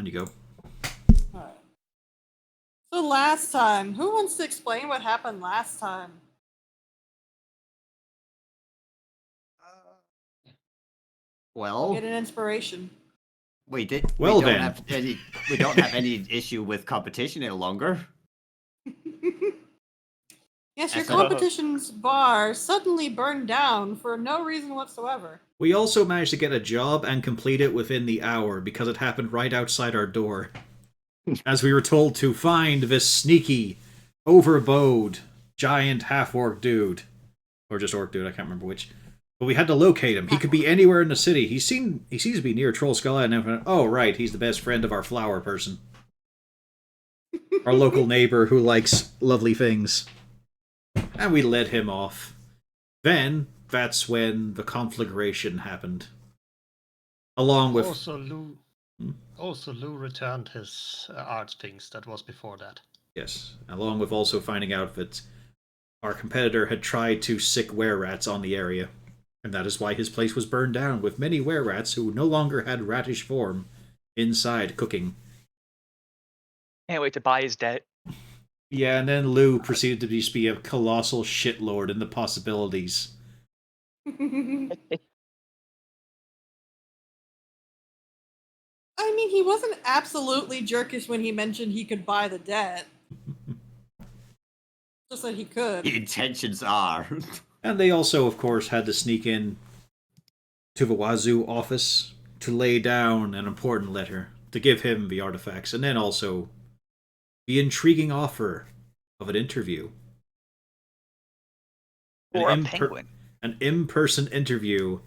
on you go. Alright. So last time, who wants to explain what happened last time? Well, Get an inspiration. we Well, don't then. have any issue with competition any longer. Yes, your That's a- competition's bar suddenly burned down for no reason whatsoever. We also managed to get a job and complete it within the hour because it happened right outside our door. As we were told to find this sneaky, overbowed, giant half-orc dude. Or just orc dude, I can't remember which. But we had to locate him. He could be anywhere in the city. He seems to be near Troll Skull and everything. Oh, right, he's the best friend of our flower person. Our local neighbor who likes lovely things. And we led him off. Then, that's when the conflagration happened. Along with... Also, Lou returned his art things. That was before that. Yes, along with also finding out that our competitor had tried to sick were-rats on the area. And that is why his place was burned down, with many were-rats who no longer had ratish form inside cooking. Can't wait to buy his debt. Yeah, and then Lou proceeded to just be a colossal shitlord in the possibilities. I mean, he wasn't absolutely jerkish when he mentioned he could buy the debt. Just that he could. The intentions are. And they also, of course, had to sneak in to the Wazoo office to lay down an important letter to give him the artifacts, and then also the intriguing offer of an interview. Or a penguin. An in-person interview,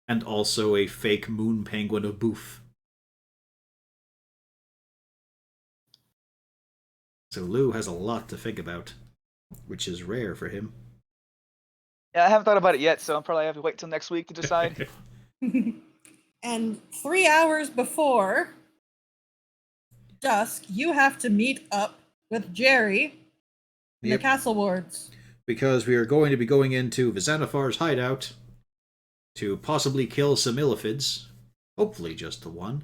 and also a fake moon penguin of Boof. So Lou has a lot to think about, which is rare for him. Yeah, I haven't thought about it yet, so I'm probably have to wait till next week to decide. And 3 hours before dusk, you have to meet up with Jerry and Yep. the castle wards. Because we are going to be going into Vizanafar's hideout to possibly kill some illithids, hopefully just the one,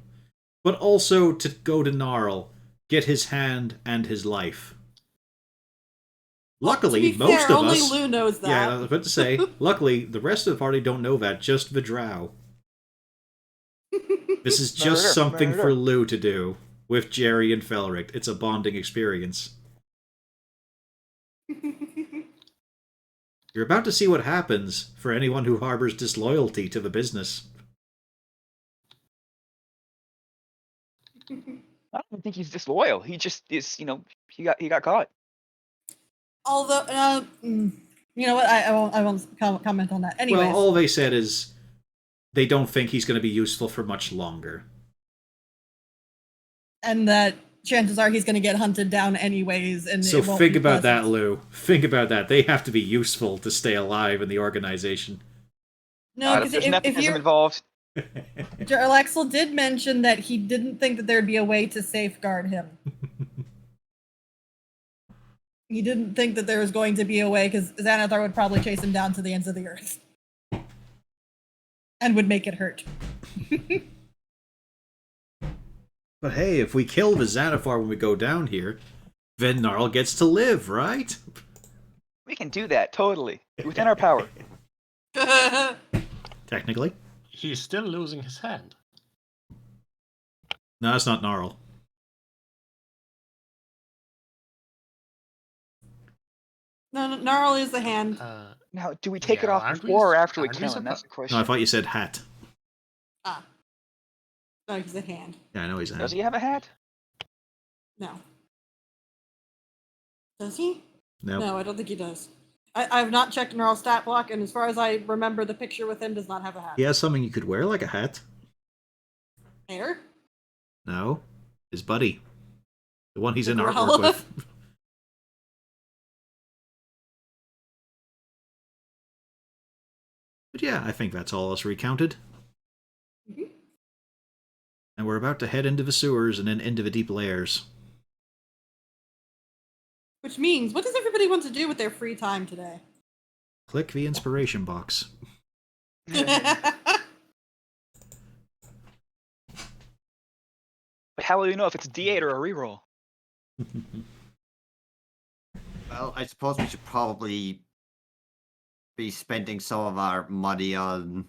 but also to go to Gnarl, get his hand and his life. Luckily, To be most fair, of only us... Lou knows that. Yeah, I was about to say, luckily, the rest of the party don't know that, just the drow. This is just something for Lou to do with Jerry and Felric. It's a bonding experience. You're about to see what happens for anyone who harbors disloyalty to the business. I don't think he's disloyal. He just is, he got caught. Although, you know what? I won't comment on that. Anyways. Well, all they said is they don't think he's going to be useful for much longer. And that chances are he's going to get hunted down anyways. And So it won't think be about pleasant. that, Lou. Think about that. They have to be useful to stay alive in the organization. No, because There's if nepotism you're... involved. Alexel did mention that he didn't think that there'd be a way to safeguard him. He didn't think that there was going to be a way, because Xanathar would probably chase him down to the ends of the earth. And would make it hurt. But hey, if we kill the Xanathar when we go down here, then Gnarl gets to live, right? We can do that, totally. Within our power. Technically. He's still losing his hand. No, it's not Gnarl. No, Gnarl is the hand. Now, do we take it Yeah, off aren't we- before or after we aren't we kill him? That's the question. No, I thought you said hat. Ah. No, he's a hand. Yeah, I know he's a hat. Does he have a hat? No. Does he? Nope. No, I don't think he does. I've not checked Gnarl's stat block, and as far as I remember, the picture with him does not have a hat. He has something you could wear like a hat. Hair? No. His buddy. The one he's in The artwork gorilla? with. But yeah, I think that's all us recounted. Mhm. And we're about to head into the sewers and then into the deep lairs. Which means, what does everybody want to do with their free time today? Click the inspiration box. But But how will you know if it's a D8 or a reroll? Well, I suppose we should probably be spending some of our money on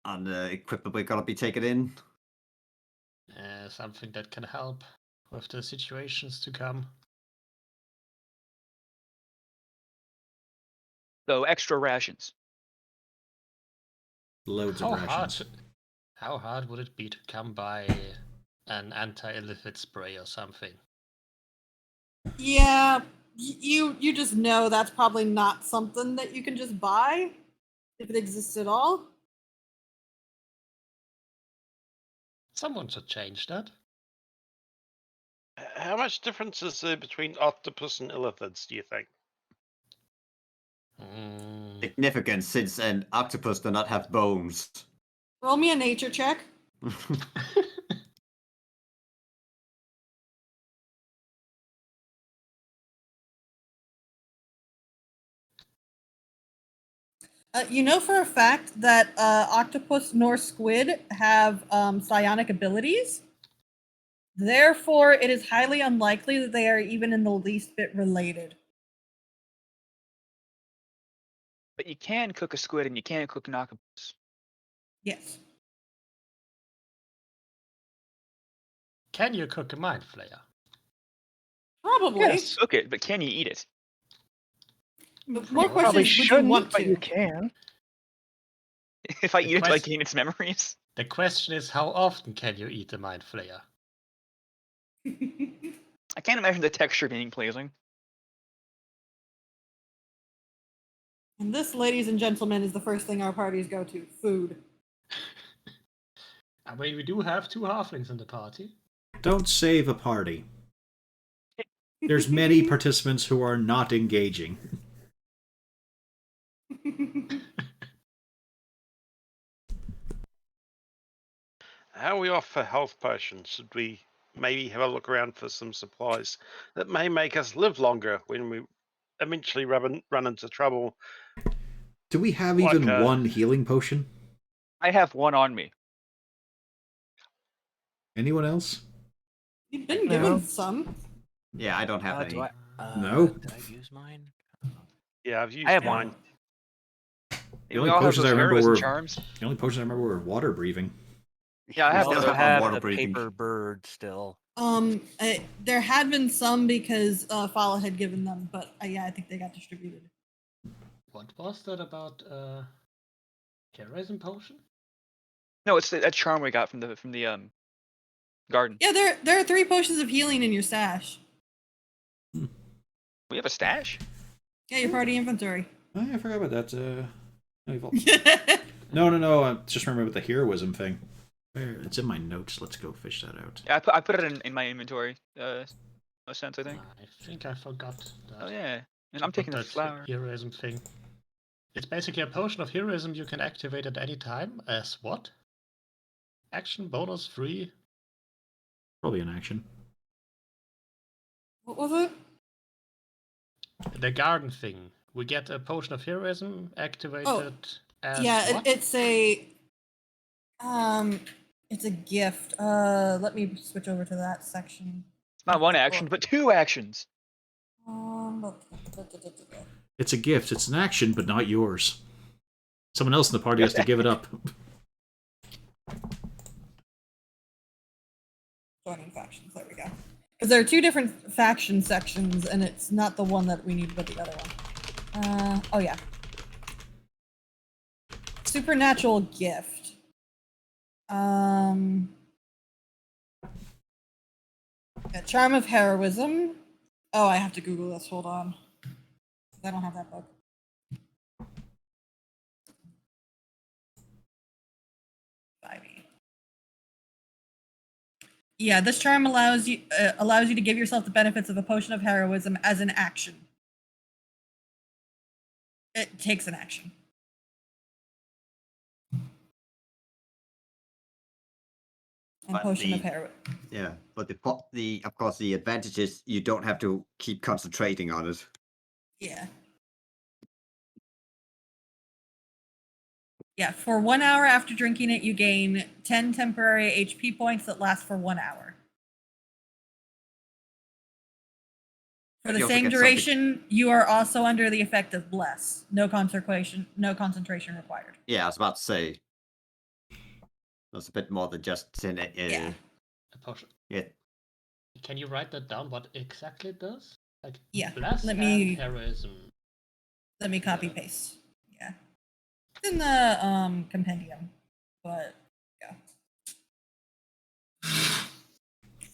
the equipment we're gonna be taking in. Something that can help with the situations to come. So extra rations. Loads of rations. How hard would it be to come by an anti-illithid spray or something? Yeah, you just know that's probably not something that you can just buy if it exists at all. Someone should change that. How much difference is there between octopus and illithids, do you think? Significant, since an octopus does not have bones. Roll me a nature check. You know for a fact that octopus nor squid have psionic abilities. Therefore, it is highly unlikely that they are even in the least bit related. But you can cook a squid and you can cook an octopus. Yes. Can you cook a mind flayer? Probably. Yes. Cook it, but can you eat it? But more Probably questions, would you shouldn't, want but to? you can. If I The eat it, do I quest- gain its memories? The question is, how often can you eat a mind flayer? I can't imagine the texture being pleasing. And this, ladies and gentlemen, is the first thing our parties go to: food. I mean, we do have 2 halflings in the party. Don't save a party. There's many participants who are not engaging. How are we off for health potions? Should we maybe have a look around for some supplies that may make us live longer when we eventually run into trouble? Do we have Like even a- one healing potion? I have one on me. Anyone else? You've been No. given some. Yeah, I don't have any. No. Did I use mine? Yeah, I've used I have mine. one. The We only all have potions those I remember heroism were charms. The only potions I remember were water breathing. Yeah, I We have still one of also those. have have water the breathing. paper bird still. There had been some because Fala had given them, but yeah, I think they got distributed. What was that about heroism potion? No, it's that charm we got from the garden. Yeah, there are 3 potions of healing in your stash. We have a stash. Yeah, your party inventory. Oh, yeah, I forgot about that. No. I just remember the heroism thing. It's in my notes. Let's go fish that out. Yeah, I put it in my inventory. No sense, I think. I think I forgot that. Oh yeah, and to I'm taking put the that flower. heroism thing. It's basically a potion of heroism you can activate at any time as what? Action bonus free. Probably an action. What was it? The garden thing. We get a potion of heroism activated as Yeah, what? it's a gift. Let me switch over to that section. It's not one action, but 2 actions. It's a gift. It's an action, but not yours. Someone else in the party has to give it up. Joining factions. There we go. Because there are 2 different faction sections, and it's not the one that we need, but the other one. Oh yeah. Supernatural gift. A charm of heroism. Oh, I have to Google this. Hold on. I don't have that book. Yeah, this charm allows you to give yourself the benefits of a potion of heroism as an action. It takes an action. And But potion of the- heroism. Yeah, but of course the advantage is you don't have to keep concentrating on it. Yeah. Yeah, for 1 hour after drinking it, you gain 10 temporary HP points that last for 1 hour. For You the also same get something- duration, you are also under the effect of bless. No concentration required. Yeah, I was about to say. That's a bit more than just in it. Yeah. A potion. Yeah. Can you write that down? What exactly it does? Like Yeah, bless let and me- heroism. Let me copy paste. Yeah. It's in the compendium. But yeah.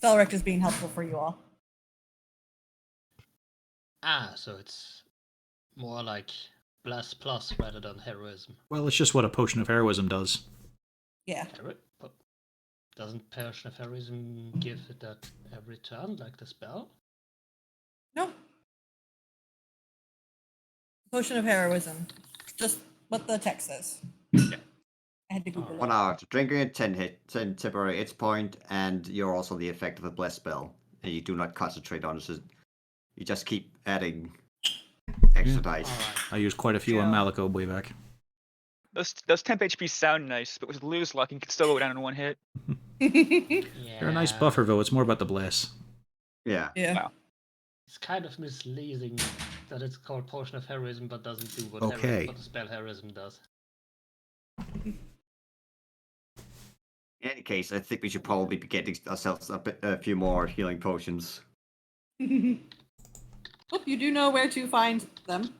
Felric is being helpful for you all. Ah, so it's more like bless plus rather than heroism. Well, it's just what a potion of heroism does. Yeah. But doesn't potion of heroism give it that every turn, like the spell? No. Potion of heroism. Just what the text says. I had to Google Alright. 1 hour after drinking it, 10 temporary hit point, and you're also the effect of a bless spell. And you do not concentrate on it. So you just keep adding extra dice. Alright. I used quite a few on Yeah. Malako way back. Those temp HP sound nice, but with lose luck, you can still go down in one hit. it. Yeah. They're a nice buffer, though. It's more about the bless. Yeah. Yeah. Wow. It's kind of misleading that it's called potion of heroism but doesn't do what, Okay. what the spell heroism does. In any case, I think we should probably be getting ourselves a few more healing potions. Hope you do know where to find them.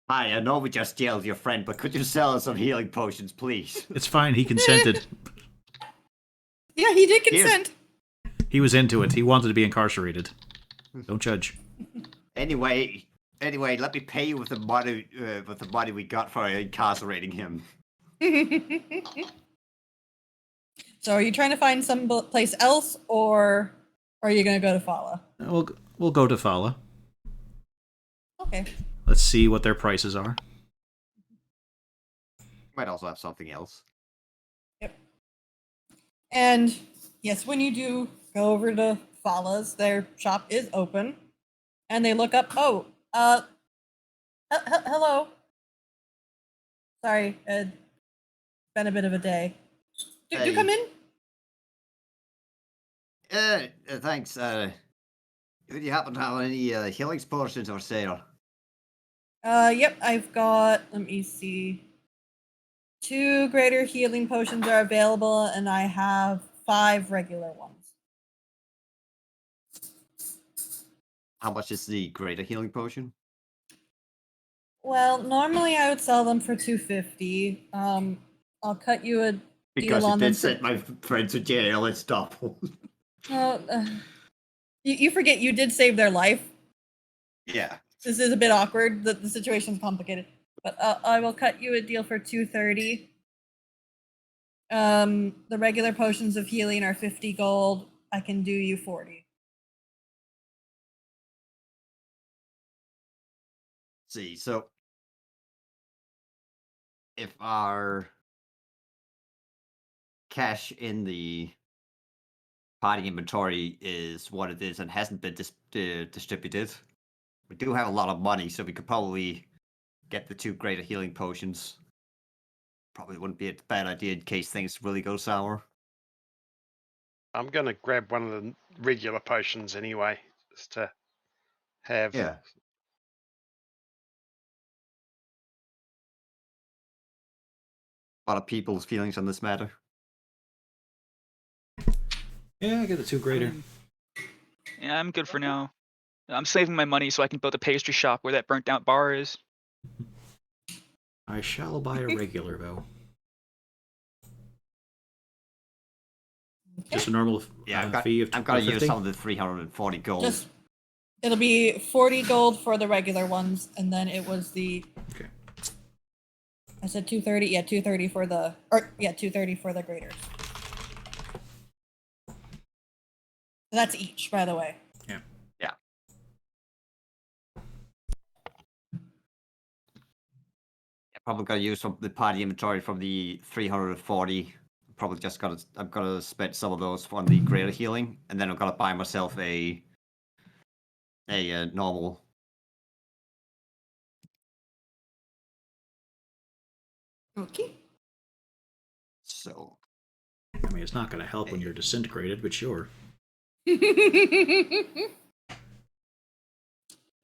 Hi, I know we just jailed your friend, but could you sell us some healing potions, please? It's fine. He consented. Yeah, he did Here. consent. He was into it. He wanted to be incarcerated. Don't judge. Anyway, let me pay you with the money we got for incarcerating him. So are you trying to find some place else, or are you going to go to Fala? We'll go to Fala. Okay. Let's see what their prices are. Might also have something else. Yep. And yes, when you do go over to Fala's, their shop is open, and they look up. Oh, hello. Sorry, it's been a bit of a day. Do Hey. come in. Thanks. Do you happen to have any healing potions for sale? Yep, I've got. Let me see. 2 greater healing potions are available, and I have 5 regular ones. How much is the greater healing potion? Well, normally I would sell them for $250. I'll cut you a Because deal it on them. did send my friend to jail, it's double. Oh, you forget you did save their life. Yeah. This is a bit awkward. The situation's complicated, but I will cut you a deal for $230. The regular potions of healing are 50 gold. I can do you 40. See, so if our cash in the party inventory is what it is and hasn't been distributed, we do have a lot of money, so we could probably get the 2 greater healing potions. Probably wouldn't be a bad idea in case things really go sour. I'm going to grab one of the regular potions anyway, just to have. Yeah. A lot of people's feelings on this matter. Yeah, I get the 2 greater. Yeah, I'm good for now. I'm saving my money so I can build a pastry shop where that burnt out bar is. I shall buy a regular, though. Just a normal Yeah, fee of I'm gonna use 50? some of the 340 gold. Just it'll be 40 gold for the regular ones, and then it was the. Okay. I said 230. Yeah, 230 for the. Or yeah, 230 for the graders. That's each, by the way. Yeah. Yeah. Probably gonna use some the party inventory from the 340. Probably just I'm gonna spend some of those on the greater healing, and then I'm gonna buy myself a normal Okay. So, I mean, it's not going to help when you're disintegrated, but sure.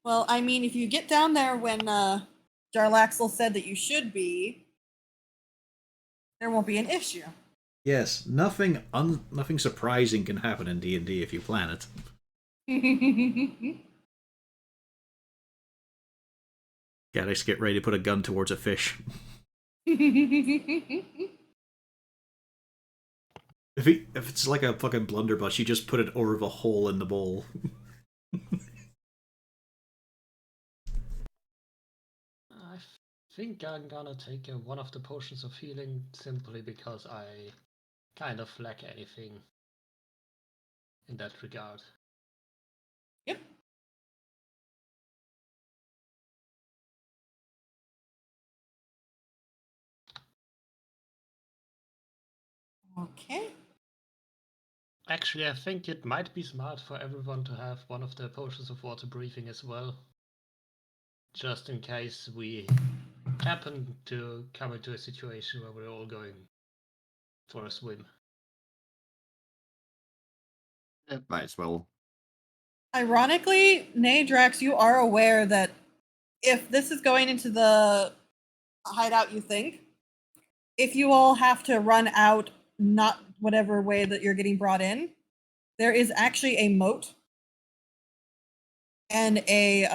Well, I mean, if you get down there when Jarlaxle said that you should be, there won't be an issue. Yes, nothing surprising can happen in D&D if you plan it. Yeah, let's get ready to put a gun towards a fish. If it's like a fucking blunderbuss, you just put it over the hole in the bowl. I think I'm gonna take one of the potions of healing simply because I kind of lack anything in that regard. Yep. Okay. Actually, I think it might be smart for everyone to have one of the potions of water breathing as well. Just in case we happen to come into a situation where we're all going for a swim. might as well. Ironically, Nadrax, you are aware that if this is going into the hideout you think, if you all have to run out, not whatever way that you're getting brought in, there is actually a moat and a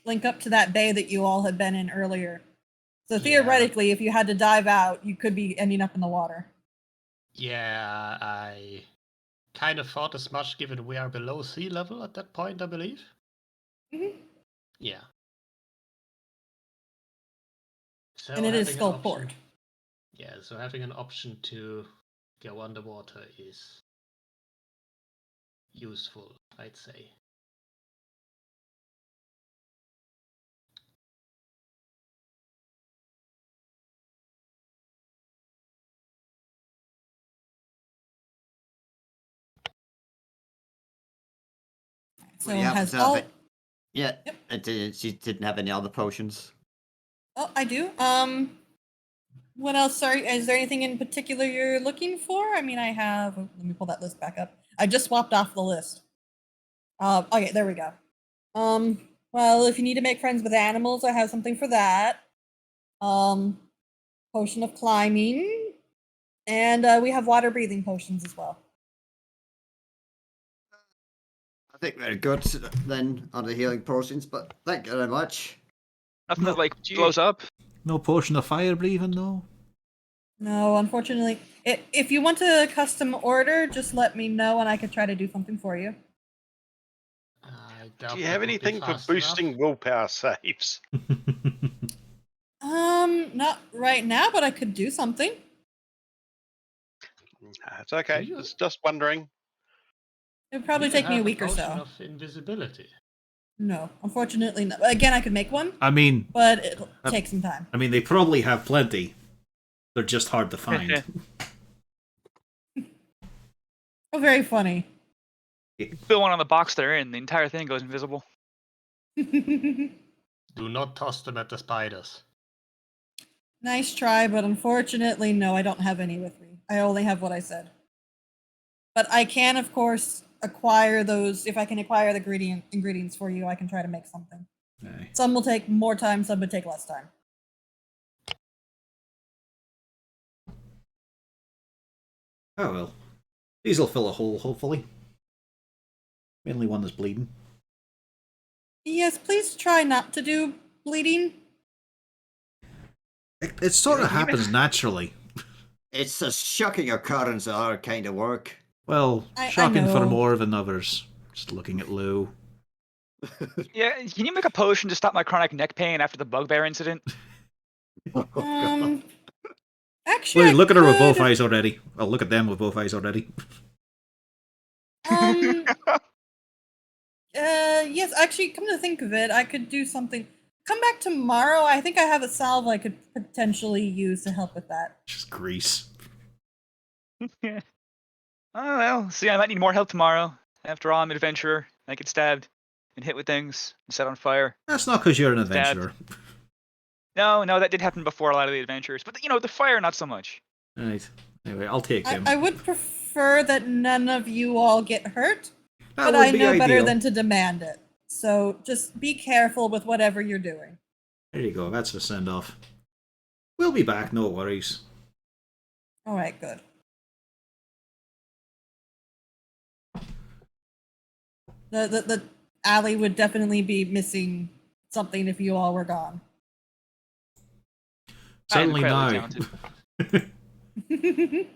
link up to that bay that you all had been in earlier. So Yeah. theoretically, if you had to dive out, you could be ending up in the water. Yeah, I kind of thought as much given we are below sea level at that point, I believe. Mm-hmm. Yeah. So And it is having an option- Skullport. Yeah, so having an option to go underwater is useful, I'd say. So Well, yeah, has so all. Yeah, Yep. she didn't have any other potions. Oh, I do. What else? Sorry, is there anything in particular you're looking for? I mean, I have. Let me pull that list back up. I just swapped off the list. Okay, there we go. Well, if you need to make friends with animals, I have something for that. Potion of climbing, and we have water breathing potions as well. I think we're good then on the healing potions, but thank you very much. Nothing No, that like do you- blows up. No potion of fire breathing, though? No, unfortunately, if you want to custom order, just let me know and I could try to do something for you. I doubt Do you that have would be anything for fast boosting enough. willpower saves? Not right now, but I could do something. It's okay. you- Just wondering. It would probably Do you take me a have week or potion so. of invisibility. No, unfortunately, no. Again, I could make one, I mean, but it'll take some time. they probably have plenty. They're just hard to find. Oh, very funny. Fill one on the box they're in. The entire thing goes invisible. Do not toss them at the spiders. Nice try, but unfortunately, no, I don't have any with me. I only have what I said. But I can, of course, acquire those. If I can acquire the ingredients for you, I can try to make something. Aye. Some will take more time, some would take less time. Oh well. These will fill a hole, hopefully. Mainly one that's bleeding. Yes, please try not to do bleeding. It sort of Yeah, you- happens naturally. It's a shocking occurrence of our kind of work. Well, I shocking for know. more than others. Just looking at Lou. Yeah, can you make a potion to stop my chronic neck pain after the bugbear incident? Actually, Lou, I look at her with both could- eyes already. I'll look at them with both eyes already. Yes, actually, come to think of it, I could do something. Come back tomorrow. I think I have a salve I could potentially use to help with that. Just grease. Oh well, see, I might need more help tomorrow. After all, I'm an adventurer. I get stabbed and hit with things and set on fire. That's not because you're an Stabbed. adventurer. No, that did happen before a lot of the adventures, but the fire not so much. Right. Anyway, I'll take him. I would prefer that none of you all get hurt, That but would I be know better ideal. than to demand it. So just be careful with whatever you're doing. There you go. That's the send off. We'll be back. No worries. All right, good. The alley would definitely be missing something if you all were gone. I am Certainly incredibly now. talented.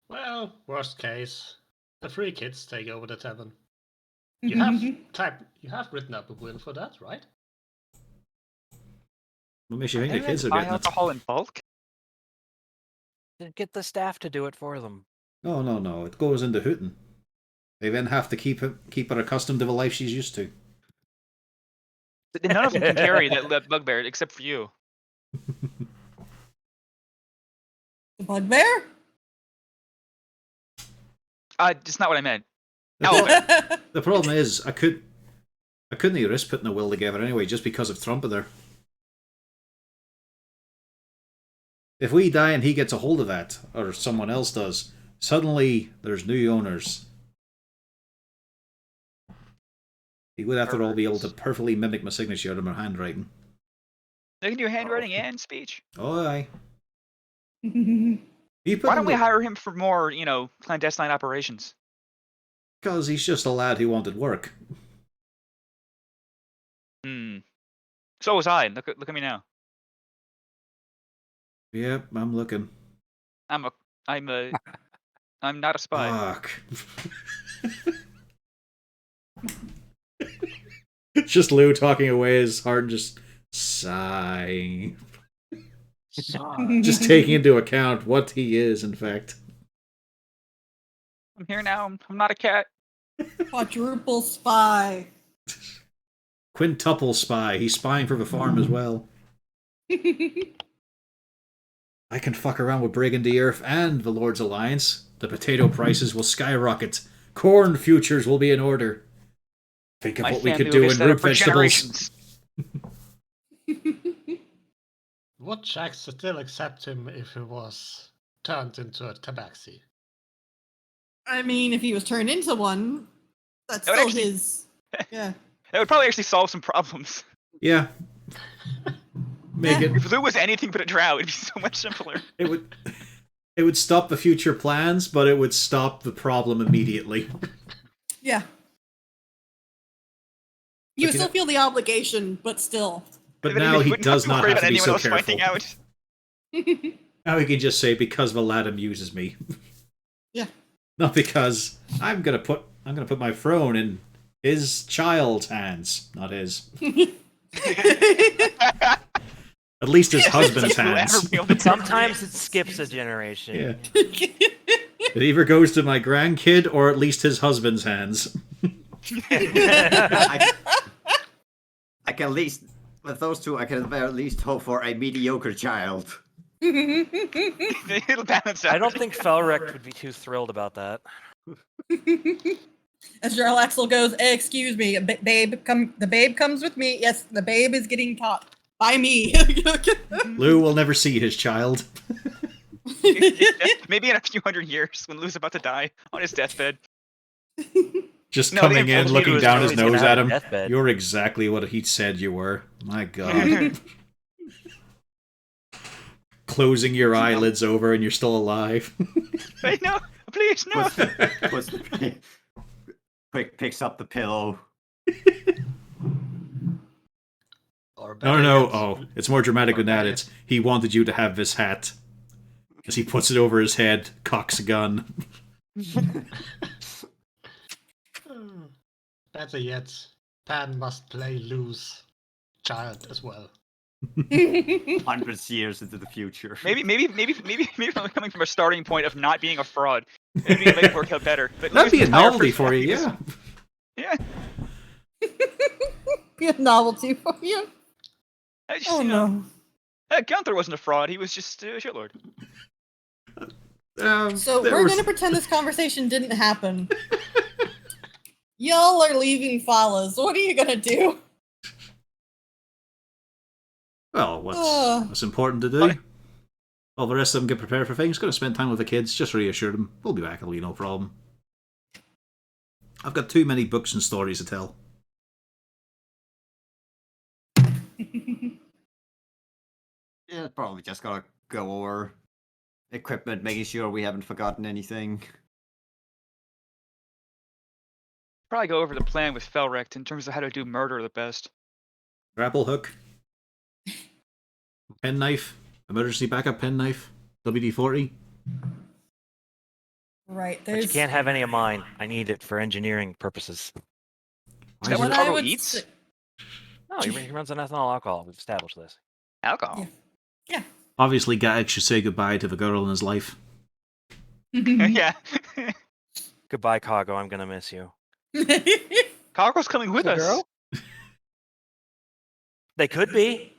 Well, worst case, the three kids take over the tavern. You have written up a will for that, right? What makes you think the Didn't kids they are buy getting it? alcohol in bulk? Didn't get the staff to do it for them. No. It goes into Hooten. They then have to keep her accustomed to the life she's used to. None of them can carry that bugbear except for you. The bugbear? Just not what I meant. The, Owlbear. pro- the problem is, I couldn't risk putting a will together anyway, just because of Trumpeter. If we die and he gets a hold of that, or someone else does, suddenly there's new owners. He would, after all, be able to perfectly mimic my signature and my handwriting. They can do handwriting and speech. Oh, aye. Why don't we hire him for more, clandestine operations? Because he's just a lad who wanted work. So was I. Look at me now. Yep, I'm looking. I'm not a spy. Fuck. Just Lou talking away his heart, just sighing. Just taking into account what he is, in fact. I'm here now. I'm not a cat. Quadruple spy. Quintuple spy. He's spying for the farm as well. I can fuck around with Brigand the Earth and the Lord's Alliance. The potato prices will skyrocket. Corn futures will be in order. Think of My what we family could will do be in set up root for vegetables. generations. Would Jack still accept him if he was turned into a tabaxi? I mean, if he was turned into one, that's That would still actually- his. Yeah. That would probably actually solve some problems. Yeah. Make it. If Lou was anything but a drow, it'd be so much simpler. It would stop the future plans, but it would stop the problem immediately. Yeah. You But you still know- feel the obligation, but still. But Then now he wouldn't does to not worry have about to be anyone so else careful. finding out. Now he can just say, because the lad amuses me. Yeah. Not because I'm gonna put my throne in his child's hands, not his. At least his husband's Will ever hands. be able to Sometimes it skips a generation. Yeah. It either goes to my grandkid or at least his husband's hands. I can at least, with those two, I can at least hope for a mediocre child. It'll balance out. I don't think Felric would be too thrilled about that. As Jarl Axel goes, excuse me, babe, the babe comes with me. Yes, the babe is getting taught by me. Lou will never see his child. Maybe in a few hundred years, when Lou's about to die on his deathbed. Just No, coming the in, impulse looking was down his always gonna nose have at a him. deathbed. You're exactly what he said you were. My God. Closing your eyelids over and you're still alive. Hey, no, please, no. Quick picks up the pillow. Or No. better yet, Oh, it's more dramatic than that. It's he wanted you to have this hat. As he puts it over his head, cocks a gun. Better yet, Pan must play Lou's child as well. Hundreds of years into the future. Maybe I'm coming from a starting point of not being a fraud. Maybe it might work out better. But That'd Lou's be a entire novelty for you, personality yeah. is- Yeah. Be a novelty for you. I just, Oh no. Gunther wasn't a fraud. He was just a shitlord. So there we're was- gonna pretend this conversation didn't happen. Y'all are leaving Falas. What are you gonna do? Well, what's important to do? Fine. While the rest of them get prepared for things, gonna spend time with the kids, just reassure them. We'll be back, it'll be no problem. I've got too many books and stories to tell. Yeah, probably just gotta go over equipment, making sure we haven't forgotten anything. Probably go over the plan with Felrect in terms of how to do murder the best. Grapple hook. Penknife. Emergency backup penknife. WD-40. Right. But you There's can't have any of mine. I need it for engineering purposes. Is that Why what is it- Cargo would eats? say- No, he runs on ethanol alcohol. We've established this. Alcohol. Yeah. Obviously, Gatak should say goodbye to the girl in his life. Yeah. Goodbye, Cargo. I'm gonna miss you. Cargo's coming with The us. girl? They could be.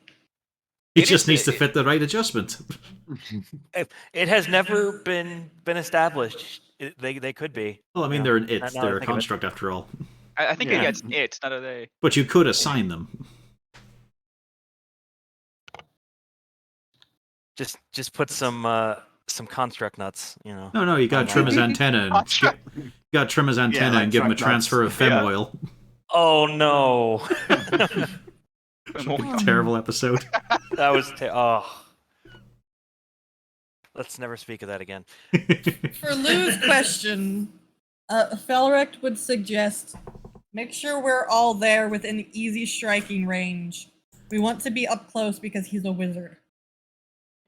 He It just is- needs to it- fit the right adjustment. It has never been established. They could be. Well, I mean, Yeah. they're an Now it. that I They're a think of it. construct after all. I think Yeah. it's it, not a they. But you could assign them. Just put some construct nuts. You know. No, you gotta Oh, trim wow. his antenna and Construct. you gotta trim his antenna like and give him a truck nuts. transfer of fem Yeah. oil. Oh no. Terrible episode. That was oh. Let's never speak of that again. For Lou's question, Felrect would suggest make sure we're all there within easy striking range. We want to be up close because he's a wizard.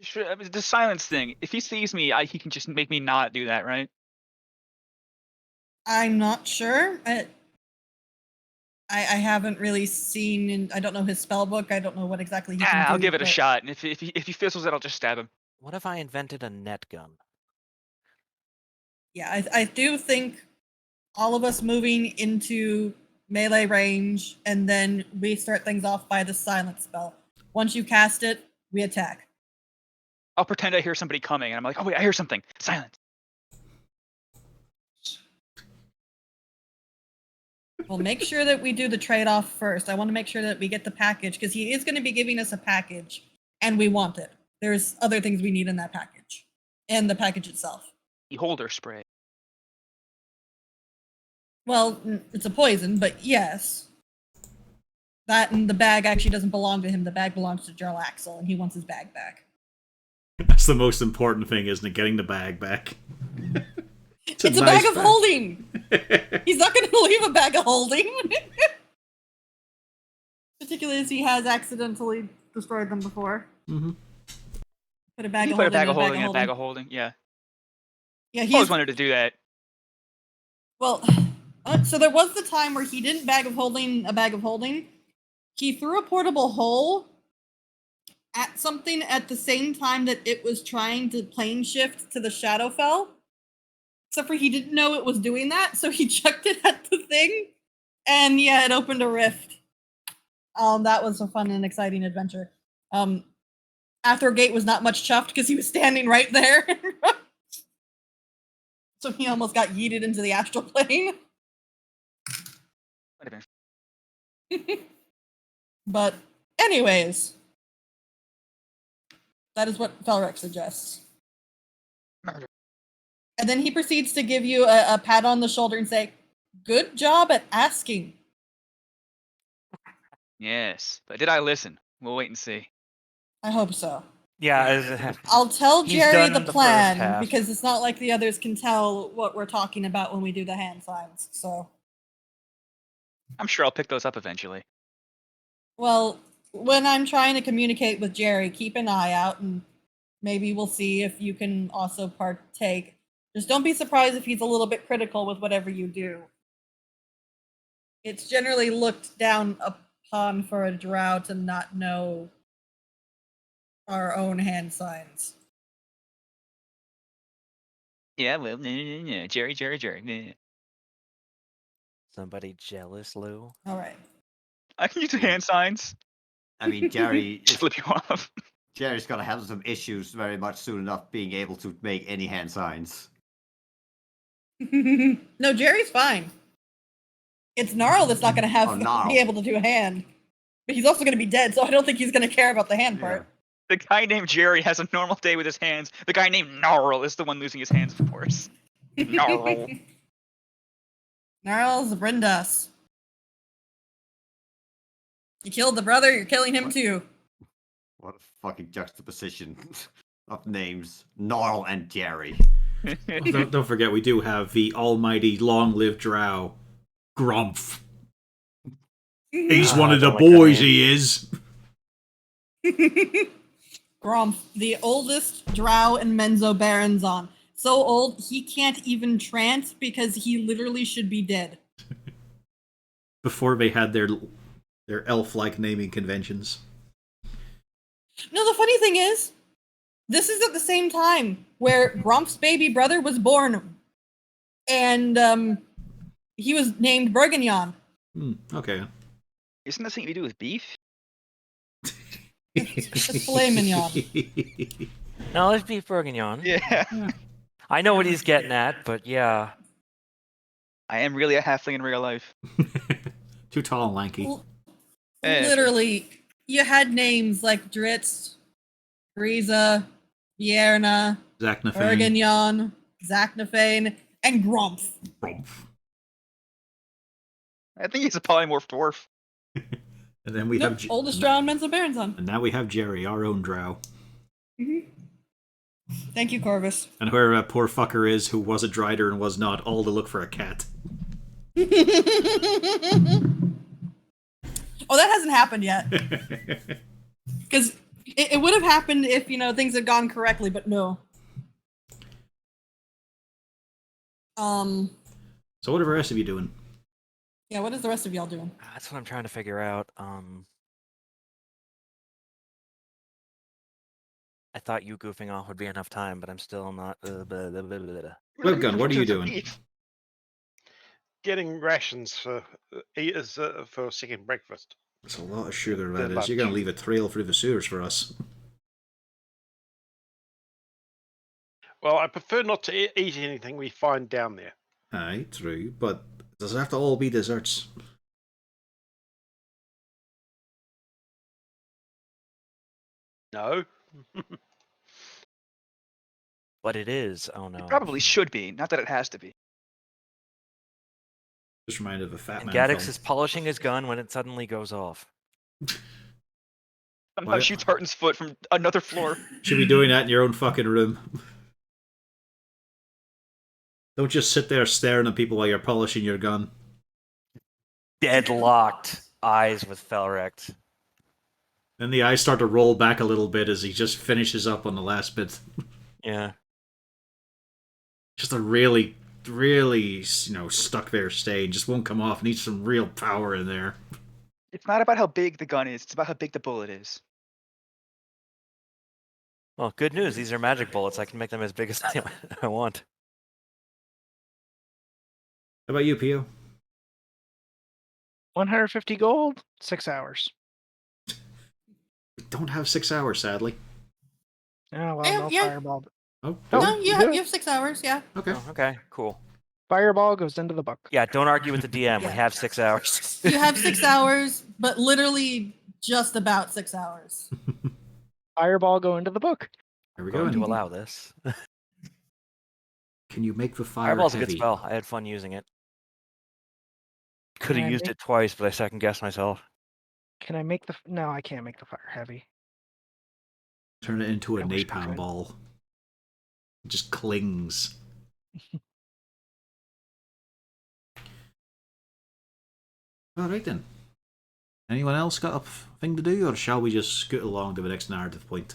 Sure, I mean, the silence thing. If he sees me, he can just make me not do that, right? I'm not sure. I haven't really seen, and I don't know his spell book. I don't know what exactly he can do. I'll give it a but- shot, and if he fizzles it, I'll just stab him. What if I invented a net gun? Yeah, I do think all of us moving into melee range, and then we start things off by the silent spell. Once you cast it, we attack. I'll pretend I hear somebody coming, and I'm like, oh wait, I hear something. Silence. Well, make sure that we do the trade-off first. I want to make sure that we get the package, because he is going to be giving us a package, and we want it. There's other things we need in that package, and the package itself. Beholder spray. Well, it's a poison, but yes. That and the bag actually doesn't belong to him. The bag belongs to Jarl Axel, and he wants his bag back. That's the most important thing, isn't it? Getting the bag back. It's a nice bag of holding! He's not going to leave a bag of holding! Particularly as he has accidentally destroyed them before. Mm-hmm. Put a bag You of put a holding bag in of holding in a holding. bag of holding. Yeah. Yeah, I always he's... wanted to do that. Well, so there was the time where he didn't bag of holding a bag of holding. He threw a portable hole at something at the same time that it was trying to plane shift to the Shadowfell. Except for he didn't know it was doing that, so he chucked it at the thing, and yeah, it opened a rift. That was a fun and exciting adventure. Athergate was not much chuffed because he was standing right there. So he almost got yeeted into the astral plane. Might have been. But anyways, that is what Felrec suggests. Murder. And then he proceeds to give you a pat on the shoulder and say, "Good job at asking." Yes, but did I listen? We'll wait and see. I hope so. Yeah. I'll tell He's Jerry done the the first plan half. because it's not like the others can tell what we're talking about when we do the hand signs. So, I'm sure I'll pick those up eventually. well, when I'm trying to communicate with Jerry, keep an eye out and maybe we'll see if you can also partake. Just don't be surprised if he's a little bit critical with whatever you do. It's generally looked down upon for a drow to not know our own hand signs. Yeah, well, Jerry. Nah. Somebody jealous, Lou? All right. I can use the hand signs. I mean, Jerry, Just flip you off. Jerry's gonna have some issues very much soon enough being able to make any hand signs. No, Jerry's fine. It's Gnarl that's not going to have Oh, Gnarl. be able to do a hand. But he's also going to be dead, so I don't think he's going to care about the hand part. The guy named Jerry has a normal day with his hands. The guy named Gnarl is the one losing his hands, of course. Gnarl. Gnarls Brindas. You killed the brother, you're killing him too. What a fucking juxtaposition of names. Gnarl and Jerry. Don't forget, we do have the almighty long-lived drow, Grumph. He's one of the I don't like that boys, name. he is. Grumph, the oldest drow in Menzo Baronzon. So old, he can't even trance because he literally should be dead. Before they had their elf-like naming conventions. No, the funny thing is, this is at the same time where Grumph's baby brother was born. And he was named Bergignon. Okay. Isn't that something to do with beef? It's filet mignon. No, let's be Bourguignon. Yeah. I know what he's getting at, but yeah. I am really a halfling in real life. Too tall and lanky. Literally, you had names like Dritz, Riza, Bierna, Zachnafane. Bergignon, Zachnafane, and Grumph. I think he's a polymorph dwarf. And then we Nope, have... oldest drow in Menzo Baronzon. And now we have Jerry, our own drow. Thank you, Corvus. And where poor fucker is who was a Drider and was not, all to look for a cat. Oh, that hasn't happened yet. Because it would have happened if, things had gone correctly, but no. So what are the rest of you doing? Yeah, what is the rest of y'all doing? That's what I'm trying to figure out. I thought you goofing off would be enough time, but I'm still not. Webgun, what are you doing? Getting rations for eaters for second breakfast. It's a lot of sugar, Good that is. You're going to lunch. leave a trail through the sewers for us. Well, I prefer not to eat anything we find down there. Aye, true, but does it have to all be desserts? No. But it is. Oh no. It probably should be, not that it has to be. Just reminded of a Fat And Man Gaddix film. is polishing his gun when it suddenly goes off. Somehow Why- shoots Harton's foot from another floor. Should be doing that in your own fucking room. Don't just sit there staring at people while you're polishing your gun. Deadlocked eyes with Felrect. Then the eyes start to roll back a little bit as he just finishes up on the last bit. Yeah. Just a really, really, stuck there stain. Just won't come off. Needs some real power in there. It's not about how big the gun is, it's about how big the bullet is. Well, good news. These are magic bullets. I can make them as big as I want. How about you, Pio? 150 gold, 6 hours. We don't have 6 hours, sadly. Oh, well, no Yeah. fireball. Oh, Oh, No, you you do? have 6 hours, yeah. okay. Oh, okay, cool. Fireball goes into the book. Yeah, don't argue with the DM. We Yeah. have 6 hours. You have 6 hours, but literally just about 6 hours. Fireball go into the book. Here we Going go. to allow this. Can you make the fire Fireball's a heavy? good spell. I had fun using it. Could Can have I used make- it twice, but I second guessed myself. Can I make the? No, I can't make the fire heavy. Turn it into a I wish I napalm could. ball. It just clings. Alright then. Anyone else got a thing to do, or shall we just scoot along to the next narrative point?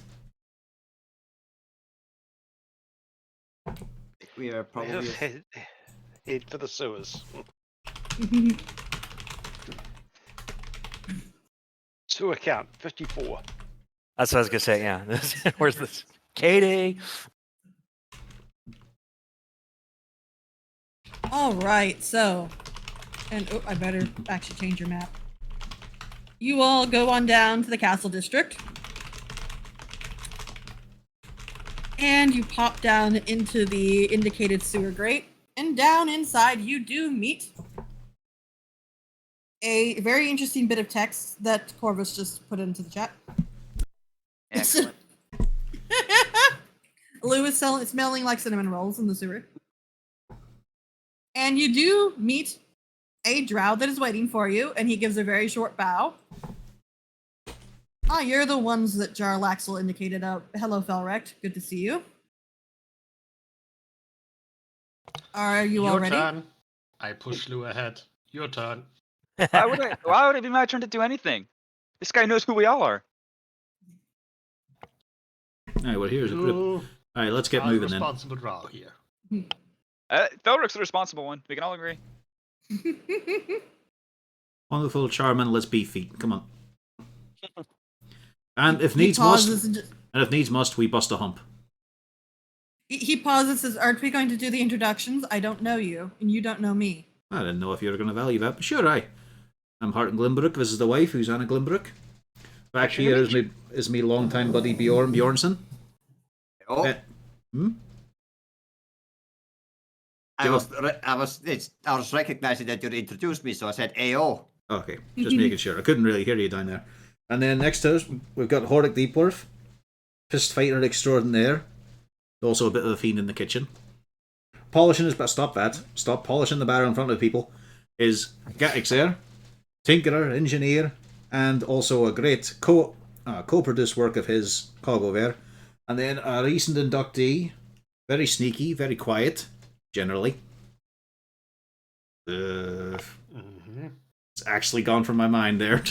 We are We probably. have head for the sewers. Sewer count 54. That's what I was gonna say. Yeah. Where's this? Katie. All right, so, and I better actually change your map. You all go on down to the castle district. And you pop down into the indicated sewer grate. And down inside, you do meet a very interesting bit of text that Corvus just put into the chat. Excellent. Lou is smelling like cinnamon rolls in the sewer. And you do meet a drow that is waiting for you, and he gives a very short bow. Ah, you're the ones that Jarlaxle indicated. Hello, Felrect. Good to see you. Are you all Your ready? turn. I push Lou ahead. Your turn. Why would it be my turn to do anything? This guy knows who we all are. Alright, well, here's a group. You Alright, let's get are the moving then. responsible drow here. Felric's the responsible one. We can all agree. Wonderful, charming, let's be feet. Come on. And if He needs must, pauses and and if needs must, we bust a hump. he pauses and says, "Aren't we going to do the introductions? I don't know you, and you don't know me." I didn't know if you were going to value that, but sure, I'm Hart Glimbrick. This is the wife, who's Anna Glimbrick. Back Sure, here is me longtime buddy Bjorn Bjornsson. Oh, Hmm? I was recognizing that you introduced me, so I said AO. Okay, just making sure. I couldn't really hear you down there. And then next to us, we've got Horik Deepworth, fist fighter extraordinaire. Also a bit of a fiend in the kitchen. Polishing his... Stop that. Stop polishing the barrel in front of people. Is Gatix there. Tinkerer, engineer, and also a great co-produced work of his, Coggo there. And then a recent inductee, very sneaky, very quiet, generally. It's actually gone from my mind there.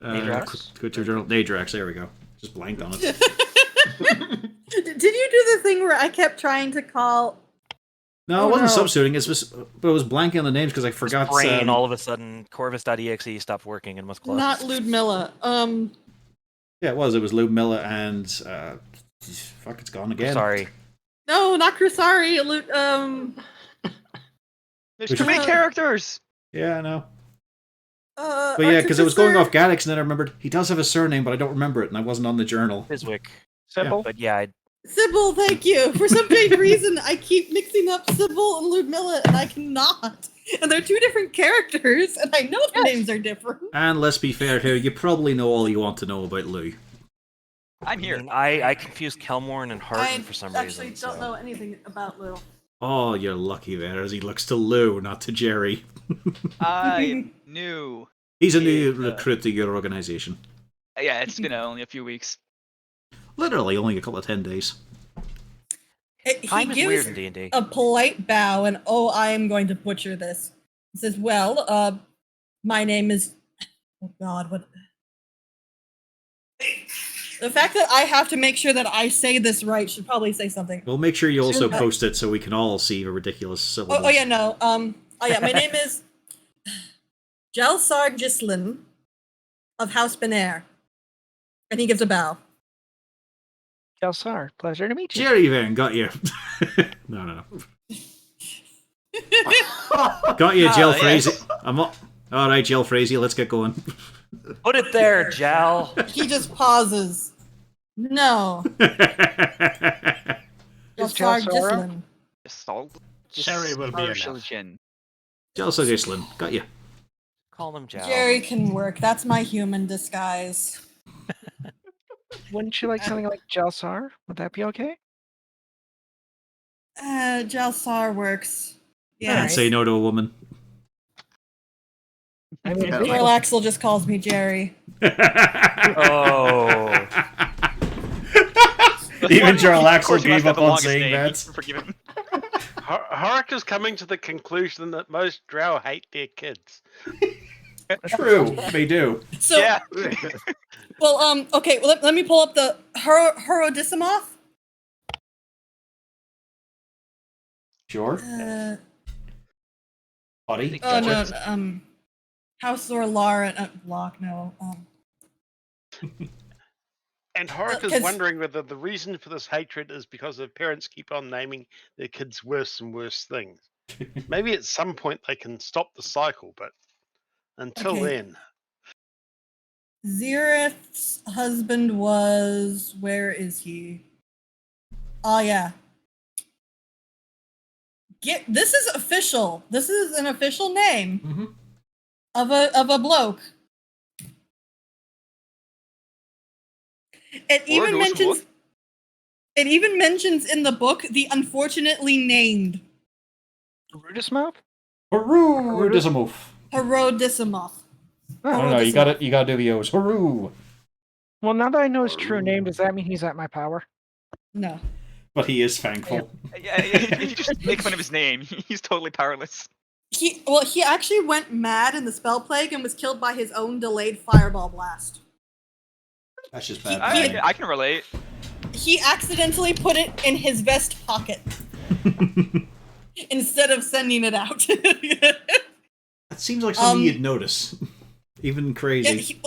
Nadrax? Go to your journal. Nadrax, there we go. Just blanked on it. Did you do the thing where I kept trying to call? No, Oh, it wasn't no. substituting. It's just, but it was blanking on the names because I forgot. Brain all of a sudden, Corvus.exe stopped working and was closed. Not Ludmilla. Yeah, it was. It was Ludmilla and fuck, it's gone again. Sorry. No, not Krusari. There's Which- too many characters. Yeah, I know. But yeah, because it was going off Gadix, and then I remembered he does have a surname, but I don't remember it, and I wasn't on the journal. Biswick. Sybil. But yeah, Sybil, thank you. For some strange reason, I keep mixing up Sybil and Ludmilla, and I cannot. And they're two different characters, and I know their names are different. And let's be fair here, you probably know all you want to know about Lou. I'm here. I confused Kelmorn and Harden for some actually reason. don't know anything about Lou. Oh, you're lucky there, as he looks to Lou, not to Jerry. I knew. He's a new Yeah. recruit to your organization. Yeah, it's been only a few weeks. Literally, only a couple of 10 days. He Time is weird gives in D&D. a polite bow, and I am going to butcher this. He says, "Well, my name is." Oh God, what? The fact that I have to make sure that I say this right should probably say something. We'll make sure you also Soon- post it so we can all see the ridiculous syllables. Oh yeah, no. Oh yeah, my name is Jelsar Gislin of House Benair, and he gives a bow. Kelsar, pleasure to meet you. Jerry Van, got you. No. Got you, Jill yes. Frazee. Alright, Jill Frazee, let's get going. Put it there, Jal. He just pauses. No, Is Jelsar Jelsara? Gislin. Assault. Cherry will be enough. Persuasion. Jill Gislin, got you. Call him Jal. Jerry can work. That's my human disguise. Wouldn't you like something like Jelsar? Would that be okay? Jelsar works. Yeah. Can't say no to a woman. I mean, Earl Axel just calls me Jerry. Oh. Even Jarl Of Axel course, he must gave have up the on longest saying name. that. Forgive him. Horik is coming to the conclusion that most drow hate their kids. True, they do. So, Yeah. well, okay. Well, let me pull up the Herodisimoth. Sure. Buddy. Oh gotcha. no, House or Lara Block. No. And Horik is 'cause- wondering whether the reason for this hatred is because their parents keep on naming their kids worse and worse things. Maybe at some point they can stop the cycle, but until Okay. then. Xerath's husband was. Where is he? Oh yeah. This is official. This is an official name. Mhm. of a bloke. It Or even knows some mentions. It even mentions in the book the unfortunately named Rudismouth? Hooroo, Dismoof. Herodisimoth. I don't know. You gotta do the O's. Hooroo. Well, now that I know his true name, does that mean he's at my power? No. But he is thankful. Yeah, if you just make fun of his name, he's totally powerless. He actually went mad in the spell plague and was killed by his own delayed fireball blast. That's just bad. I can relate. He accidentally put it in his vest pocket instead of sending it out. That seems like something you'd notice. Even crazy.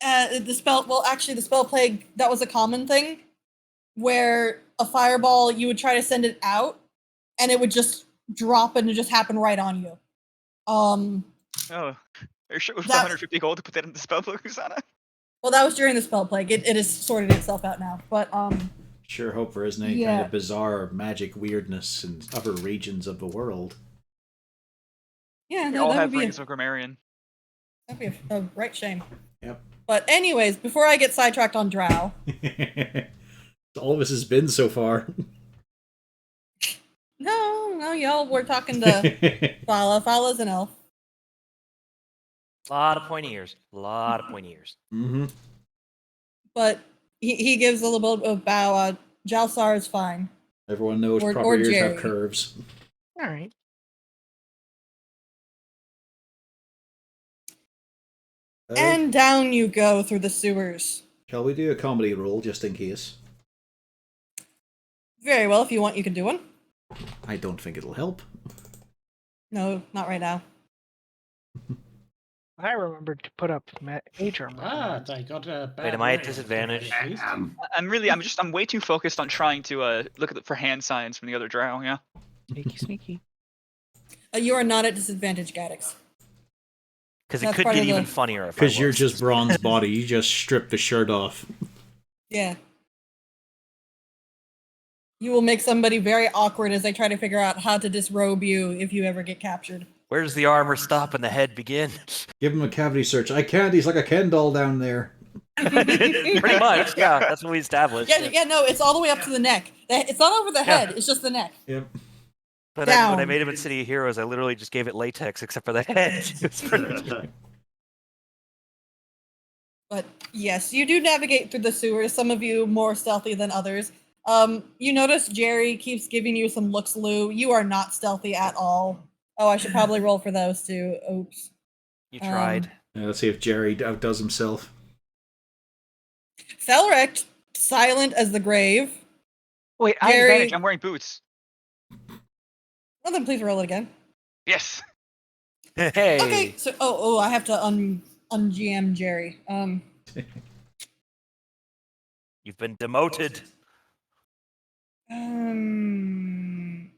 The spell plague, that was a common thing where a fireball, you would try to send it out and it would just drop and it just happen right on you. Oh, are you sure it was 150 gold to put that in the spell book, Usana? Well, that was during the spell plague. It has sorted itself out now, but Sure hope there isn't any kind of bizarre magic weirdness in other regions of the world. Yeah, They no, all that have would be rings of grammarian. that'd be a right shame. Yep. But anyways, before I get sidetracked on Drow, All of this has been so far. no, y'all, we're talking to Fala. Fala's an elf. A lot of pointy ears. A lot of pointy ears. Mm-hmm. But he gives a little bit of bow. Jalsar is fine. Everyone knows Or proper ears Jerry. have curves. All right. And down you go through the sewers. Shall we do a comedy roll just in case? Very well, if you want, you can do one. I don't think it'll help. No, not right now. I remembered to put up mage armor. I got a bad Wait, am I at roll. disadvantage? At least. I'm way too focused on trying to look for hand signs from the other drow. Yeah. Sneaky, sneaky. You are not at disadvantage, Gaddix. Because it That's could part get of the- even funnier if I Because you're was. just bronze body, you just strip the shirt off. Yeah. You will make somebody very awkward as they try to figure out how to disrobe you if you ever get captured. Where does the armor stop and the head begin? Give him a cavity search. I can't, he's like a Ken doll down there. Pretty much, yeah. That's what we established. Yeah, no, it's all the way up to the neck. It's not over the Yeah. head, it's just the neck. Yep. But when I Down. made him in City of Heroes, I literally just gave it latex except for the head. It was pretty- But yes, you do navigate through the sewers, some of you more stealthy than others. You notice Jerry keeps giving you some looks, Lou. You are not stealthy at all. Oh, I should probably roll for those too. Oops. You tried. Yeah, let's see if Jerry outdoes himself. Felrect, silent as the grave. Wait, I have Gary- advantage. I'm wearing boots. Well, then please roll it again. Yes. Hey. Okay, so I have to un-GM Jerry. You've been demoted.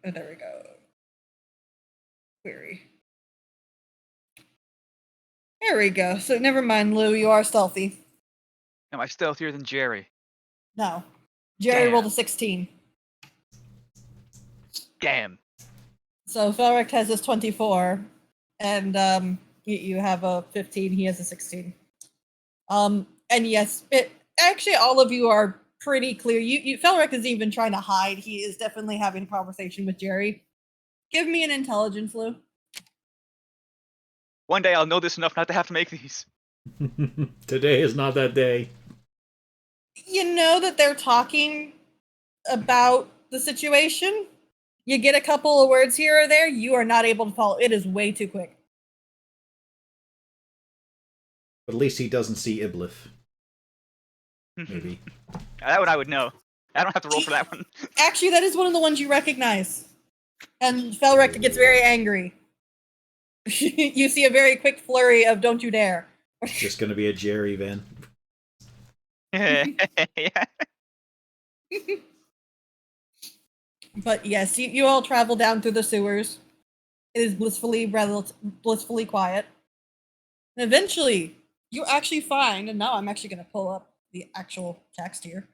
Oh, there we go. Query. There we go. So never mind, Lou. You are stealthy. Am I stealthier than Jerry? No, Jerry Damn. rolled a 16. Damn. So Felrect has his 24, and you have a 15. He has a 16. And yes, actually all of you are pretty clear. Felrect is even trying to hide. He is definitely having a conversation with Jerry. Give me an intelligence, Lou. One day I'll know this enough not to have to make these. Today is not that day. You know that they're talking about the situation. You get a couple of words here or there. You are not able to follow. It is way too quick. But at least he doesn't see Iblith. Maybe. That one I would know. I don't have to roll for that one. Actually, that is one of the ones you recognize. And Felrect gets very angry. You see a very quick flurry of "Don't you dare!" Just gonna be a Jerry then. Yeah. But yes, you all travel down through the sewers. It is blissfully quiet. And eventually, you actually find, and now I'm actually going to pull up the actual text here.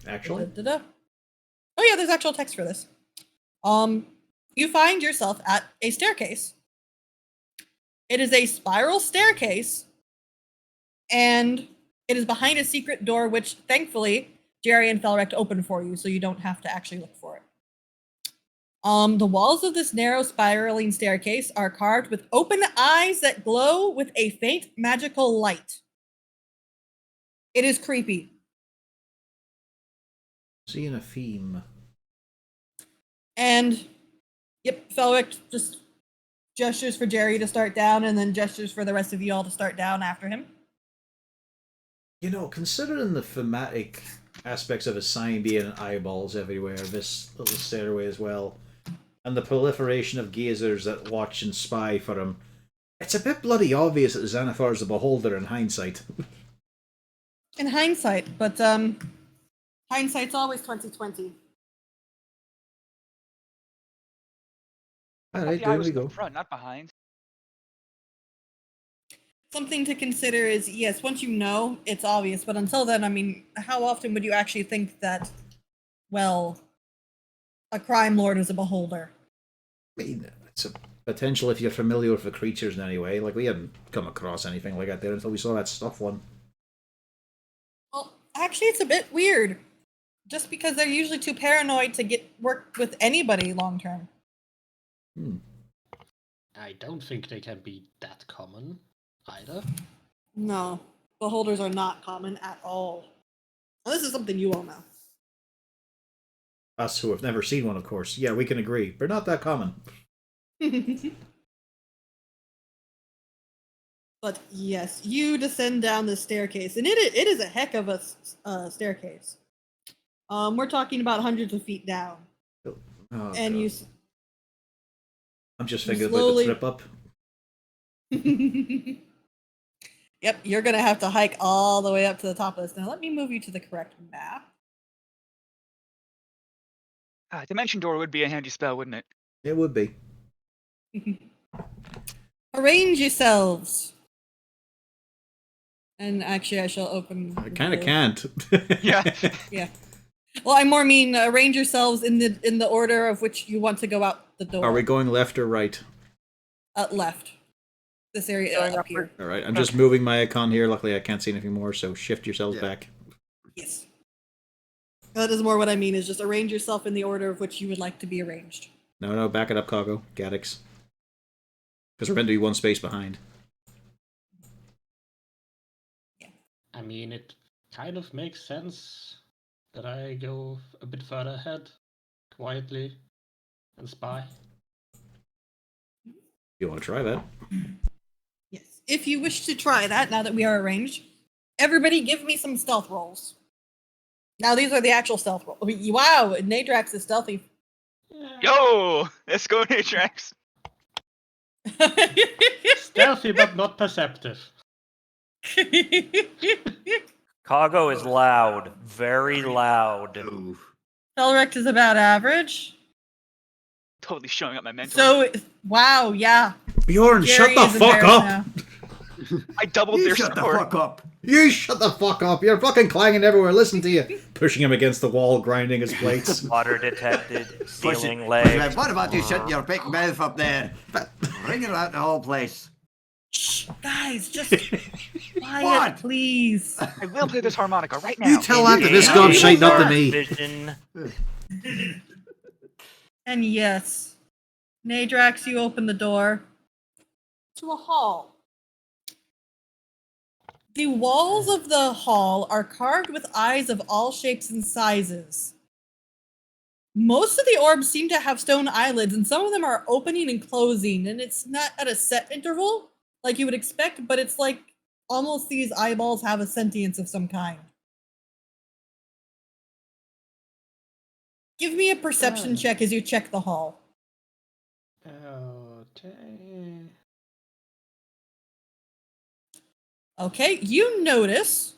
Actually? Da-da-da. Oh yeah, there's actual text for this. You find yourself at a staircase. It is a spiral staircase, and it is behind a secret door, which thankfully Jerry and Felrecht open for you, so you don't have to actually look for it. The walls of this narrow spiraling staircase are carved with open eyes that glow with a faint magical light. It is creepy. Seeing a theme. And, yep, Felrecht just gestures for Jerry to start down, and then gestures for the rest of you all to start down after him. You know, considering the thematic aspects of a sign being eyeballs everywhere, this little stairway as well, and the proliferation of gazers that watch and spy for him, it's a bit bloody obvious that Xanathar's the beholder in hindsight. In hindsight, but hindsight's always 2020. Alright, The eye there was we in the go. front, not behind. Something to consider is, yes, once you know, it's obvious, but until then, I mean, how often would you actually think that, well, a crime lord is a beholder? I mean, it's a potential if you're familiar with the creatures in any way. Like, we hadn't come across anything like that there until we saw that stuff one. Well, actually, it's a bit weird. Just because they're usually too paranoid to work with anybody long term. I don't think they can be that common either. No, beholders are not common at all. Well, this is something you all know. Us who have never seen one, of course. Yeah, we can agree. They're not that common. But yes, you descend down the staircase, and it is a heck of a staircase. We're talking about hundreds of feet down, Oh, and God. you. I'm just you thinking slowly- about the trip up. Yep, you're gonna have to hike all the way up to the top of this. Now, let me move you to the correct map. Dimension Door would be a handy spell, wouldn't it? It would be. Arrange yourselves. And actually, I shall open. I kind of the- can't. Yeah. Yeah. Well, I more mean arrange yourselves in the order of which you want to go out the door. Are we going left or right? Left? This area Going up upward. here. All right, I'm just moving my icon here. Luckily, I can't see anything more, so shift yourselves Yeah. back. Yes. That is more what I mean. Is just arrange yourself in the order of which you would like to be arranged. No, back it up, Kago. Gaddix. Because we're meant to be one space behind. I mean, it kind of makes sense that I go a bit further ahead, quietly, and spy. You want to try that? Yes. If you wish to try that, now that we are arranged, everybody give me some stealth rolls. Now these are the actual stealth rolls. Wow, Nadrax is stealthy. Yo! Let's go, Natrax. Stealthy but not perceptive. Kago is loud, very loud. Ooh. Felrecht is about average. Totally showing up my mental. So, wow, yeah. Bjorn, Jerry shut the is fuck embarrassed up! now. I doubled You their shut the score. fuck up. You shut the fuck up! You're fucking clanging everywhere. Listen to you. Pushing him against the wall, grinding his plates. Water detected, ceiling Push leg. it. What about you shutting your big mouth up there? Ringing out the whole place. Shh, guys, just quiet, What? please. I will play this harmonica right now. You tell that to this Yeah. gobshite, not to me. Vision. And yes, Nadrax, you open the door to a hall. The walls of the hall are carved with eyes of all shapes and sizes. Most of the orbs seem to have stone eyelids, and some of them are opening and closing, and it's not at a set interval like you would expect, but it's like almost these eyeballs have a sentience of some kind. Give me a perception check as you check the hall. Okay. Okay, you notice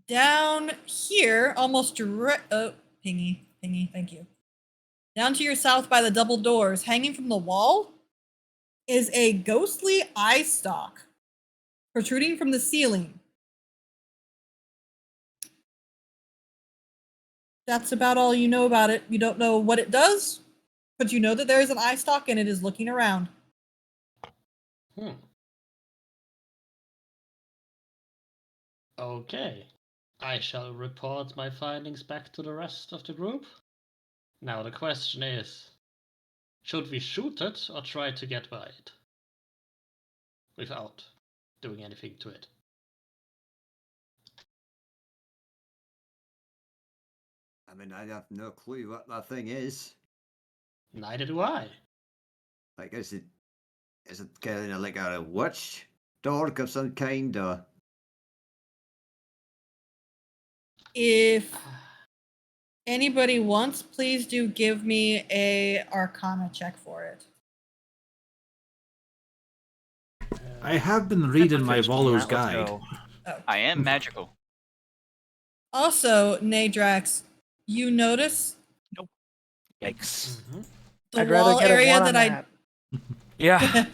down here, almost direct. Oh, pingy, thank you. Down to your south by the double doors, hanging from the wall, is a ghostly eye stalk protruding from the ceiling. That's about all you know about it. You don't know what it does, but you know that there is an eye stalk and it is looking around. Hmm. Okay. I shall report my findings back to the rest of the group. Now the question is, should we shoot it or try to get by it? Without doing anything to it. I mean, I have no clue what that thing is. Neither do I. Like, is it kind of like a watch dog of some kind, or? If anybody wants, please do give me a Arcana check for it. I have been reading my Let's Volo's go. guide. Oh. I am magical. Also, Nadrax, you notice Yikes. Mhm. the I'd rather wall get a area one on that that. Yeah.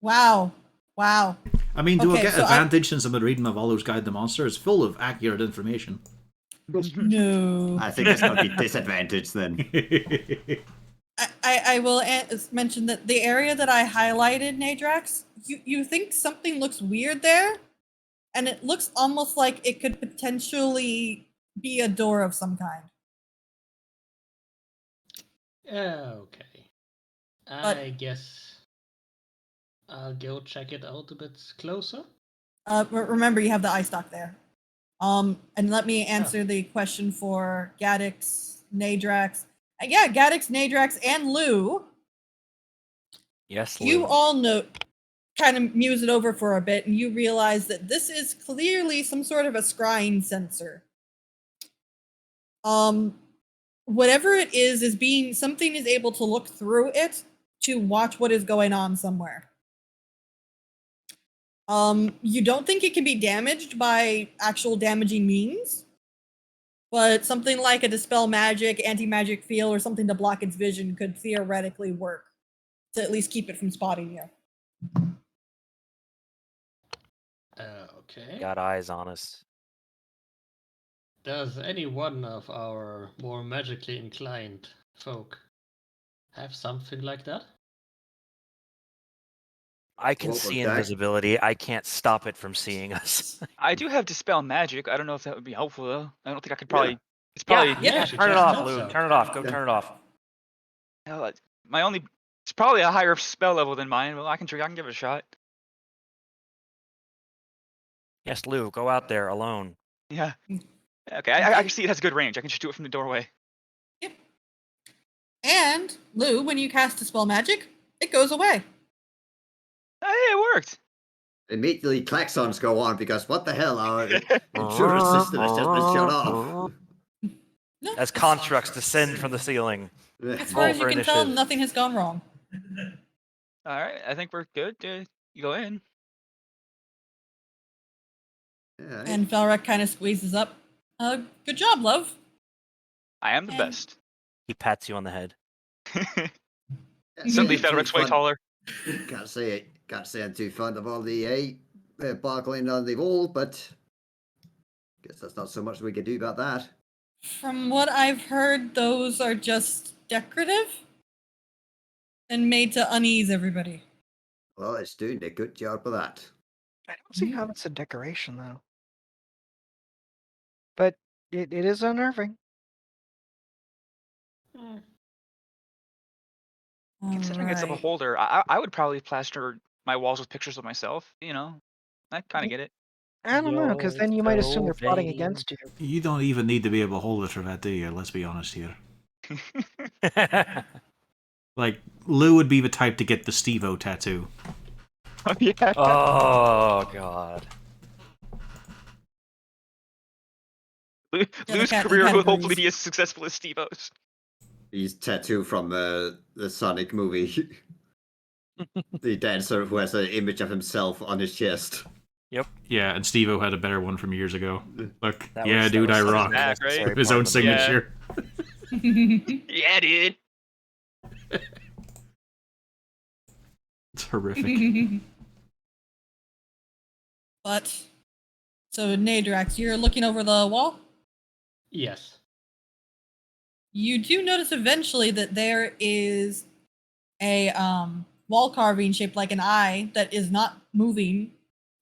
Wow. I mean, do I Okay, get so advantage since I've been reading my Volo's guide the monster? It's full of accurate information. No. I think it's going to be disadvantage then. I will mention that the area that I highlighted, Nadrax, you think something looks weird there, and it looks almost like it could potentially be a door of some kind. Okay. I guess I'll go check it out a bit closer. Remember, you have the eye stock there. And let me answer the question for Gaddix, Nadrax. Yeah, Gaddix, Nadrax, and Lou. Yes, You Lou. all know, kind of muse it over for a bit, and you realize that this is clearly some sort of a scrying sensor. Whatever it is being, something is able to look through it to watch what is going on somewhere. You don't think it can be damaged by actual damaging means, but something like a dispel magic, anti-magic field, or something to block its vision could theoretically work to at least keep it from spotting you. Okay. Got eyes on us. Does any one of our more magically inclined folk have something like that? I can What was see that? invisibility. I can't stop it from seeing us. I do have dispel magic. I don't know if that would be helpful though. I don't think I could probably. Yeah. It's probably Yeah, Turn it just off, thought Lou. so. Turn it off. Go Yeah. turn it off. hell, my only. It's probably a higher spell level than mine. Well, I can give it a shot. Yes, Lou. Go out there alone. Yeah. Okay, I can see it has good range. I can just do it from the doorway. Yep. And Lou, when you cast dispel magic, it goes away. Hey, it worked. Immediately klaxons go on because what the hell, our intruder system has just been shut off. No, As constructs descend from the ceiling. as far Roll as you for can tell, initiative. nothing has gone wrong. All right, I think we're good. You go in. Yeah, And Felrek kind of squeezes up. Good job, love. I am the And- best. He pats you on the head. Suddenly, I'm too Fedoric's way fond- taller. Can't say I'm too fond of all the bargling on the wall, but guess that's not so much we can do about that. From what I've heard, those are just decorative and made to unease everybody. Well, it's doing a good job of that. I don't see how it's a decoration though. But it is unnerving. Considering it's a Alright. beholder, I would probably plaster my walls with pictures of myself. You know, I kind of get it. I don't know, because then you might assume they're plotting against you. You don't even need to be a beholder for that, do you? Let's be honest here. Like, Lou would be the type to get the Steve-O tattoo. Oh, yeah. Oh god. Lou's cat- the career cat will hopefully agrees. be as successful as Steve-O's. He's tattoo from the Sonic movie. The dancer who has an image of himself on his chest. Yeah, and Steve-O had a better one from years ago. Look, That yeah, was- dude, that I was rock. something necessary Right? With his part own of the movie. signature. Yeah, dude. It's horrific. But, so Nadrax, you're looking over the wall? Yes. You do notice eventually that there is a wall carving shaped like an eye that is not moving,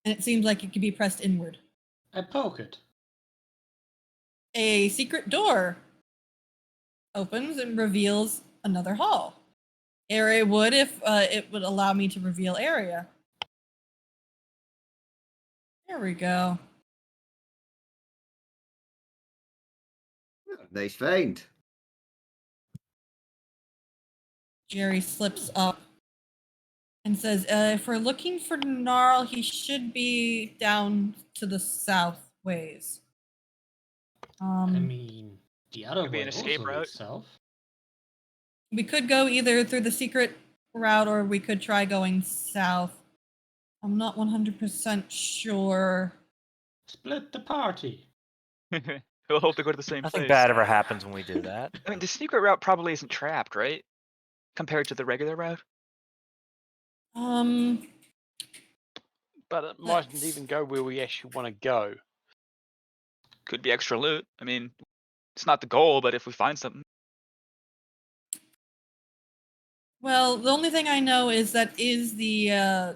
and it seems like it could be pressed inward. I poke it. A secret door opens and reveals another hall. Area would if it would allow me to reveal area. There we go. Nice find. Jerry slips up and says, if we're looking for Gnarl, he should be down to the south ways. I mean, the other Could be way an escape also route. leads south. We could go either through the secret route or we could try going south. I'm not 100% sure. Split the party. We'll hope to go to the same Nothing place. bad ever happens when we do that. I mean, the secret route probably isn't trapped, right? Compared to the regular route. But it mightn't Let's- even go where we actually want to go. Could be extra loot. I mean, it's not the goal, but if we find something. Well, the only thing I know is that is the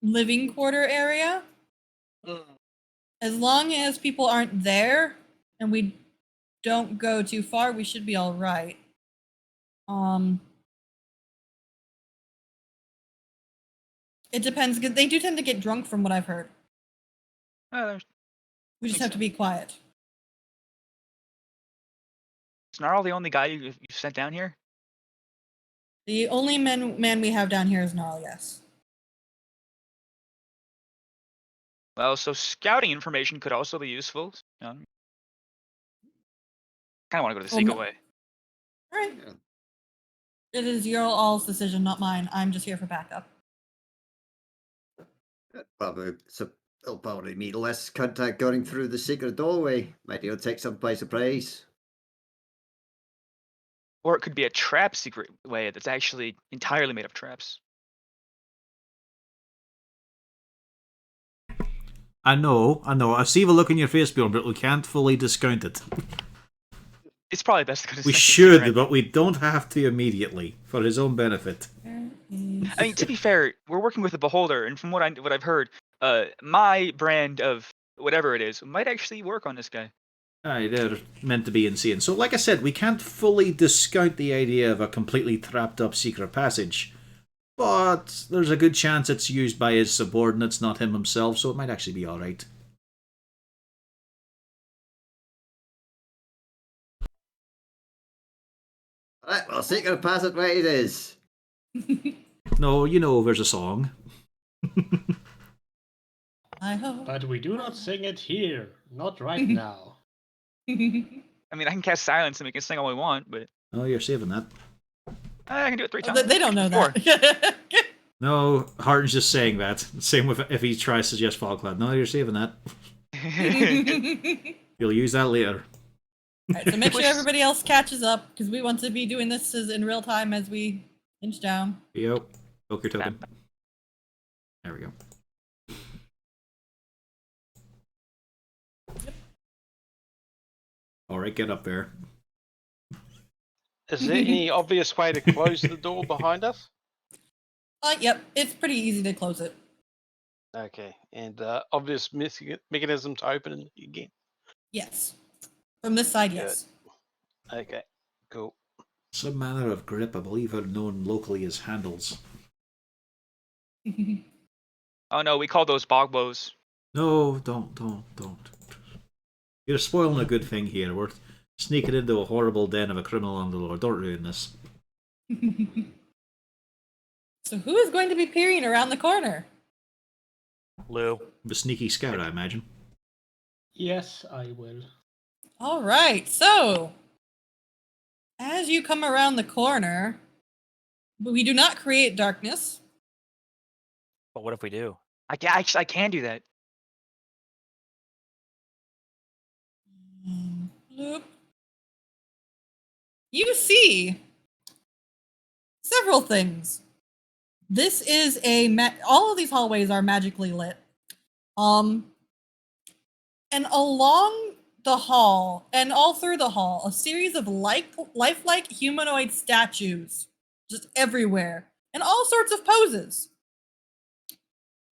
living quarter area. As long as people aren't there and we don't go too far, we should be all right. It depends. They do tend to get drunk, from what I've heard. There's We just Makes have to be quiet. Snarl the only guy you've sent down here? The only man we have down here is Gnarl. Yes. Well, so scouting information could also be useful. Kind of want to go to the Well, secret no- way. All right. Yeah. It is your all's decision, not mine. I'm just here for backup. It'll probably mean less contact going through the secret doorway. Might it'll take some by surprise. Or it could be a trap secret way that's actually entirely made of traps. I know. I see the look in your face, Bjorn, but we can't fully discount it. It's probably best to go to the We second should, secret. but we don't have to immediately, for his own benefit. Where is- I mean, to be fair, we're working with a beholder, and from what I've heard, my brand of whatever it is might actually work on this guy. Aye, they're meant to be insane. So, like I said, we can't fully discount the idea of a completely trapped up secret passage. But there's a good chance it's used by his subordinates, not him himself, so it might actually be alright. Alright, well, secret passageway it is. No, you know there's a song. I hope. But we do not sing it here. Not right now. I mean, I can cast silence and we can sing all we want, but Oh, you're saving that. I can do it 3 times. They don't know Four. that. No, Harton's just saying that. Same with if he tries to suggest Falkland. No, you're saving that. You'll use that later. Alright, so make sure everybody else catches up, because we want to be doing this as in real time as we inch down. Yep. Poke your token. There we go. Alright, get up there. Is there any obvious way to close the door behind us? Yep, it's pretty easy to close it. Okay, and obvious mechanism to open it again. Yes. From this side, Good. yes. Okay, cool. Some manner of grip, I believe, are known locally as handles. Oh no, we call those bog bows. No, don't. You're spoiling a good thing here. We're sneaking into a horrible den of a criminal underlord. Don't ruin this. So who is going to be peering around the corner? Lou. The sneaky scout, I imagine. Yes, I will. All right, so as you come around the corner, we do not create darkness. But what if we do? I can do that. Bloop. You see several things. This is all of these hallways are magically lit. And along the hall and all through the hall, a series of lifelike humanoid statues just everywhere. in all sorts of poses.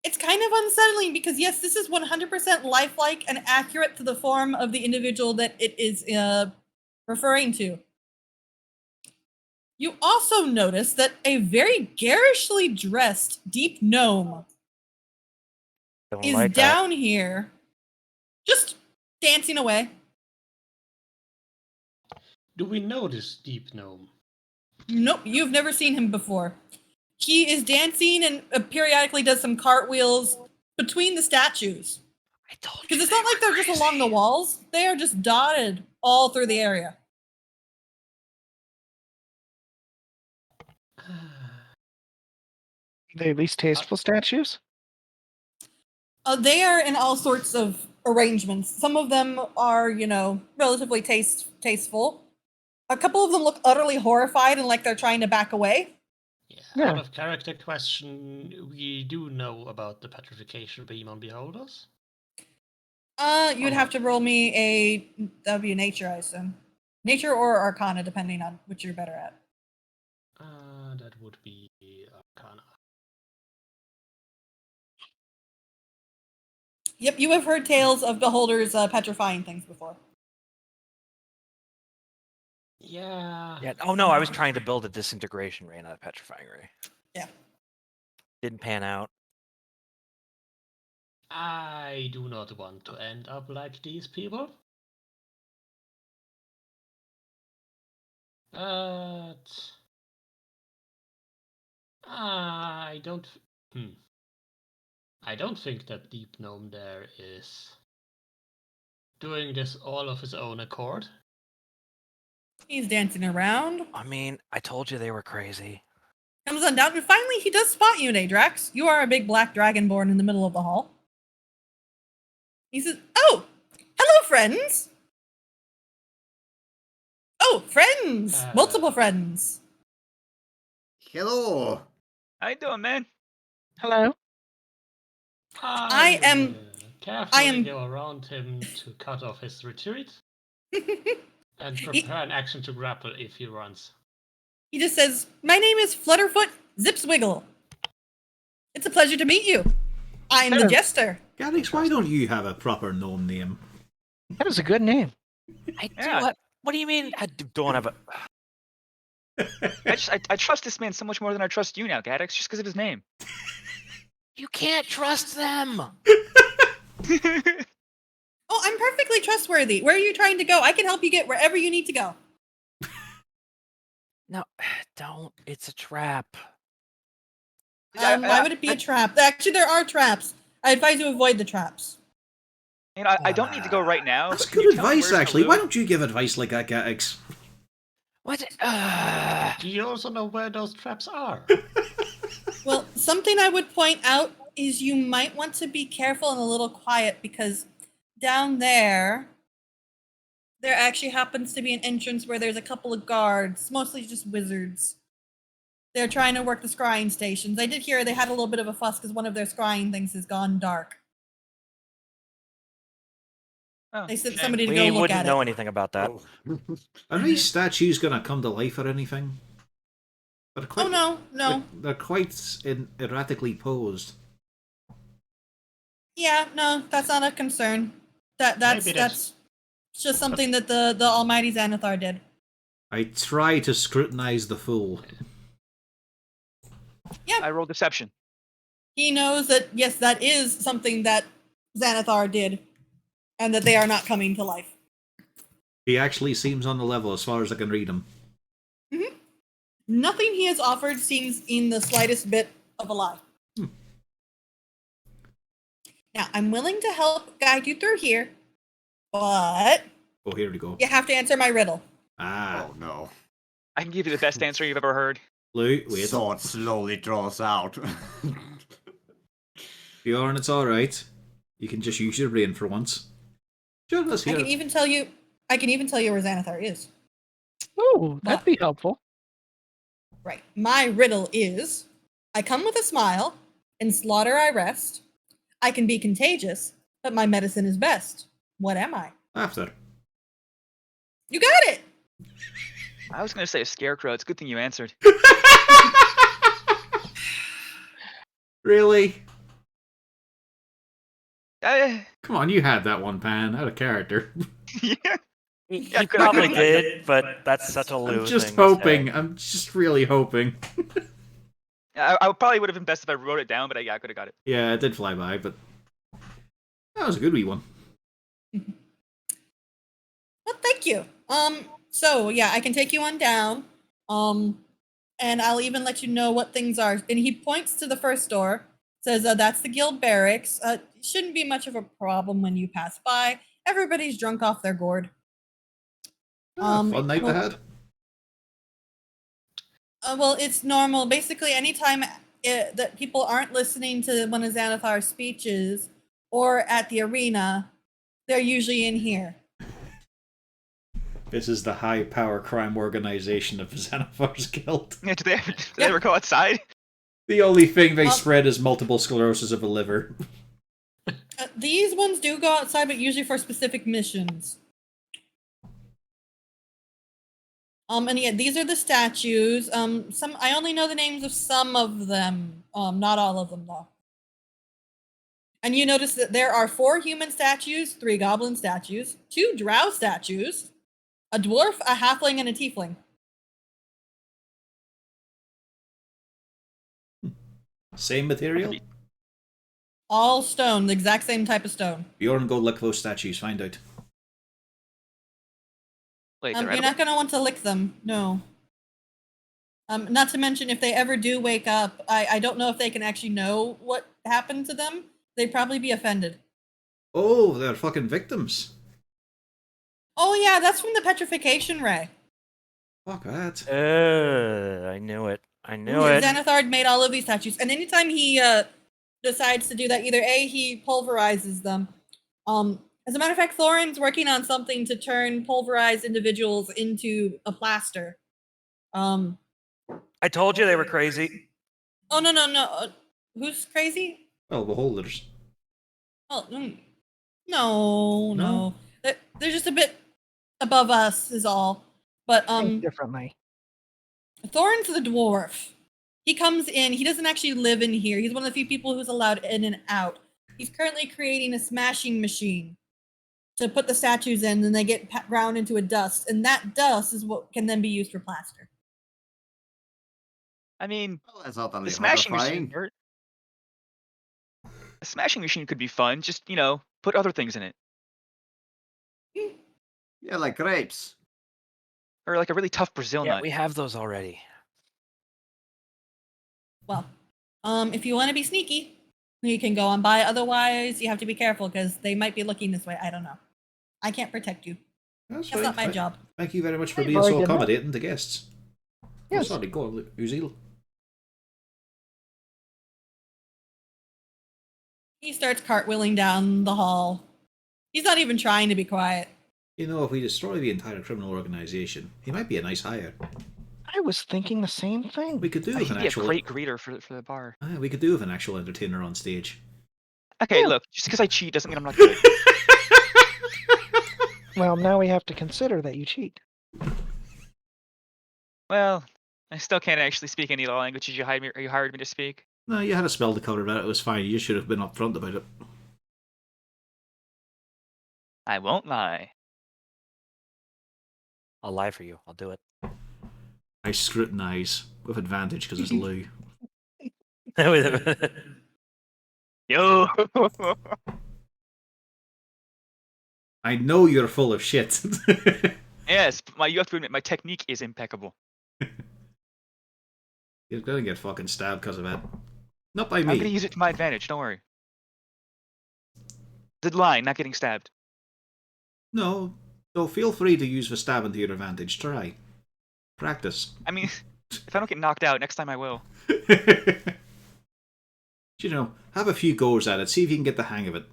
It's kind of unsettling because, yes, this is 100% lifelike and accurate to the form of the individual that it is referring to. You also notice that a very garishly dressed deep gnome Don't is like down here, just dancing away. Do we know this deep gnome? Nope, you've never seen him before. He is dancing and periodically does some cartwheels between the statues. I told you. Because it's not like they're just along the walls, they are just dotted all through the area. They at least tasteful statues? They are in all sorts of arrangements. Some of them are, relatively tasteful. A couple of them look utterly horrified and like they're trying to back away. Yeah. Out of character question, we do know about the petrification beam on beholders. You'd have to roll me that'd be a nature, I assume. Nature or Arcana, depending on which you're better at. That would be Arcana. Yep, you have heard tales of beholders petrifying things before. Yeah. Yeah. Oh no, I was trying to build a disintegration ray, not a petrifying ray. Yeah. Didn't pan out. I do not want to end up like these people. But I don't. I don't think that Deep Gnome there is doing this all of his own accord. He's dancing around. I mean, I told you they were crazy. Comes on down, and finally he does spot you, Nadrax. You are a big black dragonborn in the middle of the hall. He says, "Oh, hello, friends. Oh, friends, multiple friends. Hello. How you doing, man? Hello? I am- carefully go around him to cut off his retreat and prepare an action to grapple if he runs. He just says, "My name is Flutterfoot Zipswiggle. It's a pleasure to meet you. I'm the Sure. jester." Garrix, why don't you have a proper gnome name? That was a good name. Yeah. What do you mean? I don't have a. I trust this man so much more than I trust you now, Gaddix, just because of his name. You can't trust them. Oh, I'm perfectly trustworthy. Where are you trying to go? I can help you get wherever you need to go. No, don't. It's a trap. Why would it be a trap? Actually, there are traps. I advise you avoid the traps. You know, I don't need to go right now. That's but can good you tell me advice, where's the actually. loot? Why don't you give advice like that, Garrix? What? Do you also know where those traps are? Well, something I would point out is you might want to be careful and a little quiet because down there actually happens to be an entrance where there's a couple of guards, mostly just wizards. They're trying to work the scrying stations. I did hear they had a little bit of a fuss because one of their scrying things has gone dark. Oh, They sent shame. somebody to We go look wouldn't at know it. anything about that. Are these statues going to come to life or anything? They're quite, Oh no. They're quite erratically posed. Yeah, no, that's not a concern. Maybe That's that's- just something that the Almighty Xanathar did. I try to scrutinize the fool. I rolled deception. He knows that yes, that is something that Xanathar did, and that they are not coming to life. He actually seems on the level as far as I can read him. Mm-hmm. Nothing he has offered seems in the slightest bit of a lie. Now, I'm willing to help guide you through here, but Oh, here we go. you have to answer my riddle. Ah, Oh no. I can give you the best answer you've ever heard. Lou, wait. Sword slowly draws out. Bjorn, it's alright. You can just use your brain for once. Sure, let's I hear can it. even tell you where Xanathar is. Ooh, that'd be helpful. Right. My riddle is, I come with a smile, in slaughter I rest. I can be contagious, but my medicine is best. What am I? After. You got it! I was going to say a scarecrow. It's a good thing you answered. Really? Uh, Come on, you had that one, Pan. Out of character. yeah. He Yeah, good probably idea. did, but that's such a Lou I'm just thing to hoping. say. I'm just really hoping. I probably would have been best if I wrote it down, but yeah, I could have got it. Yeah, it did fly by, but that was a good wee one. Well, thank you. So yeah, I can take you on down. And I'll even let you know what things are. And he points to the first door, says, "That's the guild barracks. Shouldn't be much of a problem when you pass by. Everybody's drunk off their gourd." Fun night they well- had. Well, it's normal. Basically, anytime that people aren't listening to one of Xanathar's speeches or at the arena, they're usually in here. This is the high power crime organization of Xanathar's Guild. Yeah, do they ever go outside? The only thing they spread is multiple sclerosis of the liver. These ones do go outside, but usually for specific missions. And yeah, these are the statues. Some I only know the names of some of them. Not all of them though. And you notice that there are 4 human statues, 3 goblin statues, 2 drow statues, a dwarf, a halfling, and a tiefling. Same material? All stone, the exact same type of stone. Bjorn, go lick those statues, find out. Wait, You're not going to want to lick them, no. Not to mention, if they ever do wake up, I don't know if they can actually know what happened to them. They'd probably be offended. Oh, they're fucking victims. Oh yeah, that's from the petrification ray. Fuck that. I knew it. I knew it. Xanathar made all of these statues, and anytime he decides to do that, either A, he pulverizes them. As a matter of fact, Thorin's working on something to turn pulverized individuals into a plaster. I told you they were crazy. Oh no. Who's crazy? Well, beholders. Oh no. They're just a bit above us, is all. But Think differently. Thorin's the dwarf. He comes in. He doesn't actually live in here. He's one of the few people who's allowed in and out. He's currently creating a smashing machine to put the statues in, and they get ground into a dust, and that dust is what can then be used for plaster. I mean, that's not the that smashing horrifying. machine. A smashing machine could be fun. Just put other things in it, Yeah, like grapes. or like a really tough Brazil Yeah, nut. we have those already. Well, if you want to be sneaky, you can go on by. Otherwise, you have to be careful because they might be looking this way. I don't know. I can't protect you. That's That's not my job. Thank you very much for Hey, being very so good. accommodating to guests. Yes. Oh, sorry, go on, Uzil. He starts cartwheeling down the hall. He's not even trying to be quiet. You know, if we destroy the entire criminal organization, he might be a nice hire. I was thinking the same thing. We could do with He'd an be actual. a great greeter for the bar. We could do with an actual entertainer on stage. Okay, Yeah. look, just because I cheat doesn't mean I'm not good. Well, now we have to consider that you cheat. Well, I still can't actually speak any of the languages you hired me to speak. No, you had a spell to cover that. It was fine. You just should have been upfront about it. I won't lie. I'll lie for you. I'll do it. I scrutinize with advantage because it's Lou. Yo. I know you're full of shit. Yes, you have to admit my technique is impeccable. You're gonna get fucking stabbed because of that. Not by I'm gonna me. use it to my advantage. Don't worry. The line, not getting stabbed. No, feel free to use the stabbing to your advantage. Try. Practice. I mean, if I don't get knocked out, next time I will. You know, have a few goes at it. See if you can get the hang of it.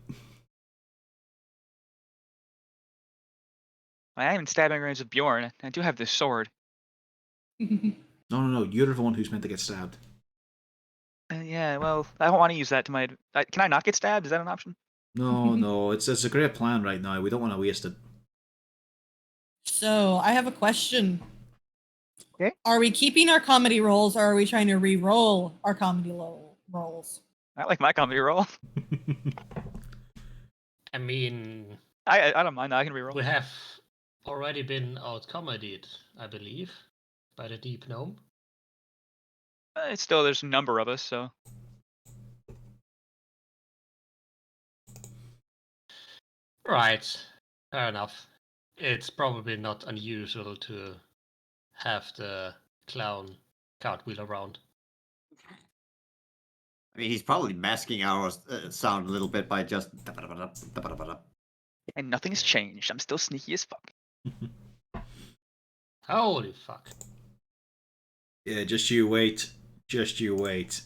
I am in stabbing range with Bjorn. I do have this sword. No. You're the one who's meant to get stabbed. Yeah, well, I don't want to use that to my... Can I not get stabbed? Is that an option? No. It's a great plan right now. We don't want to waste it. So, I have a question. Okay. Are we keeping our comedy rolls, or are we trying to re-roll our comedy roles? I like my comedy roll. I mean, I don't mind. I can reroll. we have already been out-comedied, I believe, by the Deep Gnome. It's still there's a number of us, so Right. Fair enough. It's probably not unusual to have the clown cartwheel around. I mean, he's probably masking our sound a little bit by just. and nothing's changed. I'm still sneaky as fuck. Holy fuck. Yeah, just you wait. Just you wait.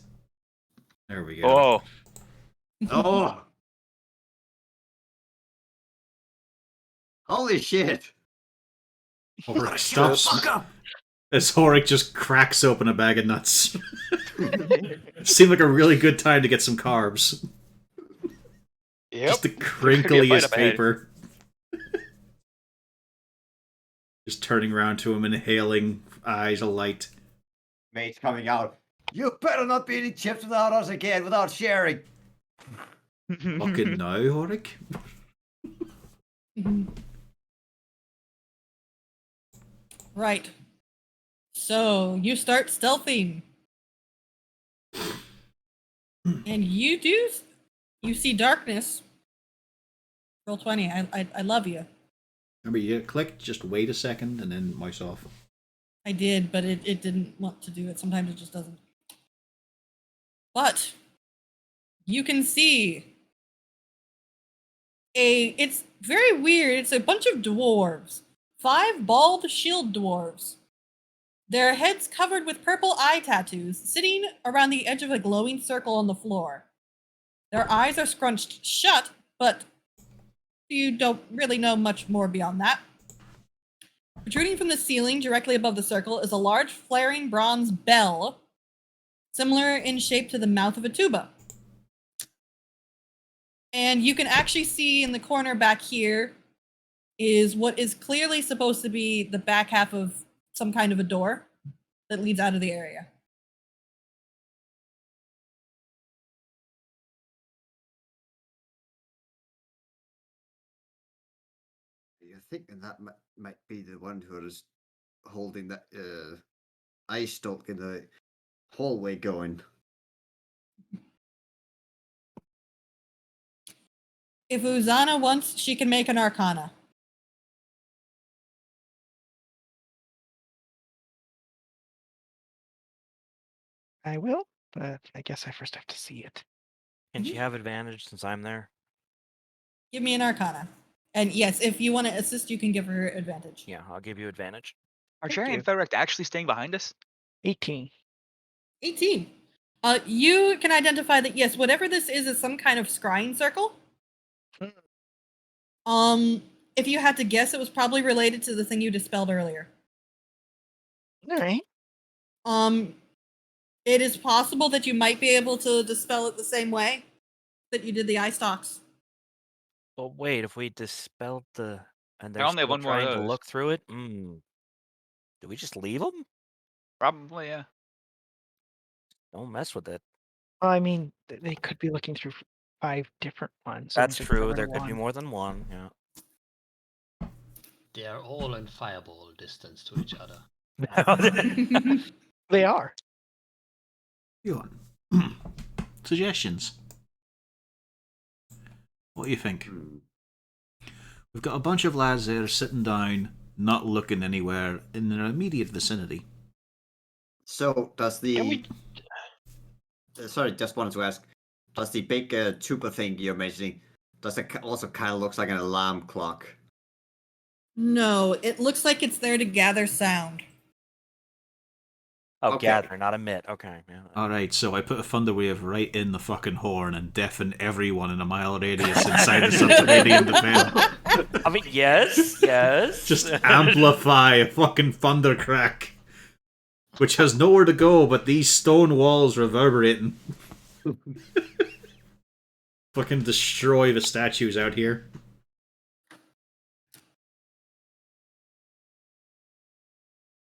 There we go. Oh, Oh! Holy shit! Horik Shut the stops fuck up! as Horik just cracks open a bag of nuts. Seemed like a really good time to get some carbs. Yep. Just the Could be a fight crinkliest up ahead. paper. Just turning around to him, inhaling, eyes alight. Mate's coming out. You better not be eating chips without us again, without sharing. Fucking now, Horik. Right. So you start stealthing. And you see darkness. Roll 20. I love you. Remember, you click, just wait a second, and then mouse off. I did, but it didn't want to do it. Sometimes it just doesn't. But you can see it's very weird. It's a bunch of dwarves. 5 bald shield dwarves. Their heads covered with purple eye tattoos, sitting around the edge of a glowing circle on the floor. Their eyes are scrunched shut, but you don't really know much more beyond that. Protruding from the ceiling directly above the circle is a large flaring bronze bell, similar in shape to the mouth of a tuba. And you can actually see in the corner back here is what is clearly supposed to be the back half of some kind of a door that leads out of the area. You're thinking that might be the one who is holding that ice stalk in the hallway going. If Uzana wants, she can make an arcana. I will, but I guess I first have to see it. can she have advantage since I'm there? Give me an arcana. And yes, if you want to assist, you can give her advantage. Yeah, I'll give you advantage. Are Thank Jerry you. and Ferrect actually staying behind us? 18. 18. You can identify that, yes, whatever this is some kind of scrying circle. If you had to guess, it was probably related to the thing you dispelled earlier. All right. It is possible that you might be able to dispel it the same way that you did the eye stalks. Well, wait, if we dispelled the and I they're only have still one more of trying to those. look through it, do we just leave them? Probably, yeah. Don't mess with it. Well, I mean, they could be looking through 5 different ones. and That's we true. discovered There could be one. more than one. Yeah. They are all in fireball distance to each other. They are. Johan. Suggestions. What do you think? We've got a bunch of lads there sitting down, not looking anywhere in their immediate vicinity. So does the Can we- sorry, just wanted to ask, does the big tuba thing you're mentioning, does it also kind of looks like an alarm clock? No, it looks like it's there to gather sound. Oh, Okay. gather, not emit. Okay. Yeah. Alright, so I put a thunderwave right in the fucking horn and deafen everyone in a mile radius inside the subterranean defense. I mean, yes, yes. Just amplify a fucking thunder crack. Which has nowhere to go but these stone walls reverberating. Fucking destroy the statues out here.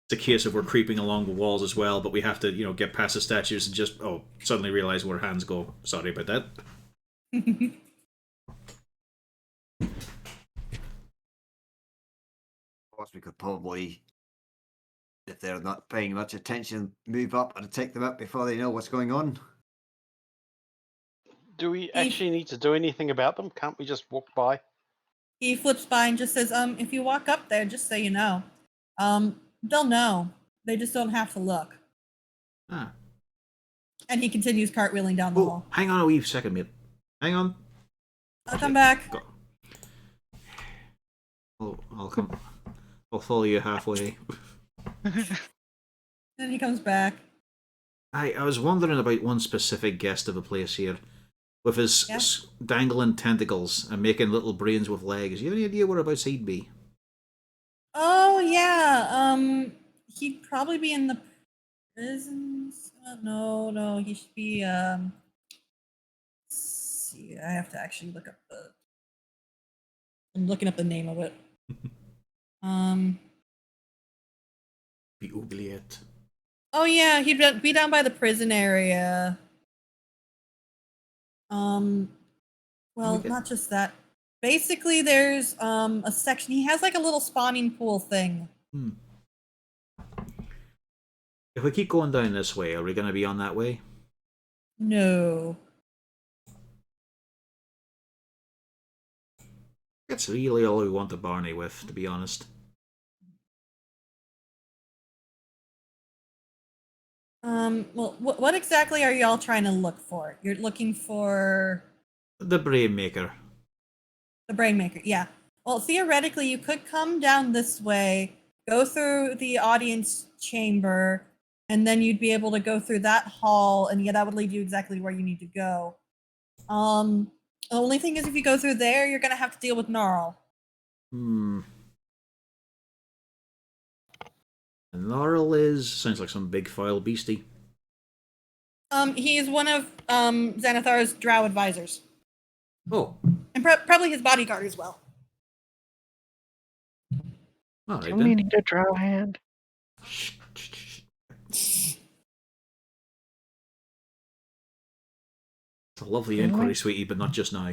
It's 'a a case of we're creeping along the walls as well, but we have to, get past the statues and just suddenly realize where hands go. Sorry about that. Of course, we could probably, if they're not paying much attention, move up and take them out before they know what's going on. Do we actually need to do anything about them? Can't we just walk by? He flips by and just says, if you walk up there, just so you know, they'll know. They just don't have to look. Ah. And he continues cartwheeling down the hall. Hang on a wee second, mate. Hang on. I'll come back. I'll come. I'll follow you halfway. Then he comes back. I was wondering about one specific guest of a place here. With his dangling tentacles and making little brains with legs. You have any idea whereabouts he'd be? Oh, yeah. He'd probably be in the prisons. No. He should be, let's see. I have to actually look up I'm looking up the name of it. Be oubliette. Oh, yeah. He'd be down by the prison area. Well, not just that. Basically, there's a section. He has like a little spawning pool thing. If we keep going down this way, are we going to be on that way? No. That's really all we want the Barney with, to be honest. Well, what exactly are y'all trying to look for? You're looking for The Brain Maker. the brain maker, yeah. Well, theoretically, you could come down this way, go through the audience chamber, and then you'd be able to go through that hall, and yeah, that would lead you exactly where you need to go. The only thing is, if you go through there, you're gonna have to deal with Gnarl. And Gnarl sounds like some big foul beastie. He is one of Xanathar's drow advisors. Oh. And probably his bodyguard as well. All right, Do we need a drow hand? It's a lovely inquiry, sweetie, but not just now.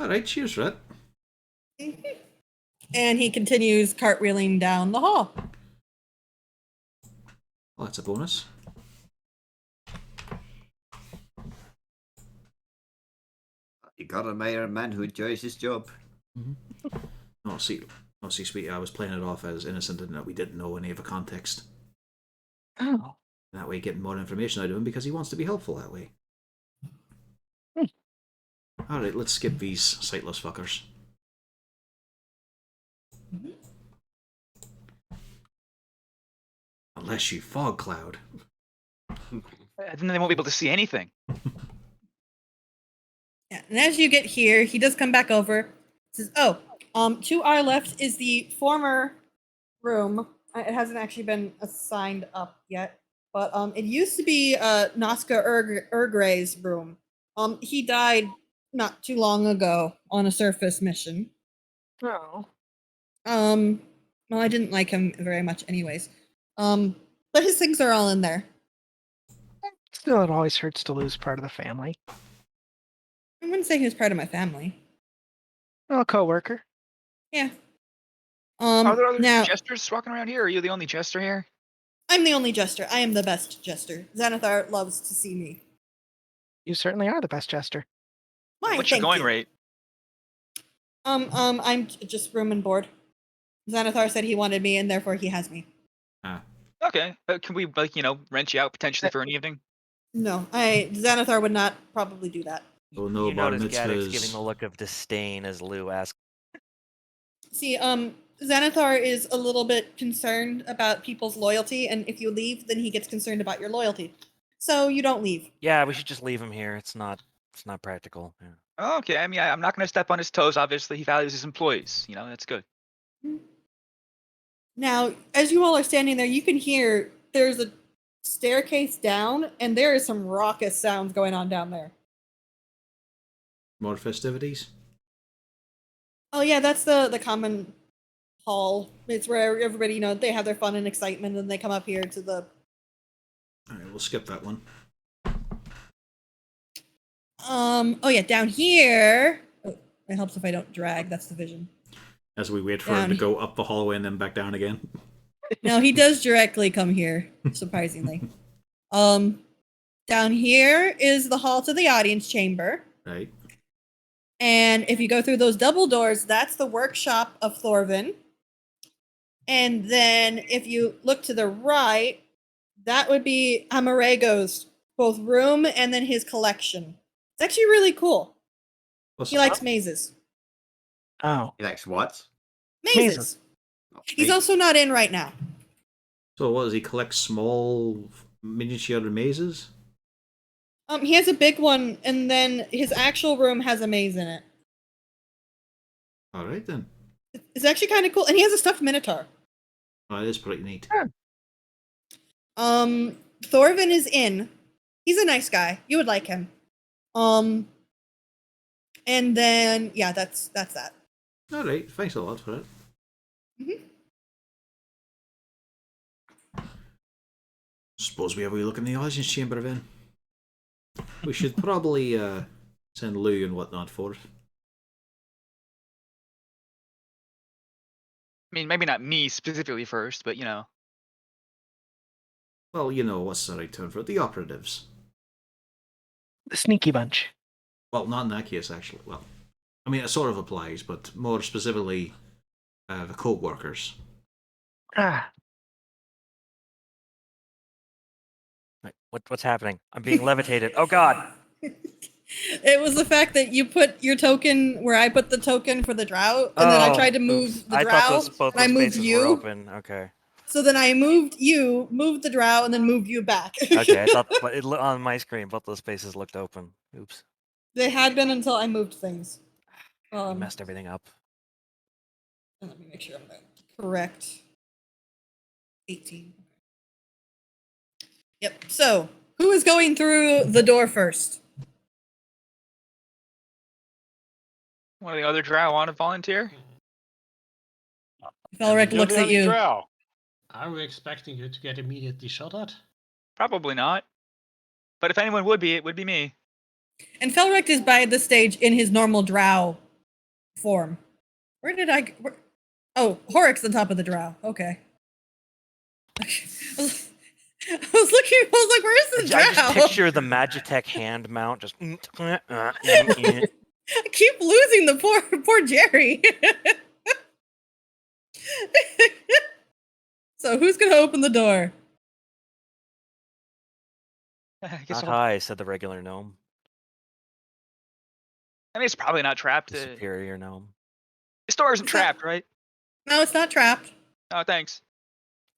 Alright, cheers for that. And he continues cartwheeling down the hall. Well, that's a bonus. You got a mayor man who enjoys his job. Oh, see, sweetie, I was playing it off as innocent and that we didn't know any of the context. Oh. That way, getting more information out of him because he wants to be helpful that way. Alright, let's skip these sightless fuckers. Unless you fog cloud. Then they won't be able to see anything. Yeah, and as you get here, he does come back over. Says, to our left is the former room. It hasn't actually been assigned up yet, but it used to be Nazca Urgray's room. He died not too long ago on a surface mission. Oh. Well, I didn't like him very much anyways. But his things are all in there. Still, it always hurts to lose part of the family. I wouldn't say he was part of my family. Oh, a coworker. Yeah. Are there other now, jesters walking around here, or are you the only jester here? I'm the only jester. I am the best jester. Xanathar loves to see me. You certainly are the best jester. Why? What's your going rate? I'm just room and board. Xanathar said he wanted me, and therefore he has me. Okay, can we rent you out potentially for an evening? No, Xanathar would not probably do that. Oh no, You bar notice Gaddick's mitzvahs. giving the look of disdain as Lou asks. See, Xanathar is a little bit concerned about people's loyalty, and if you leave, then he gets concerned about your loyalty. So you don't leave. Yeah, we should just leave him here. It's not practical. Yeah. Okay, I mean, I'm not going to step on his toes. Obviously, he values his employees. That's good. Now, as you all are standing there, you can hear there's a staircase down, and there is some raucous sounds going on down there. More festivities? Oh yeah, that's the common hall. It's where everybody, they have their fun and excitement, and they come up here to the. All right, we'll skip that one. Oh yeah, down here. Oh, it helps if I don't drag. That's the vision. As we wait for him to go up the hallway and then back down again. No, he does directly come here, surprisingly. Down here is the hall to the audience chamber. Right. And if you go through those double doors, that's the workshop of Thorvin. And then if you look to the right, that would be Amarego's both room and then his collection. It's actually really cool. He likes mazes. Oh. He likes what? Mazes. He's also not in right now. So what does he collect? Small miniature mazes? He has a big one, and then his actual room has a maze in it. All right then. It's actually kind of cool, and he has a stuffed minotaur. Oh, it is pretty neat. Thorvin is in. He's a nice guy. You would like him. And then yeah, that's that. All right. Thanks a lot for that. Mm-hmm. Suppose we have a wee look in the audience chamber then. We should probably send Lou and whatnot for it. I mean, maybe not me specifically first, but Well, what's the right term for it? The operatives. The sneaky bunch. Well, not in that case, actually. Well, I mean, it sort of applies, but more specifically, the co-workers. Ah. Wait, what's happening? I'm being levitated. Oh God! It was the fact that you put your token where I put the token for the drow, and then I tried to move the I drow, thought both and I those moved spaces you. were open. Okay. So then I moved you, moved the drow, and then moved you back. Okay, I thought, but on my screen, both those spaces looked open. Oops. They had been until I moved things. You messed everything up. Let me make sure I'm correct. 18. Yep. So, who is going through the door first? one of the other drow want to volunteer. Felric You're looks the at only you. drow. Are we expecting you to get immediately shot at? Probably not. But if anyone would be, it would be me. And Felric is by this stage in his normal drow form. Where did I... Oh, Horrick's on top of the drow. Okay. I was like, where is the drow? I just picture the Magitech hand mount just. I keep losing the poor Jerry. So who's gonna open the door? I guess Not high, said the regular gnome. I mean, it's probably not trapped. The superior gnome. The store isn't trapped, right? No, it's not trapped. Oh, thanks.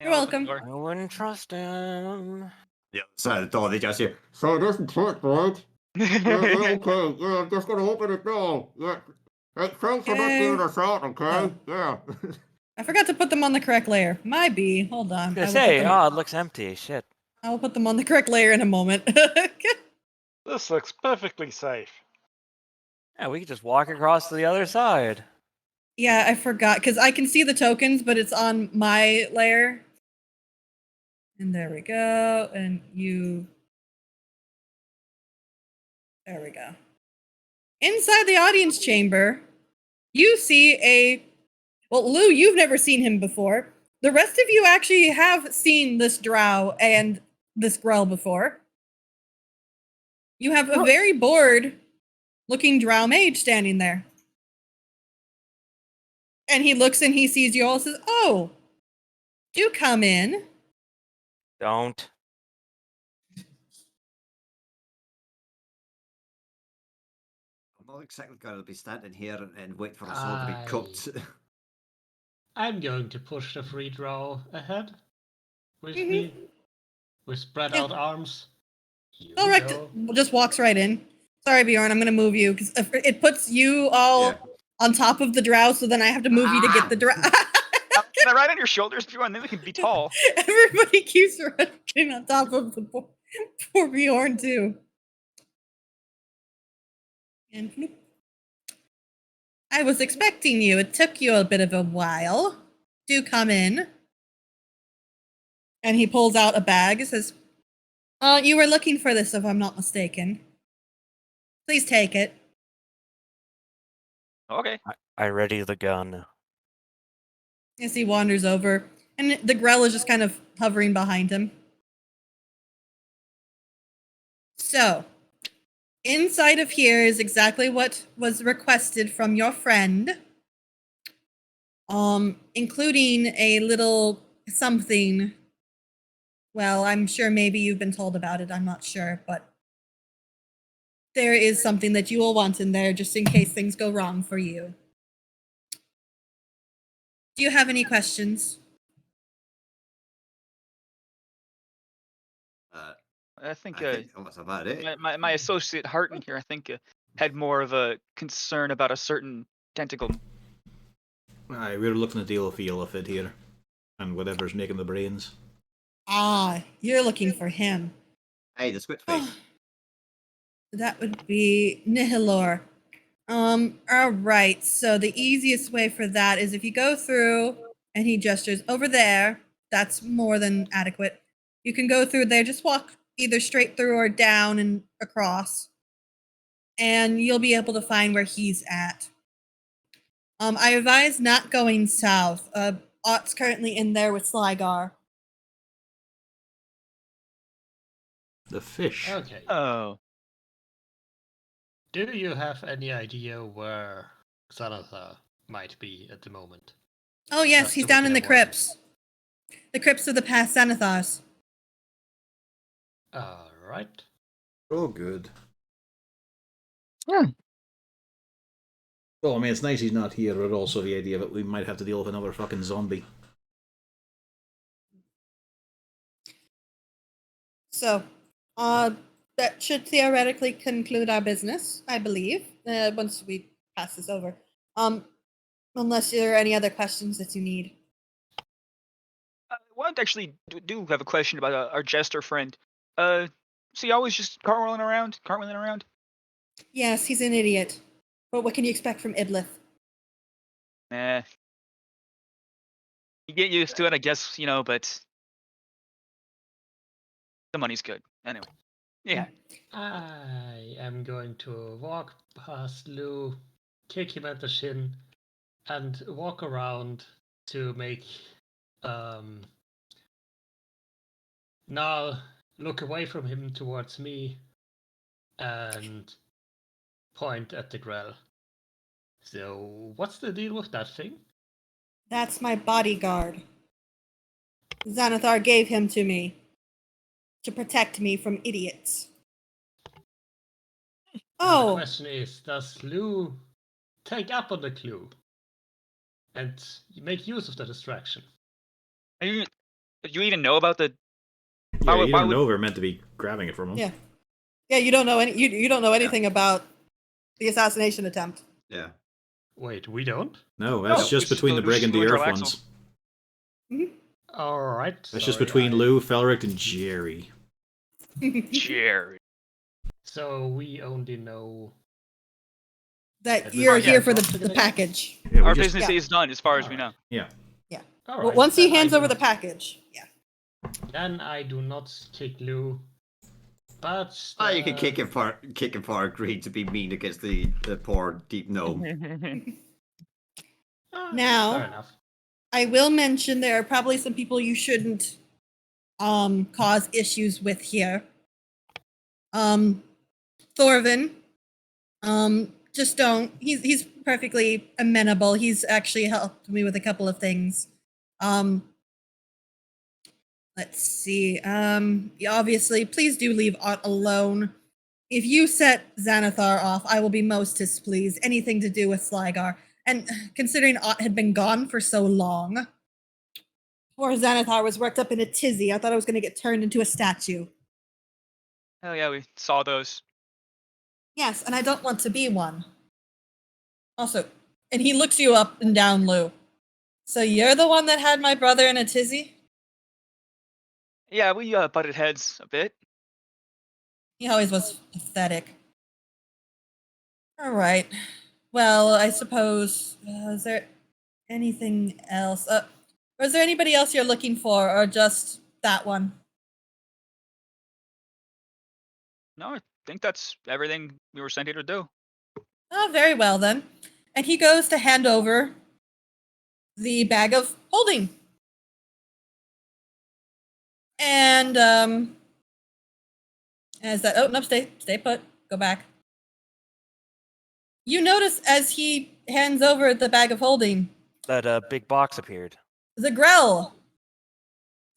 You're welcome. I wouldn't trust him. Yeah, so the door, they just hear, so it doesn't hurt, right? Okay, yeah, I'm just gonna open it now. Yeah. Hey, thanks for not giving us out, okay? Oh. Yeah. I forgot to put them on the correct layer. My B. Hold on. I was gonna say, it looks empty. Shit. I will put them on the correct layer in a moment. This looks perfectly safe. Yeah, we could just walk across to the other side. Yeah, I forgot because I can see the tokens, but it's on my layer. And there we go. And you. There we go. Inside the audience chamber, you see well, Lou, you've never seen him before. The rest of you actually have seen this drow and this Grell before. You have a very bored looking drow mage standing there. And he looks and he sees you all and says, "Oh, do come in." Don't. I'm not exactly going to be standing here and wait for us all to be cooked. I'm going to push the free draw ahead with me with spread out arms. Felric just walks right in. Sorry, Bjorn, I'm going to move you because it puts you all on top of the drow, so then I have to move you to get the drow. Can I ride on your shoulders, Bjorn? Then we can be tall. Everybody keeps running on top of the poor Bjorn, too. And I was expecting you. It took you a bit of a while. do come in. And he pulls out a bag and says, you were looking for this, if I'm not mistaken. Please take it. Okay. I ready the gun. As he wanders over, and the Grell is just kind of hovering behind him. So, inside of here is exactly what was requested from your friend. Including a little something. Well, I'm sure maybe you've been told about it, I'm not sure, but there is something that you will want in there just in case things go wrong for you. Do you have any questions? I I think think that was about it. my associate Harton here, I think, had more of a concern about a certain tentacle. Aye, we're looking at the elephant here. And whatever's making the brains. Ah, you're looking for him. Hey, the squid face. That would be Nihilor. Alright, so the easiest way for that is if you go through, and he gestures over there, that's more than adequate. You can go through there, just walk either straight through or down and across. And you'll be able to find where he's at. I advise not going south. Ott's currently in there with Slygar. The fish. Okay. Oh. Do you have any idea where Xanathar might be at the moment? Oh yes, Just he's so we down can in the avoid crypts. The crypts of the past Xanathars. Alright. Oh, good. Hmm. Well, I mean, it's nice he's not here, but also the idea that we might have to deal with another fucking zombie. So, that should theoretically conclude our business, I believe, once we pass this over. Unless there are any other questions that you need. I wanted to actually do have a question about our jester friend. Is he always just cartwheeling around? Yes, he's an idiot. But what can you expect from Idlith? Nah. You get used to it, I guess, but the money's good. Anyway. Yeah. I am going to walk past Lou, kick him at the shin, and walk around to make Nal look away from him towards me and point at the Grell. So, what's the deal with that thing? That's my bodyguard. Xanathar gave him to me to protect me from idiots. Now the Oh, question is, does Lou take up on the clue and make use of the distraction? Do you even know about the? Yeah, Why you don't would- know we're meant to be grabbing it from him. yeah. Yeah, you don't know you don't know anything about the assassination attempt. Yeah. Wait, we don't? No, that's No, just we between the still- Brig and we the still Earth Axel. ones. Alright. That's just between Lou, Felric, and Jerry. Jerry. So we only know That At you're least- here Yeah, for talk to the the guy. package. Yeah, we Our just, business yeah. is done as far as we know. yeah. Alright, Once he then I hands do over the not- package. Yeah. Then I do not kick Lou. But Oh, you can kick him for agreeing to be mean against the poor deep gnome. Now- fair enough. I will mention there are probably some people you shouldn't cause issues with here. Thorvin. Just don't. He's perfectly amenable. He's actually helped me with a couple of things. Let's see. Obviously, please do leave Ott alone. If you set Xanathar off, I will be most displeased. Anything to do with Slygar. And considering Ott had been gone for so long, poor Xanathar was worked up in a tizzy. I thought I was going to get turned into a statue. Hell yeah, we saw those. Yes, and I don't want to be one. Also, and he looks you up and down, Lou. So you're the one that had my brother in a tizzy? Yeah, we butted heads a bit. He always was pathetic. All right. Well, I suppose. Is there anything else? Was there anybody else you're looking for, or just that one? No, I think that's everything we were sent here to do. Oh, very well then. And he goes to hand over the bag of holding. And as that, oh no, stay put. Go back. You notice as he hands over the bag of holding, That big box appeared. the Grell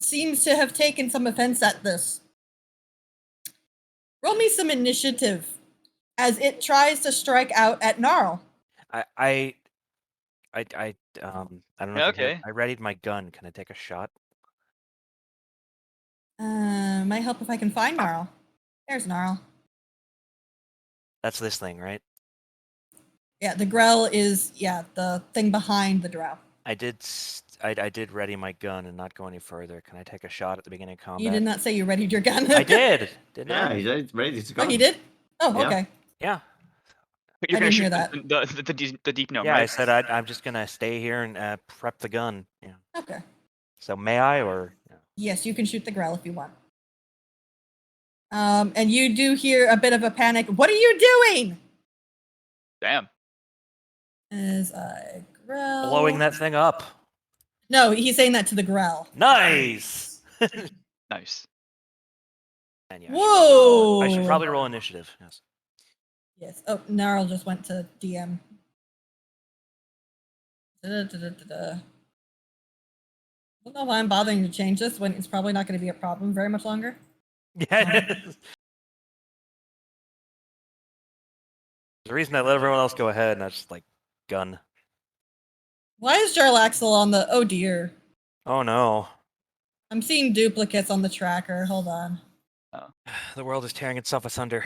seems to have taken some offense at this. Roll me some initiative as it tries to strike out at Gnarl. I don't know. Yeah, if you heard- okay. I readied my gun. Can I take a shot? Might help if I can find Gnarl. There's Gnarl. That's this thing, right? Yeah, the Grell is, the thing behind the Drow. I did ready my gun and not go any further. Can I take a shot at the beginning of combat? You did not say you readied your gun. I did. Didn't Yeah, I? he's ready to go. Oh, he did? Oh, Yeah. okay. Yeah. You're I gonna didn't shoot hear that. the deep gnome, Yeah, right? I said I'm just gonna stay here and prep the gun. Yeah. Okay. So may I or? Yeah. Yes, you can shoot the Grell if you want. And you do hear a bit of a panic. What are you doing? Damn. As I Grell. Blowing that thing up. No, he's saying that to the Grell. Nice. Nice. And yeah, Whoa! I should probably roll initiative. Yes. Yes. Oh, Gnarl just went to DM. I don't know why I'm bothering to change this when it's probably not going to be a problem very much longer. Yeah. The reason I let everyone else go ahead and I just like gun. Why is Jarlaxle on the... Oh, dear. Oh no. I'm seeing duplicates on the tracker. Hold on. The world is tearing itself asunder.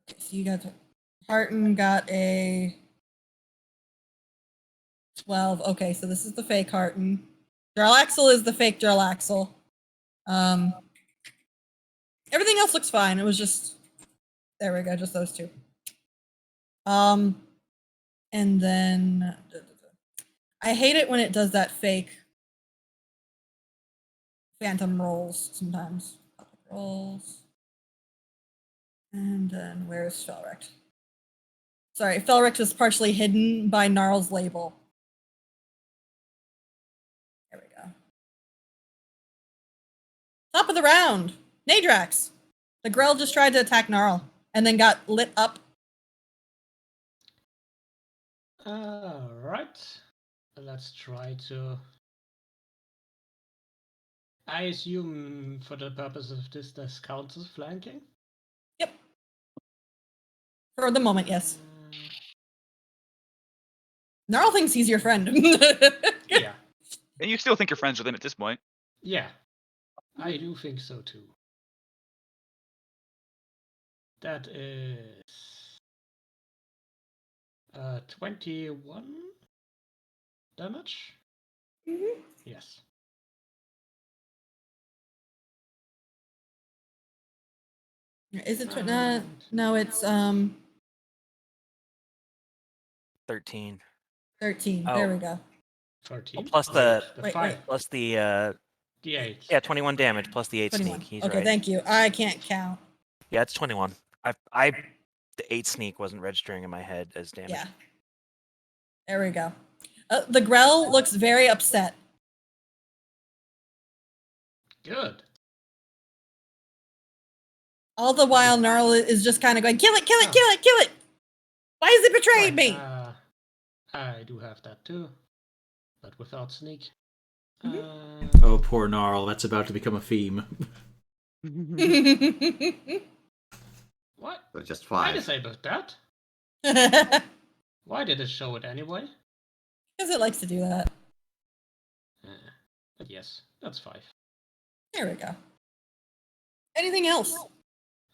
Okay, so you got... Harton got a... 12. Okay, so this is the fake Harton. Jarlaxle is the fake Jarlaxle. Everything else looks fine. It was just... There we go, just those two. And then... I hate it when it does that fake phantom rolls sometimes. Rolls. And then where's Felrecht? Sorry, Felrecht is partially hidden by Gnarl's label. There we go. Top of the round. Nadrax. The Grell just tried to attack Gnarl and then got lit up. Alright. Let's try to... I assume for the purpose of this counts as flanking? Yep. For the moment, yes. Gnarl thinks he's your friend. Yeah. And you still think you're friends with him at this point. Yeah. I do think so too. That is 21 damage? Mhm. Yes. Is it no, it's 13. 13. Oh. There we go. 13. Plus the- Wait, 5. wait. Plus the D8. yeah, 21 damage plus the 8 21. sneak. He's Okay, right. thank you. I can't count. Yeah, it's 21. I the 8 sneak wasn't registering in my head as damage. Yeah. There we go. The Grell looks very upset. Good. All the while, Gnarl is just kind of going, kill it, kill it, kill it, kill it. Why has it betrayed Right, me? I do have that too, but without sneak. Oh, poor Gnarl. That's about to become a theme. What? So just I 5. disabled that. Because Why did it show it anyway? it likes to do that. But yes, that's 5. There we go. Anything else?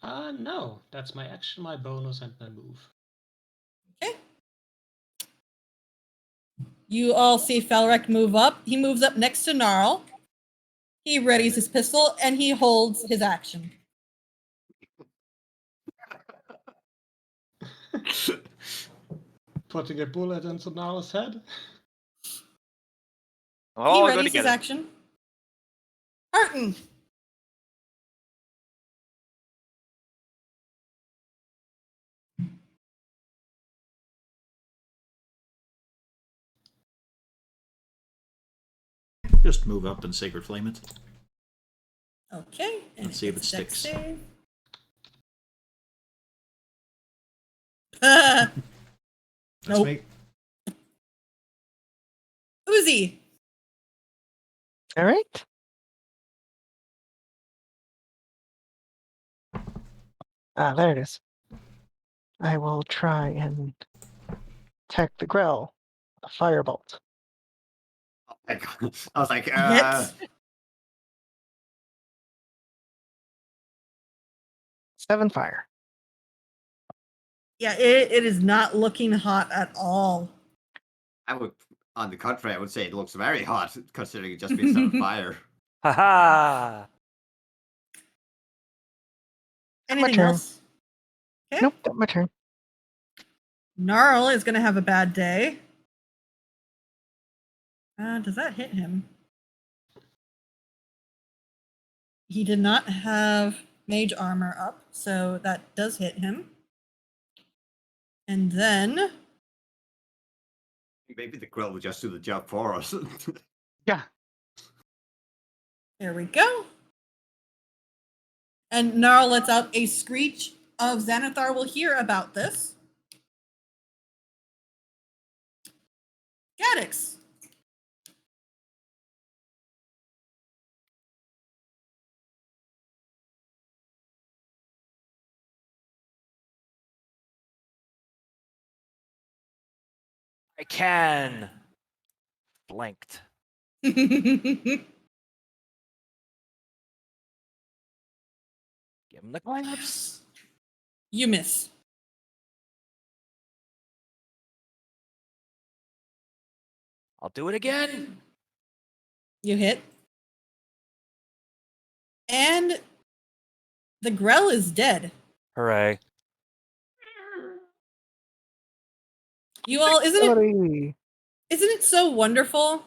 No, that's my action, my bonus, and my move. Okay. You all see Felrecht move up. He moves up next to Gnarl. He readies his pistol and he holds his action. Putting a bullet into Nala's head. We'll He all go readies his together. action. Arton. Just move up and Sacred Flame it. Okay. And Let's see if gets it a dex sticks. save. That's Nope. me. Uzi. All right. There it is. I will try and attack the Grell. A firebolt. Oh my God. I was like, Hits. 7 fire. Yeah, it is not looking hot at all. I would, on the contrary, I would say it looks very hot, considering it just been set on fire. Haha. Anything turn. else? Okay. Nope, not my turn. Gnarl is going to have a bad day. Does that hit him? He did not have mage armor up, so that does hit him. And then Maybe the grill will just do the job for us. Yeah. there we go. And Gnarl lets out a screech of Xanathar will hear about this. Gaddix. I can. Blanked. You Give him the claps. miss. I'll do it again. You hit. And the Grell is dead. Hooray. You all, isn't Somebody. it so wonderful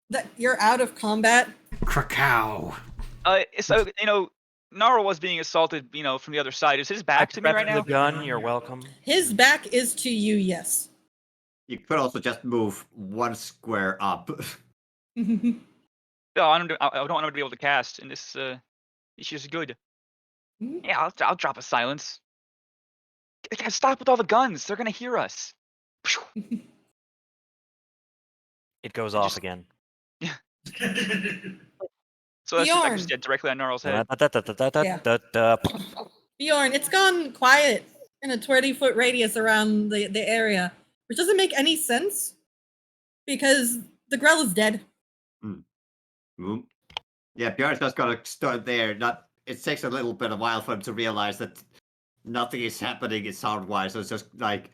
that you're out of combat? Krakow. So Nara was being assaulted, from the other side. Is his back to me right now? The gun, you're welcome. His back is to you, yes. You could also just move one square up. No, I don't want him to be able to cast, and this is good. Mhm. Yeah, I'll drop a silence. Stop with all the guns. They're gonna hear us. It goes I off just- again. So that's I just Bjorn. did directly on Gnarl's head. Bjorn, it's gone quiet in a 20-foot radius around the area, which doesn't make any sense because the Grell is dead. Yeah, Bjorn's just gotta start there. It takes a little bit of while for him to realize that nothing is happening sound wise, so it's just like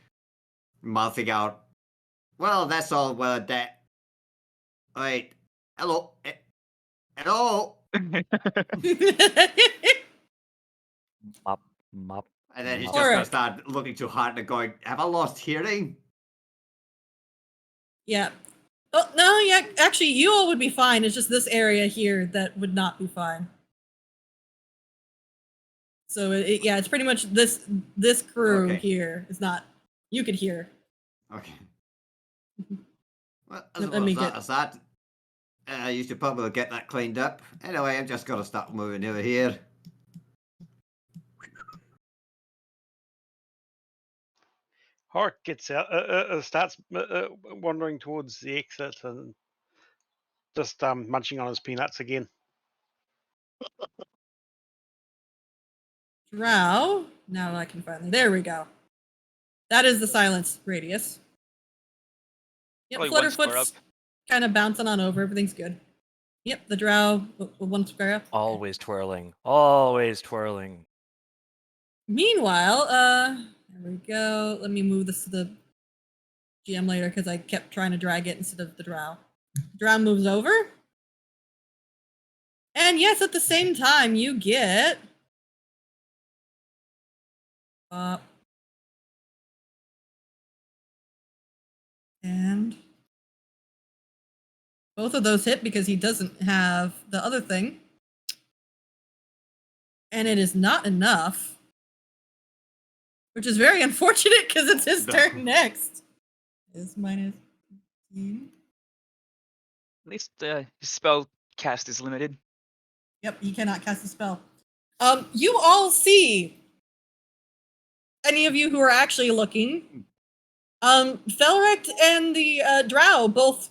mouthing out. Well, that's all well and that. Wait, hello. Hello. Mop. And then he's mop. just gonna Alright. start looking too hard and going, have I lost hearing? Yeah. Oh, no, yeah, actually, you all would be fine. It's just this area here that would not be fine. So, it's pretty much this crew Okay. here is not. You could hear. Okay. Well, Let me get- as that, you should probably get that cleaned up. Anyway, I'm just gonna start moving over here. Hark gets out, starts wandering towards the exit and just munching on his peanuts again. Drow. Now I can finally. There we go. That is the silence radius. Yep, Probably one square Flutterfoot's kind of bouncing on over. Everything's good. Yep, the Drow one square up. Always twirling. Always twirling. Meanwhile, there we go. Let me move this to the GM later because I kept trying to drag it instead of the Drow. Drow moves over. And yes, at the same time, you get and Both of those hit because he doesn't have the other thing. And it is not enough. Which is very unfortunate because it's his turn next. Is minus 15. At least his spell cast is limited. Yep, he cannot cast a spell. You all see, any of you who are actually looking, Felrect and the Drow both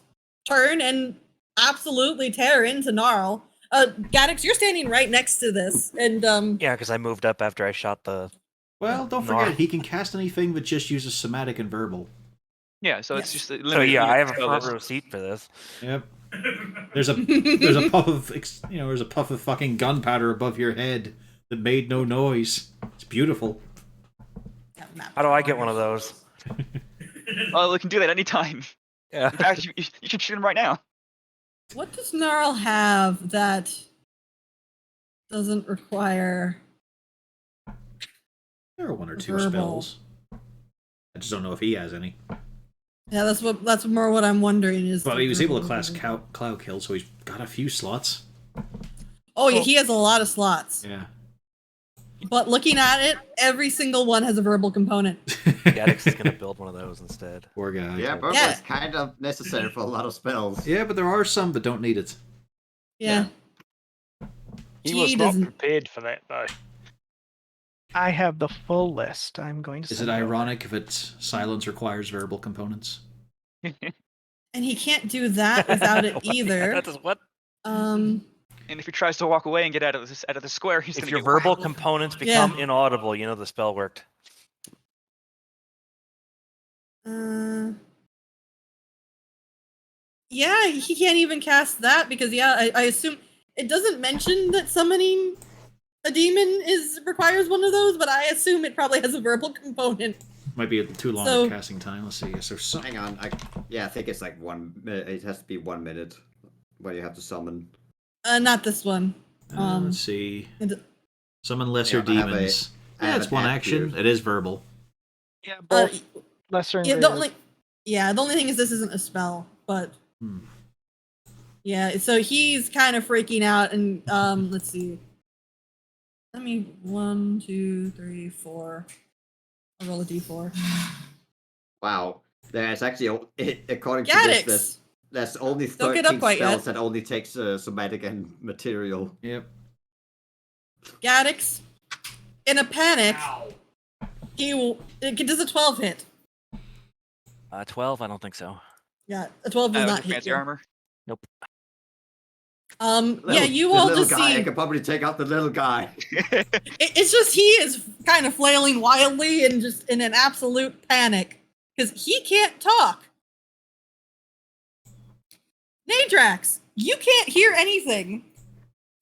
turn and absolutely tear into Gnarl. Gaddix, you're standing right next to this, and Yeah, because I moved up after I shot the. Well, don't Gnarl. forget, he can cast anything that just uses somatic and verbal. Yeah, so Yes. it's just a limited. So yeah, I have a spell front list. row seat for this. Yep. There's a puff of there's a puff of fucking gunpowder above your head that made no noise. It's beautiful. How do I get one of those? Well, we can do that anytime. Yeah. In fact, you should shoot him right now. what does Gnarl have that doesn't require? There are one or two Verbal. spells. I just don't know if he has any. Yeah, that's more what I'm wondering is. But the he was able to verbal. class Cloud Kill, so he's got a few slots. Oh yeah, he has a lot of slots. Yeah. But looking at it, every single one has a verbal component. Gaddix is gonna build one of those instead. Poor guy. Yeah, purple Yeah. is kind of necessary for a lot of spells. Yeah, but there are some that don't need it. Yeah. He He was not doesn't- prepared for that, though. I have the full list. I'm going to. Is it send over. ironic if its silence requires verbal components? And he can't do that without it either. That is what? Um, And if he tries to walk away and get out of the square, he's If gonna your get verbal whacked. components Yeah. become inaudible, you know the spell worked. yeah, he can't even cast that because I assume it doesn't mention that summoning a demon requires one of those, but I assume it probably has a verbal component. Might be too long So- of casting time. Let's see. So Hang on, I think it's like 1 minute. It has to be 1 minute where you have to summon. Not this one. let's see. and- Summon lesser Yeah, I have demons. I Yeah, have it's an one app action. here. It is verbal. Yeah, Uh, both lesser and yeah, the greater. only thing is this isn't a spell, but Hmm. yeah, so he's kind of freaking out, and let's see. Let me 1, 2, 3, 4. I'll roll a d4. Wow, there's actually according to Gaddix! this, there's only Don't get up 13 quite spells yet. that only takes somatic and material. Yep. Gaddix, in a panic, does a 12 hit? 12? I don't think so. Yeah, a 12 does With not the hit fancy you. armor. Yeah, you the all little just guy, I see. could probably take out the little guy. It's just he is kind of flailing wildly and just in an absolute panic because he can't talk. Nadrax, you can't hear anything,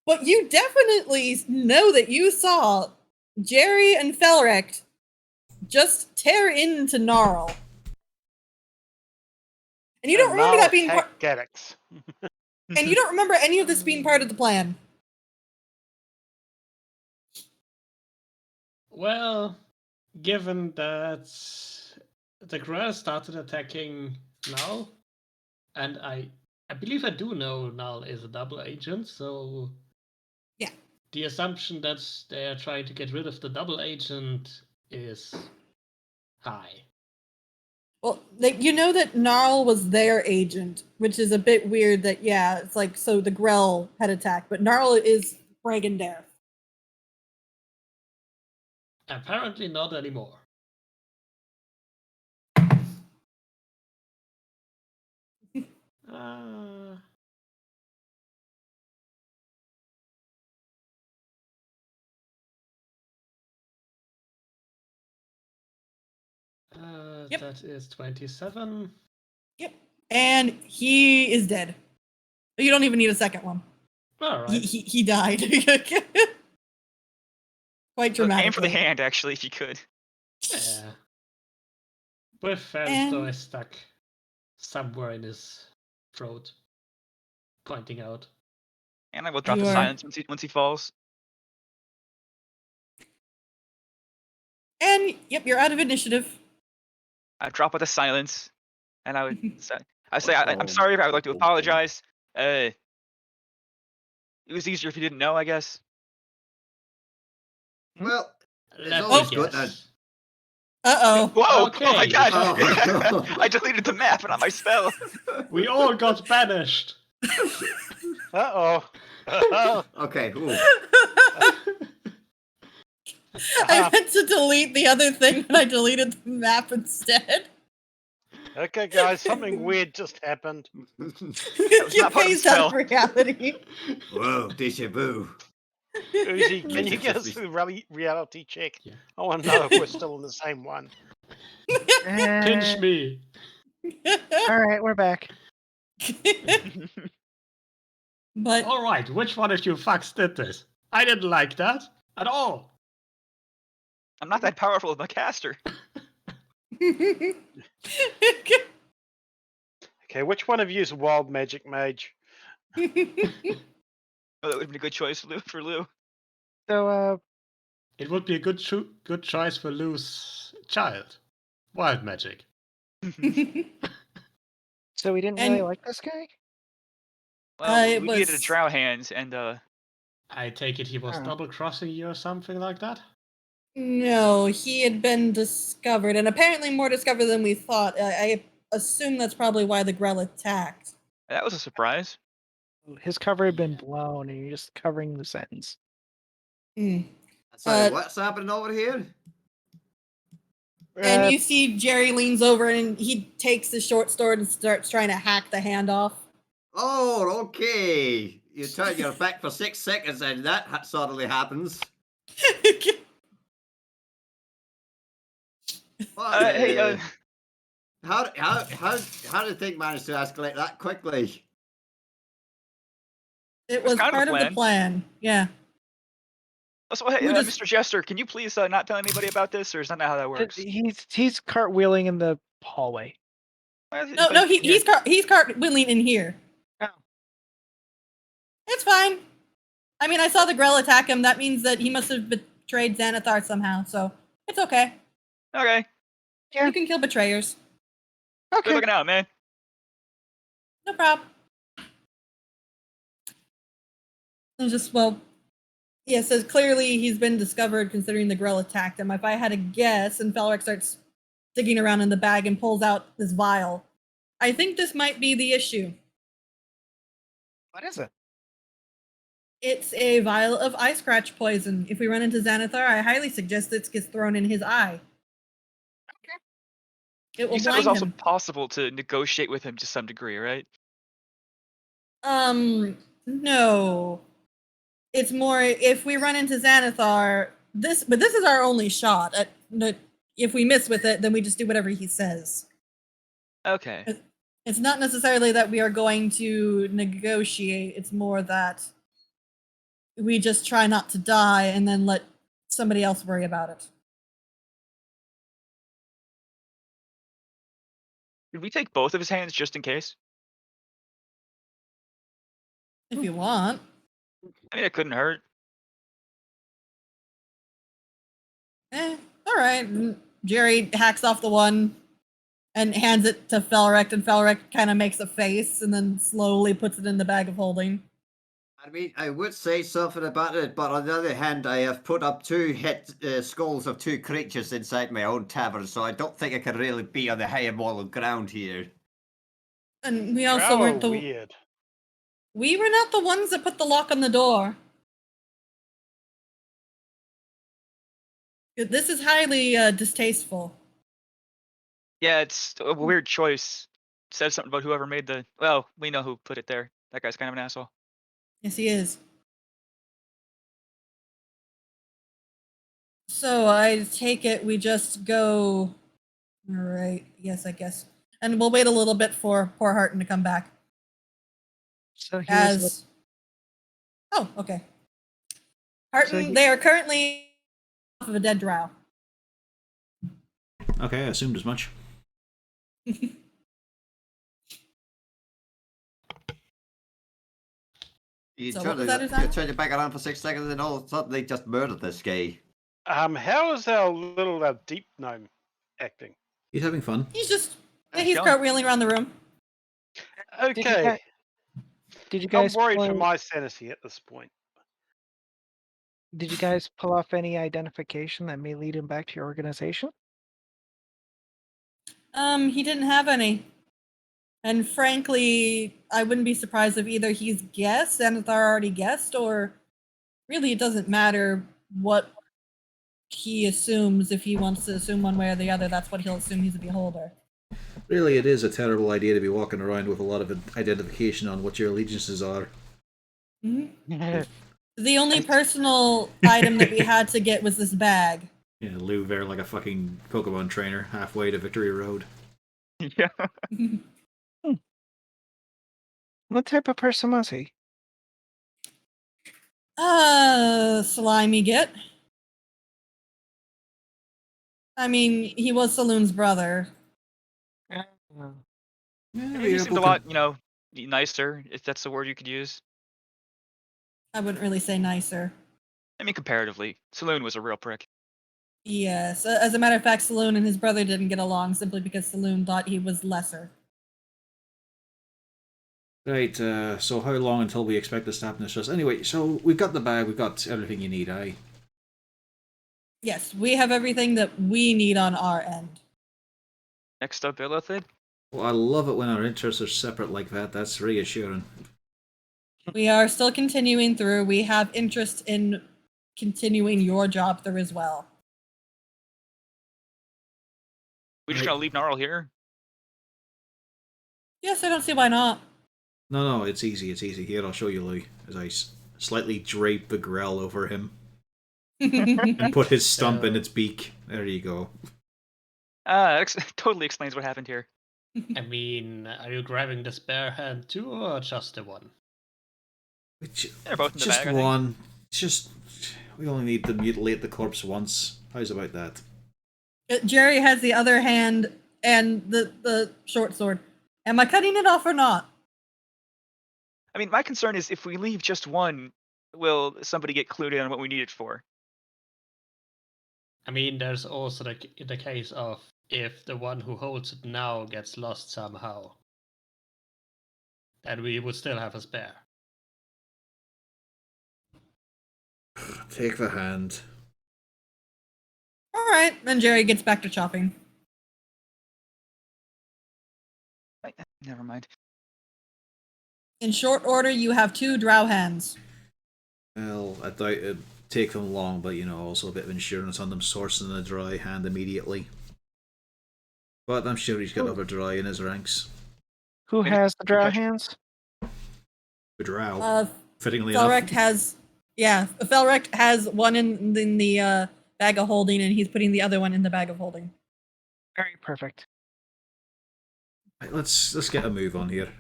but you definitely know that you saw Jerry and Felrect just tear into Gnarl. And you don't remember that being part. Gaddix. And you don't remember any of this being part of the plan. Well, given that the Grell started attacking Null, and I believe I do know Null is a double agent, so Yeah. the assumption that they're trying to get rid of the double agent is high. Well, you know that Gnarl was their agent, which is a bit weird that, yeah, it's like, so the Grell had attacked, but Gnarl is Bragandare. Apparently not anymore. Yep. That is 27. Yep. And he is dead. You don't even need a second one. All right. He died. Quite dramatic. Aim for the hand, actually, if you could. Yeah. With And- Faristo is stuck somewhere in his throat, pointing out. And I will drop You the are- silence once he falls. And, yep, you're out of initiative. I drop with the silence, and I would say, I say I'm sorry. I would like to apologize. It was easier if you didn't know, I guess. Well, Let always me good guess. Uh-oh. Whoa! Oh my Okay. god! Oh. I deleted the map, not my spell. We all got banished. Uh-oh. Okay. Ooh. I meant to delete the other thing, but I deleted the map instead. Okay, guys, something weird just happened. was You not part of the phased out of spell. reality. Whoa, deja vu. Uzi, can Makes you it get just us be- through the reality check? Yeah. I want to know if we're still in the same one. Pinch me. All right, we're back. But All right, which one of you fucks did this? I didn't like that at all. I'm not that powerful of a caster. Okay, which one of you is a wild magic mage? Oh, that would have been a good choice for Lou. So, It would be a good choice for Lou's child. Wild magic. so we didn't And- really like this guy. Well, it we needed a was- drow hands, and I take it he was Oh. double-crossing you or something like that? No, he had been discovered, and apparently more discovered than we thought. I assume that's probably why the Grell attacked. that was a surprise. His cover had been blown, and you're just covering the sentence. Hmm. Sorry, Uh, what's happening over here? And you see Jerry leans over and he takes the short sword and starts trying to hack the hand off. Oh, okay. You turn your back for 6 seconds and that suddenly happens. What Hey, the- How did the thing manage to escalate that quickly? It was was kind of the part of the plan. Yeah. also, hey, we just- Mr. Jester, can you please not tell anybody about this, or is that not how that works? He's cartwheeling in the hallway. No, he's cartwheeling in here. Oh. It's fine. I mean, I saw the Grell attack him. That means that he must have betrayed Xanathar somehow, so it's okay. Okay. Yeah. You can kill betrayers. Good Okay. looking out, man. No problem. It's just, well, yeah, so clearly he's been discovered considering the Grell attacked him. If I had a guess, and Felric starts digging around in the bag and pulls out this vial, I think this might be the issue. What is it? It's a vial of eye scratch poison. If we run into Xanathar, I highly suggest this gets thrown in his eye. Okay. It will You said it was blind also him. possible to negotiate with him to some degree, right? No. It's more if we run into Xanathar, this is our only shot. If we miss with it, then we just do whatever he says. Okay. It's not necessarily that we are going to negotiate, it's more that we just try not to die and then let somebody else worry about it. Did we take both of his hands just in case? If you want. I mean, it couldn't hurt. All right. Jerry hacks off the one and hands it to Felric, and Felric kind of makes a face and then slowly puts it in the bag of holding. I mean, I would say something about it, but on the other hand, I have put up 2 skulls of 2 creatures inside my own tavern, so I don't think I can really be on the higher moral ground here. And we also Oh, weren't weird. we were not the ones that put the lock on the door. This is highly distasteful. Yeah, it's a weird choice. Says something about whoever made the. Well, we know who put it there. That guy's kind of an asshole. Yes, he is. So I take it we just go. All right. Yes, I guess. And we'll wait a little bit for poor Harton to come back. So he was. As. Oh, okay. Harton, they are currently off of a dead drow. Okay, I assumed as much. You So turn what was that, you Uzan? turn your back around for 6 seconds and then all of a sudden they just murdered this guy. How is our little deep gnome acting? He's having fun. He's just. How's it He's going? cartwheeling around the room. Okay. Did you I'm guys worried for pull, my sanity at this point. did you guys pull off any identification that may lead him back to your organization? He didn't have any. And frankly, I wouldn't be surprised if either he's guessed, Xanathar already guessed, or really it doesn't matter what he assumes. If he wants to assume one way or the other, that's what he'll assume. He's a beholder. Really, it is a terrible idea to be walking around with a lot of identification on what your allegiances are. Mm-hmm. The only personal item that we had to get was this bag. Yeah, Lou there like a fucking Pokemon trainer halfway to Victory Road. Yeah. What type of person was he? Slimy git. I mean, he was Saloon's brother. Uh, Yeah, He seemed a lot, nicer, if that's the word you could use. I wouldn't really say nicer. I mean, comparatively, Saloon was a real prick. Yes, as a matter of fact, Saloon and his brother didn't get along simply because Saloon thought he was lesser. Right, so how long until we expect this to happen to us? Anyway, so we've got the bag, we've got everything you need, aye? Yes, we have everything that we need on our end. Next up, Illithid. Well, I love it when our interests are separate like that, that's reassuring. We are still continuing through. We have interest in continuing your job through as well. We just Right. gonna leave Gnarl here? Yes, I don't see why not. No, it's easy, it's easy. Here, I'll show you, Louis, as I slightly drape the grell over him and put his stump in So- its beak. There you go. That totally explains what happened here. I mean, are you grabbing the spare hand too, or just the one? They're both in the Just bag, I think. one. Just we only need to mutilate the corpse once. How's about that? Jerry has the other hand and the short sword. Am I cutting it off or not? I mean, my concern is if we leave just one, will somebody get clued in on what we need it for? I mean, there's also the case of if the one who holds it now gets lost somehow, then we would still have a spare. Take the hand. All right, then Jerry gets back to chopping. Never mind. In short order, you have 2 drow hands. Well, I doubt it'd take them long, but also a bit of insurance on them sourcing a dry hand immediately. But I'm sure he's got other dry in his ranks. Who Maybe has the drow catch- hands? The drow, fittingly Felrect enough. has, Felrect has one in the bag of holding, and he's putting the other one in the bag of holding. Very perfect. Right, let's get a move on here.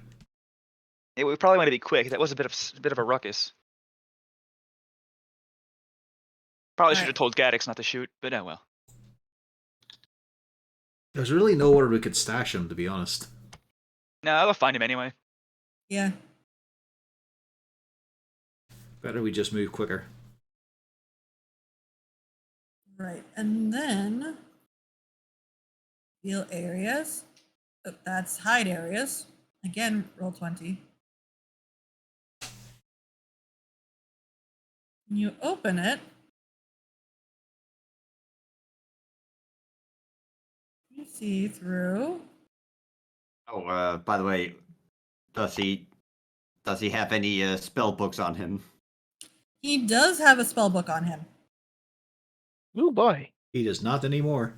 Yeah, we probably want to be quick. That was a bit of a ruckus. Probably should have Alright. told Gaddix not to shoot, but oh well. There's really nowhere we could stash him, to be honest. No, I'll find him anyway. Yeah. Better we just move quicker. Right, and then heal areas. Oh, that's hide areas. Again, roll 20. You open it. You see through. Oh, by the way, does he have any spell books on him? He does have a spell book on him. Ooh boy. He does not anymore.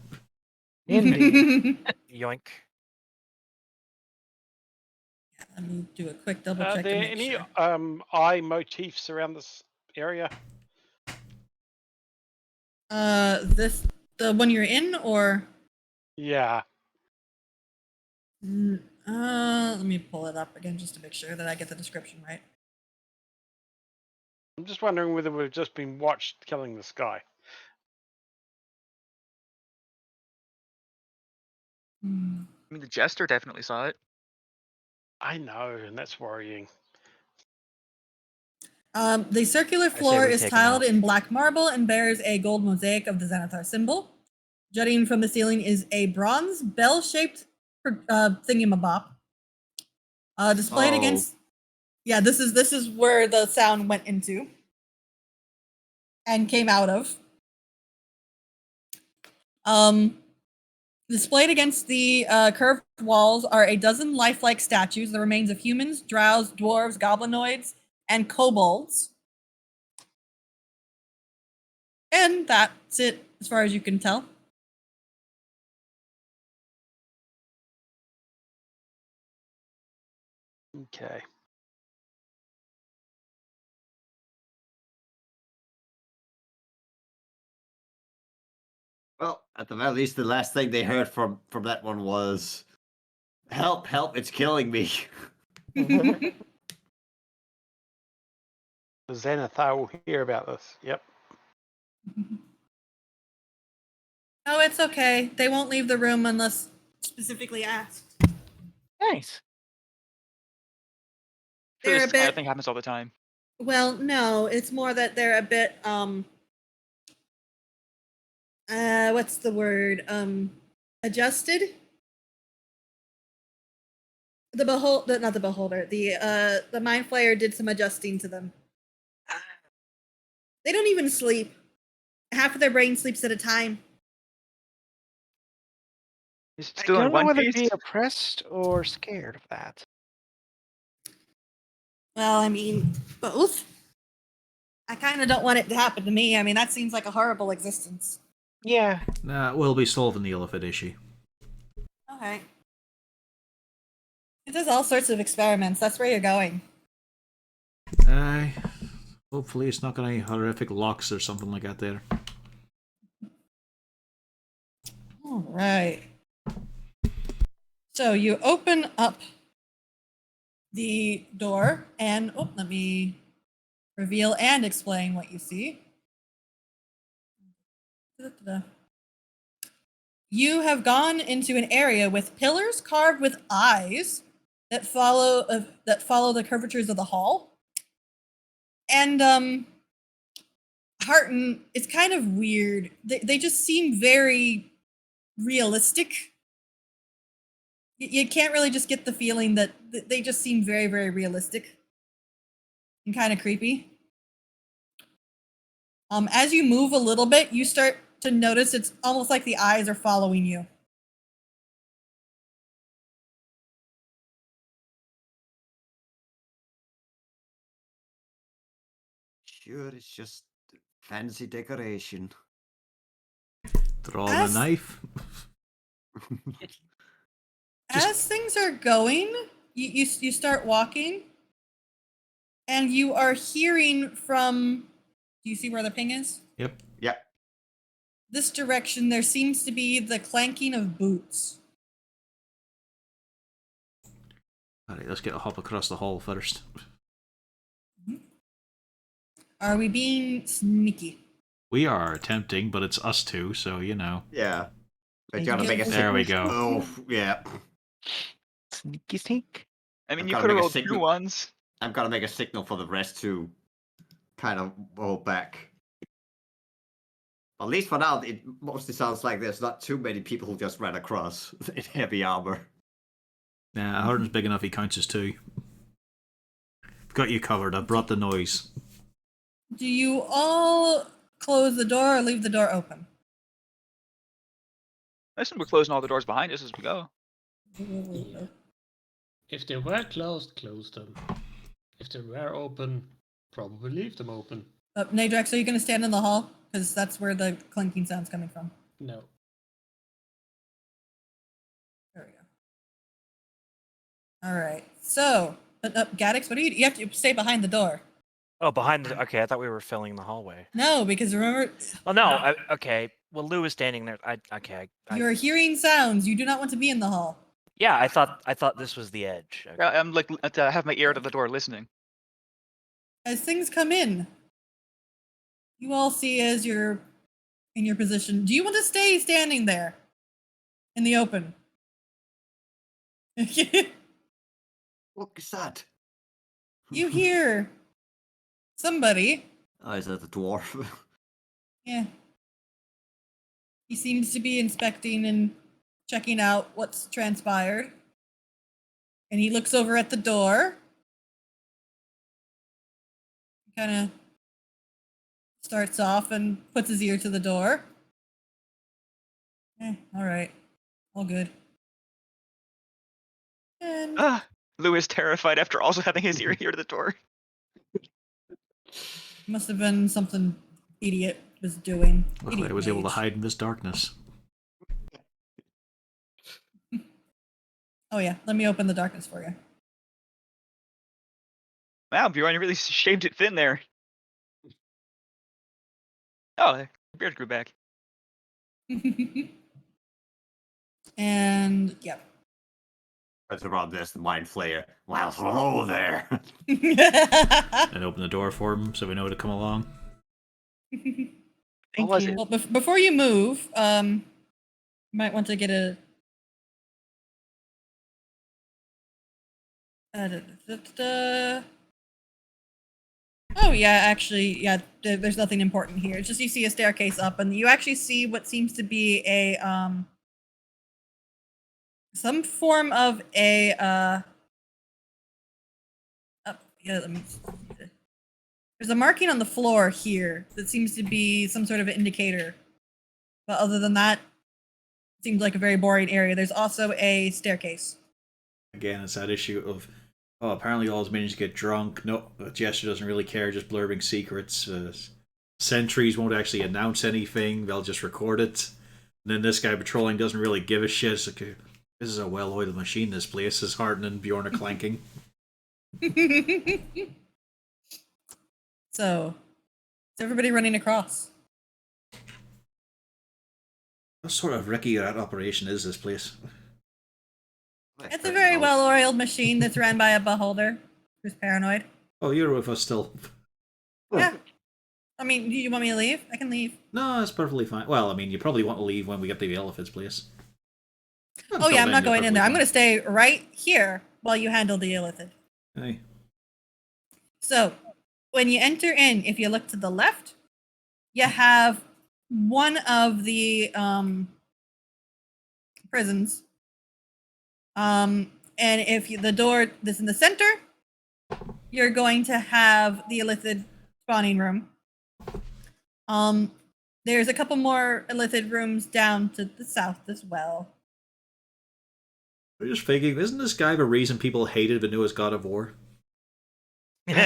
Indeed. Yoink. Let me do a quick double Are check to there make any sure. eye motifs around this area? The one you're in, or Yeah. let me pull it up again just to make sure that I get the description right. I'm just wondering whether we've just been watched killing this guy. I mean, the Jester definitely saw it. I know, and that's worrying. The circular say floor we is take 'em tiled out. in black marble and bears a gold mosaic of the Xanathar symbol. Jutting from the ceiling is a bronze bell-shaped thingamabop. Displayed Oh. against. Yeah, this is where the sound went into and came out of. Displayed against the curved walls are a dozen lifelike statues, the remains of humans, drows, dwarves, goblinoids, and kobolds. And that's it, as far as you can tell. Okay. Well, at the very least, the last thing they heard from that one was, "Help! Help! It's killing me." The Xanathar will hear about this. Yep. Oh, it's okay. They won't leave the room unless specifically asked. Nice. They're This a kind of bit. thing happens all the time. Well, no, it's more that they're a bit what's the word? Adjusted. Not the beholder. The mind flayer did some adjusting to them. They don't even sleep. Half of their brain sleeps at a time. Is it I still in don't know one whether to piece? be oppressed or scared of that. Well, I mean, both. I kind of don't want it to happen to me. I mean, that seems like a horrible existence. Yeah. Nah, we'll be solving the elephant issue. Okay. It does all sorts of experiments. That's where you're going. Hopefully it's not got any horrific locks or something like that there. All right. So you open up the door and let me reveal and explain what you see. Da-da-da. You have gone into an area with pillars carved with eyes that follow the curvatures of the hall. And Harton, it's kind of weird. They just seem very realistic. You can't really just get the feeling that they just seem very, very realistic and kind of creepy. As you move a little bit, you start to notice it's almost like the eyes are following you. Sure, it's just fancy decoration. Drawing a As- knife. As things are going, you start walking, and you are hearing from. Do you see where the ping is? Yep. Yep. This direction, there seems to be the clanking of boots. Alright, let's get a hop across the hall first. Are we being sneaky? We are attempting, but it's us two, so you know. Yeah. But you There gotta make a There we signal. go. Oh, yeah. Sneaky sneak. I mean, I've you gotta could have make a rolled two signal. ones. I've got to make a signal for the rest to kind of roll back. At least for now, it mostly sounds like there's not too many people who just ran across in heavy armor. Nah, Harden's big enough, he counts as two. Got you covered, I brought the noise. Do you all close the door or leave the door open? I assume we're closing all the doors behind us as we go. If they were closed, close them. If they were open, probably leave them open. Nadrex, are you going to stand in the hall? Because that's where the clinking sound's coming from. No. There we go. All right. So, Gaddix, what do you have to stay behind the door? Oh, behind the. Okay, I thought we were filling the hallway. No, because remember, Oh no. Okay. Well, Lou is standing there. you're hearing sounds. You do not want to be in the hall. Yeah, I thought this was the edge. Okay. I'm like, I have my ear to the door listening. As things come in, you all see as you're in your position. Do you want to stay standing there in the open? What is that? You hear somebody. Oh, is that the dwarf? Yeah. He seems to be inspecting and checking out what's transpired. And he looks over at the door. Kind of starts off and puts his ear to the door. All right. All good. And Ah, Lou is terrified after also having his ear here to the door. must have been something idiot was doing. Luckily, I was able to hide in this darkness. Oh yeah, let me open the darkness for you. Wow, Bjorn, you really shaved it thin there. Oh, the beard grew back. And yeah. As around this, the mind flayer. Well, hello there. And open the door for him so we know to come along. Thank was you. it? Well, before you move, you might want to get a. Oh yeah, actually, yeah. There's nothing important here. It's just you see a staircase up, and you actually see what seems to be a some form of a yeah. Let me. There's a marking on the floor here that seems to be some sort of indicator, but other than that, it seems like a very boring area. There's also a staircase. Again, it's that issue of, oh, apparently all his minions get drunk. No, Jester doesn't really care, just blurbing secrets. Sentries won't actually announce anything, they'll just record it. And then this guy patrolling doesn't really give a shit. It's like, this is a well-oiled machine, this place. Is Harden and Bjorn are clanking. So, is everybody running across? What sort of wrecky rat operation is this place? It's a very well-oiled machine that's ran by a beholder who's paranoid. Oh, you're with us still. Yeah. I mean, do you want me to leave? I can leave. No, it's perfectly fine. Well, I mean, you probably want to leave when we get to the elephant's place. Oh yeah, I'm not going in there. I'm going to stay right here while you handle the illithid. Hey. So, when you enter in, if you look to the left, you have one of the prisons. And if the door that's in the center, you're going to have the illithid spawning room. There's a couple more illithid rooms down to the south as well. I'm just thinking, isn't this guy the reason people hated the newest God of War? I'll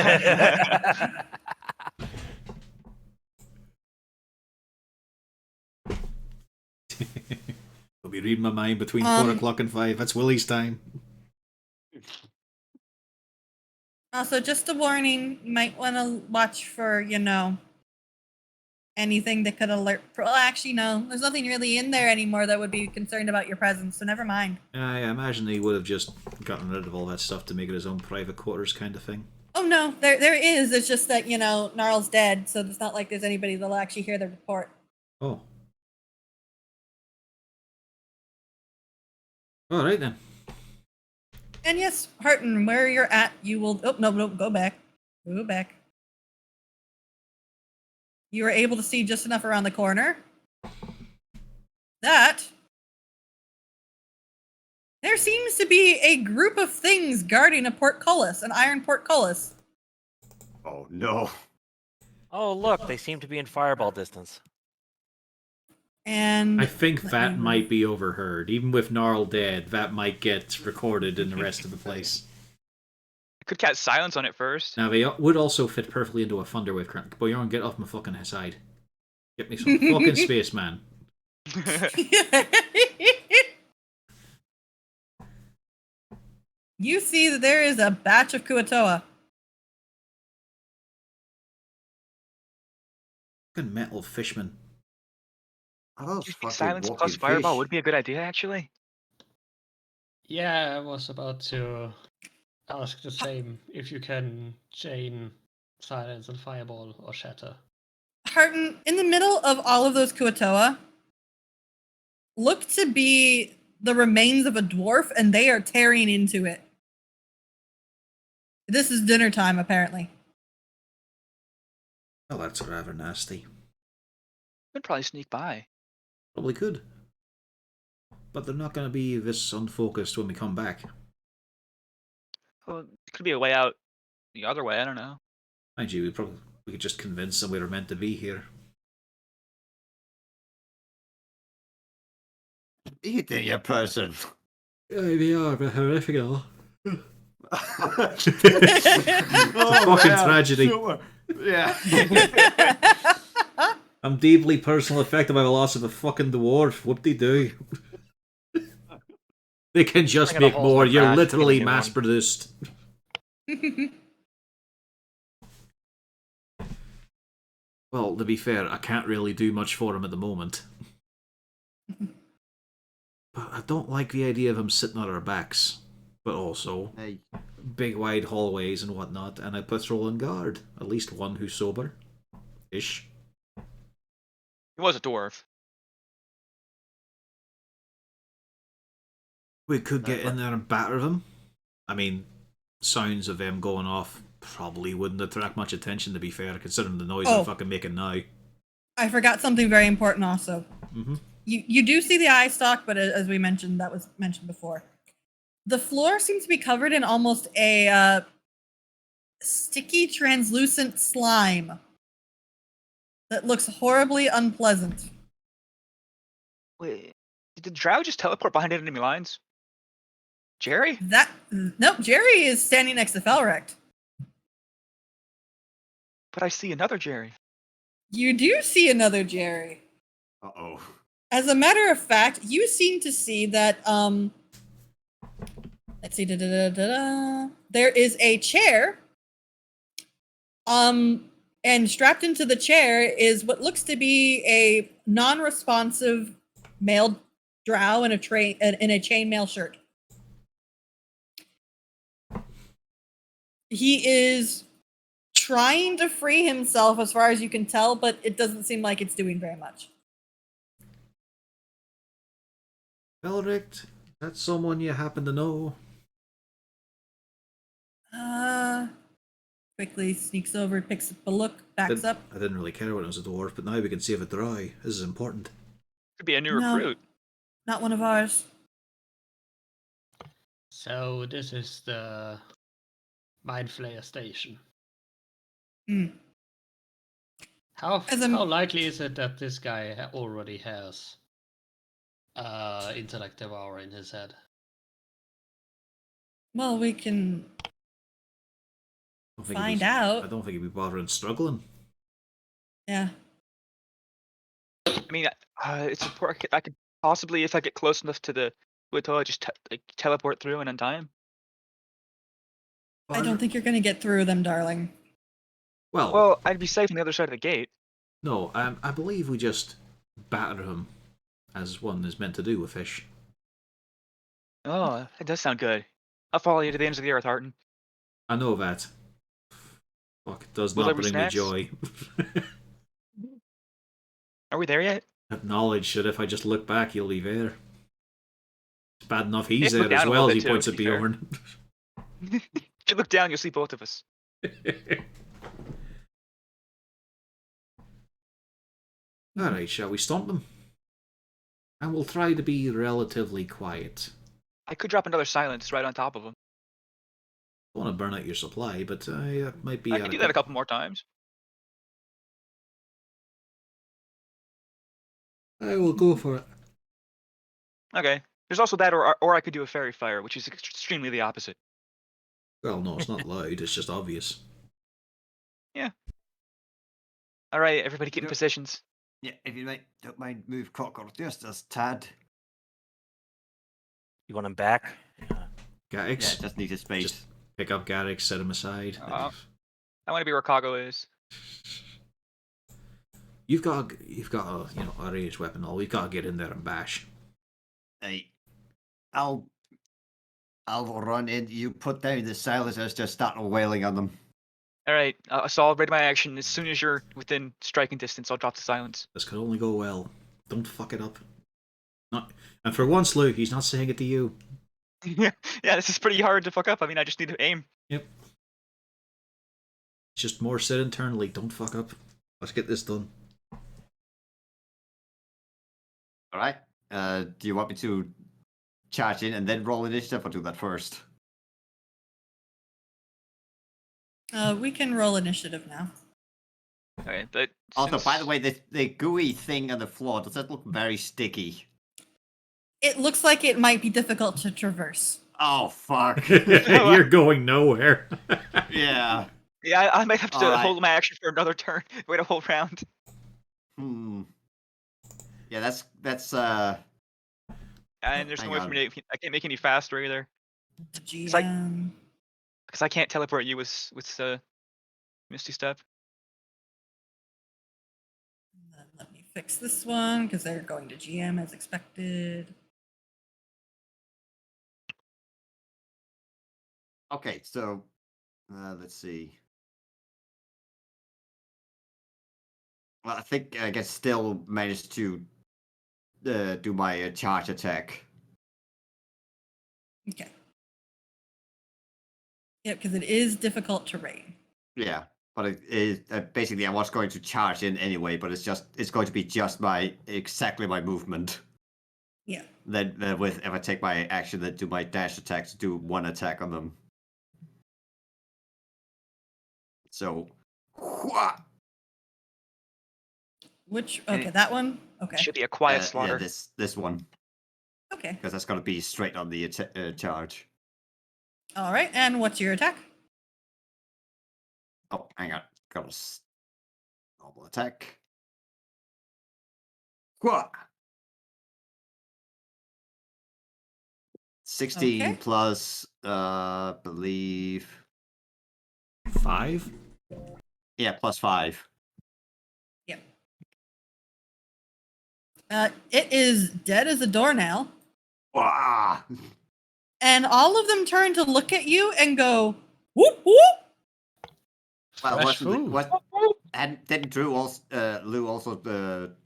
be reading my mind between 4 o'clock and 5. That's Willie's time. Also, just a warning, you might want to watch for, anything that could alert. Well, actually, no. There's nothing really in there anymore that would be concerned about your presence, so never mind. I imagine he would have just gotten rid of all that stuff to make it his own private quarters kind of thing. Oh, no. There is. It's just that, Gnarl's dead, so it's not like there's anybody that'll actually hear the report. Oh. Alright then. And yes, Harton, where you're at, you will... Oh, no, go back. Go back. You were able to see just enough around the corner that there seems to be a group of things guarding a portcullis, an iron portcullis. Oh no. Oh, look, they seem to be in fireball distance. And I think that might be overheard. Even with Gnarl dead, that might get recorded in the rest of the place. I could cast silence on it first. Now, they would also fit perfectly into a Thunderwave crank. Boyan, get off my fucking side. Get me some fucking space, man. You see that there is a batch of Kuatoa. Fucking metal fishmen. Are those Do you think fucking silence walking plus fireball fish? would be a good idea, actually? Yeah, I was about to ask the same. If you can chain silence and fireball or shatter. Harton, in the middle of all of those Kuatoa, look to be the remains of a dwarf, and they are tearing into it. This is dinner time, apparently. Oh, that's rather nasty. Could probably sneak by. Probably could. But they're not going to be this unfocused when we come back. Well, it could be a way out the other way. I don't know. Mind you, we could just convince them we were meant to be here. You think you're person. Yeah, we are, but horrific. It's a fucking tragedy. Yeah. I'm deeply personally affected by the loss of a fucking dwarf. Whoop-de-doo. They can just Bringing a make whole more. new You're crash, literally getting a new one. mass-produced. Well, to be fair, I can't really do much for him at the moment. But I don't like the idea of him sitting on our backs. But also, Hey, big wide hallways and whatnot, and a patrolling guard. At least one who's sober. Ish. He was a dwarf. We could get in there and batter them. I mean, sounds of them going off probably wouldn't attract much attention, to be fair, considering the noise they're fucking making now. I forgot something very important also. Mm-hmm. You do see the eye stalk, but as we mentioned, that was mentioned before. The floor seems to be covered in almost a sticky, translucent slime that looks horribly unpleasant. Wait, did the drow just teleport behind enemy lines? Jerry? Nope, Jerry is standing next to Felrect. But I see another Jerry. You do see another Jerry. uh-oh. As a matter of fact, you seem to see that let's see, there is a chair. And strapped into the chair is what looks to be a non-responsive male drow in a chainmail shirt. He is trying to free himself as far as you can tell, but it doesn't seem like it's doing very much. Elric, that's someone you happen to know. Quickly sneaks over, picks up a look, backs up. I didn't really care when it was a dwarf, but now we can save it dry. This is important. Could be a new No. recruit. Not one of ours. So this is the Mind Flayer station. Hmm. How As a- how likely is it that this guy already has intellect devour in his head? Well, we can find I out. don't think he'd be bothering struggling. Yeah. I mean, it's important. I could possibly, if I get close enough to the Witoa, just teleport through and untie him. I don't think you're going to get through them, darling. Well, I'd be safe on the other side of the gate. No, I believe we just batter him, as one is meant to do with fish. Oh, that does sound good. I'll follow you to the ends of the earth, Harton. I know that. Fuck, it does Will not there be bring me snacks? joy. Are we there yet? That knowledge that if I just look back, you'll be there. It's bad enough he's Yeah, look there as down a well, little as he bit too, points to at be fair. Bjorn. If you look down, you'll see both of us. Alright, shall we stomp them? And we'll try to be relatively quiet. I could drop another silence right on top of him. Don't want to burn out your supply, but that might be... I could do that a couple more times. I will go for it. Okay. There's also that, or I could do a fairy fire, which is extremely the opposite. Well, no, it's not loud, it's just obvious. All right, everybody get in Yep. positions. Yeah, if you don't mind, move Crocker just as tad. You want him back? Yeah, Garrix, just need a space. Just pick up Garrix, set him aside. I want to be where Kago is. You've got a ranged weapon. All we've got to get in there and bash. Hey, I'll run in. You put down the silencers, just start wailing on them. All right, so I'll ready my action. As soon as you're within striking distance, I'll drop the silence. This could only go well. Don't fuck it up. And for once, Luke, he's not saying it to you. Yeah, this is pretty hard to fuck up. I mean, I just need to aim. Yep. It's just more said internally. Don't fuck up. Let's get this done. All right. Do you want me to charge in and then roll initiative, or do that first? We can roll initiative now. Okay, but Also, by the since- way, the gooey thing on the floor, does that look very sticky? It looks like it might be difficult to traverse. Oh, fuck. You're going nowhere. Yeah. yeah, I might have to Alright. hold my action for another turn. Wait a whole round. Yeah, that's And there's no hang way for on. me to. I can't make any faster either. GM. Because I can't teleport you with Misty Step. Let me fix this one because they're going to GM as expected. Okay, so let's see. Well, I think I can still manage to do my charge attack. Okay. Yeah, because it is difficult terrain. Yeah, but it is basically I was going to charge in anyway, but it's going to be just exactly my movement. Yeah. Then if I take my action, then do my dash attack to do one attack on them. So, Which And okay, that one. Okay. Should be a quiet yeah, slaughter. this one, Okay. because that's gonna be straight on the charge. All right. And what's your attack? Oh, hang on, got a normal attack. 16 Okay. plus, believe. 5? Yeah, plus 5. Yep. It is dead as a doornail, Wah! and all of them turn to look at you and go whoop whoop. Well, Fresh food. And didn't Lou also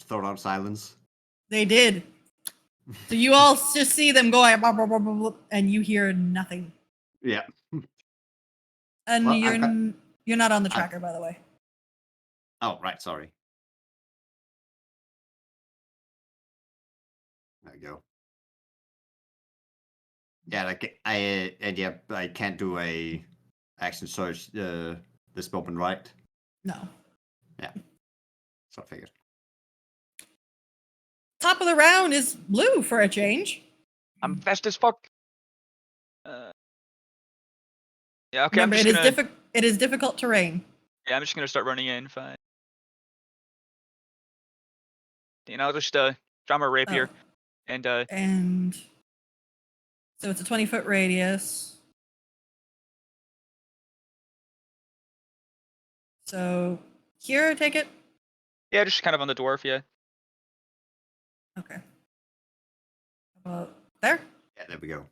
throw out silence? They did. So you all just see them going, blah, blah, blah, blah, blah, and you hear nothing. Yeah. And Well, you're not on the tracker, by the way. Oh, right. Sorry. There we go. Yeah, like I can't do a action search this moment, right? No. Yeah. So I figured. Top of the round is blue for a change. I'm fast as fuck. Yeah, okay. Remember, I'm just gonna. it is difficult terrain. Yeah, I'm just gonna start running in. Fine. And I'll just draw my rapier and And so it's a 20-foot radius. So here, take it. yeah, just kind of on the dwarf. Yeah. Okay. How about there? Yeah, there we go.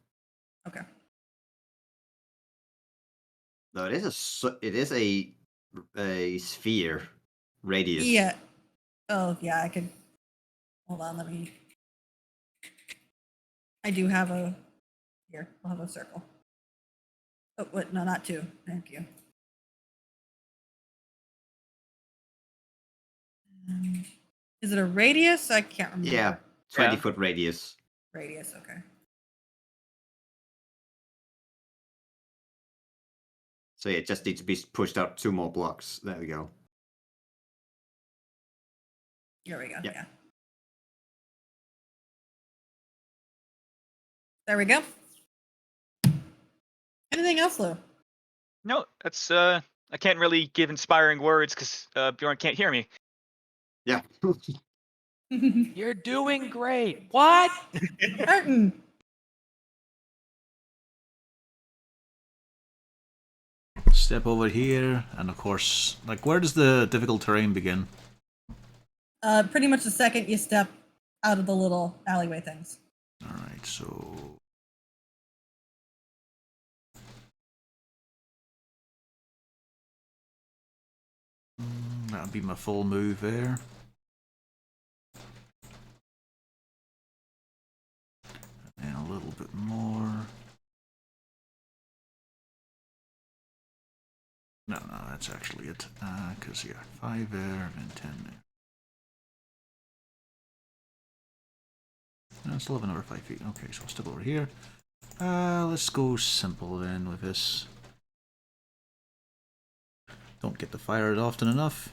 Okay. No, it is a sphere radius. Yeah. Oh, yeah, I could. Hold on, let me. I do have a. Here, I'll have a circle. Oh, what? No, not two. Thank you. Is it a radius? I can't remember. Yeah, 20-foot radius. Radius, okay. So yeah, it just needs to be pushed out 2 more blocks. There we go. Here we go. Yep. Yeah. There we go. Anything else, Lou? No, that's I can't really give inspiring words because Bjorn can't hear me. Yeah. You're doing great. What? Martin. Step over here, and of course, like, where does the difficult terrain begin? Pretty much the second you step out of the little alleyway things. Alright, so... that would be my full move there. And a little bit more. No, that's actually it. Because, yeah, 5 there and 10 there. No, I still have another 5 feet. Okay, so I'll step over here. Let's go simple then with this. Don't get to fire it often enough.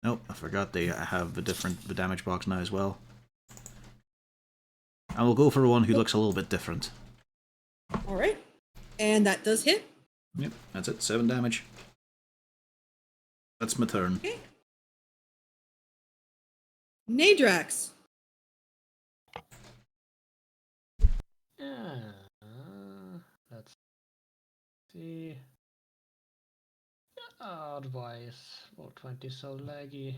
Nope, I forgot they have the damage box now as well. And we'll go for one who looks a little bit different. All right, and that does hit. Yep, that's it. 7 damage. That's my turn. Okay. Nadrax. Yeah. Let's see. Otherwise, roll 20 so laggy.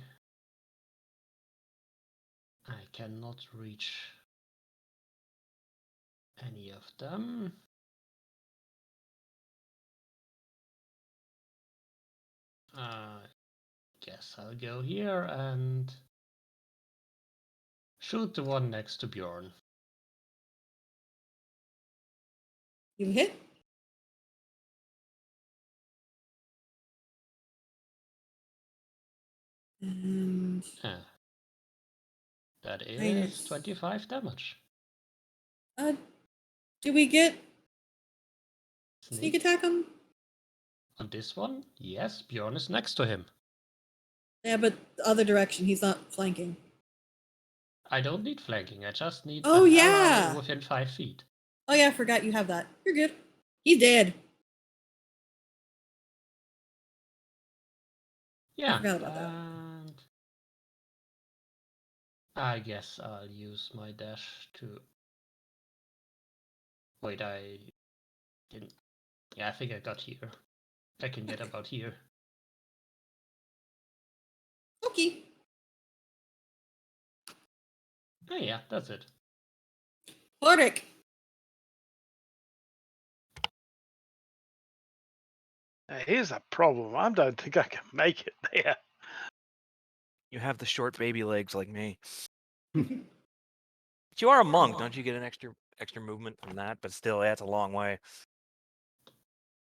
I cannot reach any of them. Guess I'll go here and shoot the one next to Bjorn. You hit. And That is Minus. 25 damage. do we get sneak attack him? On this one, yes, Bjorn is next to him. Yeah, but the other direction. He's not flanking. I don't need flanking, I just need Oh, an yeah. ally within 5 feet. Oh yeah, I forgot you have that. You're good. He's dead. Yeah, forgot about that. and I guess I'll use my dash to... Wait, I didn't... Yeah, I think I got here. I can get about here. Okay. Oh yeah, that's it. Hordic. Now, here's a problem. I don't think I can make it there. You have the short baby legs like me. But you are a monk, don't you get an extra movement from that? But still, that's a long way.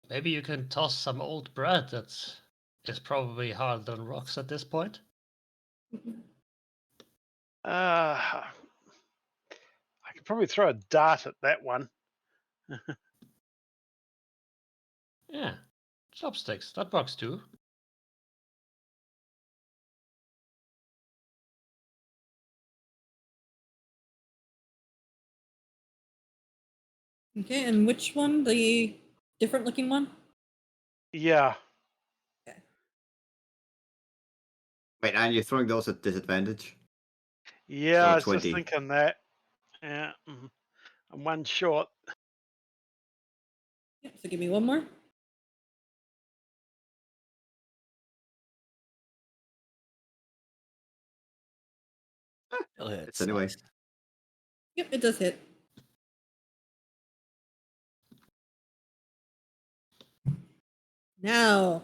Maybe you can toss some old bread that's probably harder than rocks at this point. I could probably throw a dart at that one. Yeah. Chopsticks, that works too. Okay, and which one? The different looking one? Yeah. Wait, and you're throwing those at disadvantage? Yeah, So I was 20. just thinking that. Yeah. I'm one short. Yeah, so give me one more. Still hits. It's anyway. Nice. Yep, it does hit. Now,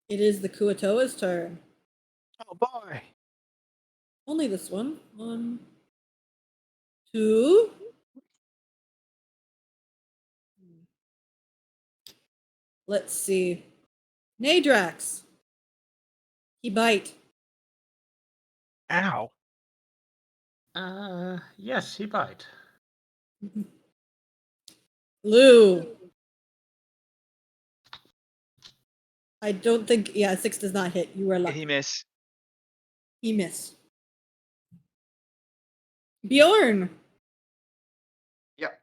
it is the Kuatoa's turn. Oh boy. Only this one. 1, 2. Let's see. Nadrax. He bite. Ow. Yes, he bite. Lou. I don't think. Yeah, 6 does not hit. You were Did lucky. he miss? He missed. Bjorn. Yep.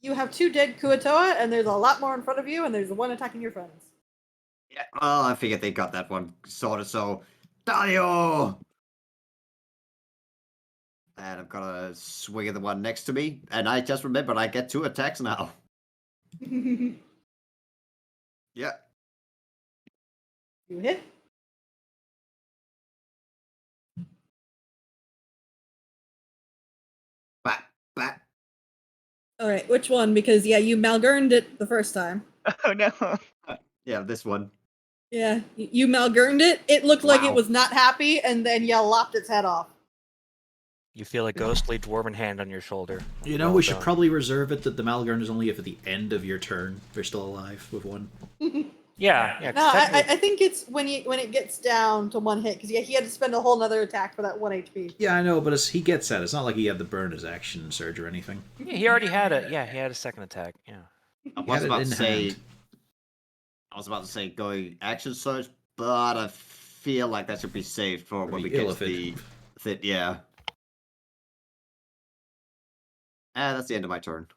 You have 2 dead Kuatoa, and there's a lot more in front of you, and there's one attacking your friends. Yeah, well, I figured they got that one sorted, so... Dalio! And I'm gonna swing at the one next to me, and I just remembered I get 2 attacks now. You Yeah. hit. Bat, bat. All right, which one? Because yeah, you malgurned it the first time. Oh no. Yeah, this one. Yeah, you malgurned it. It looked like it Wow. was not happy, and then you lopped its head off. You feel a ghostly dwarven hand on your shoulder. You know, Well we should done. probably reserve it that the Malgorn is only if at the end of your turn they're still alive with one. Yeah, yeah. 'cause No, technically- I think it's when it gets down to 1 hit, because yeah, he had to spend a whole nother attack for that 1 HP. Yeah, I know, but as he gets that, it's not like he had to burn his action surge or anything. yeah, he already had a second attack. Yeah. I He was had it about in to say, hand. I was about to say going action surge, but I feel like that should be saved for when we get to the yeah. That's the end of my turn.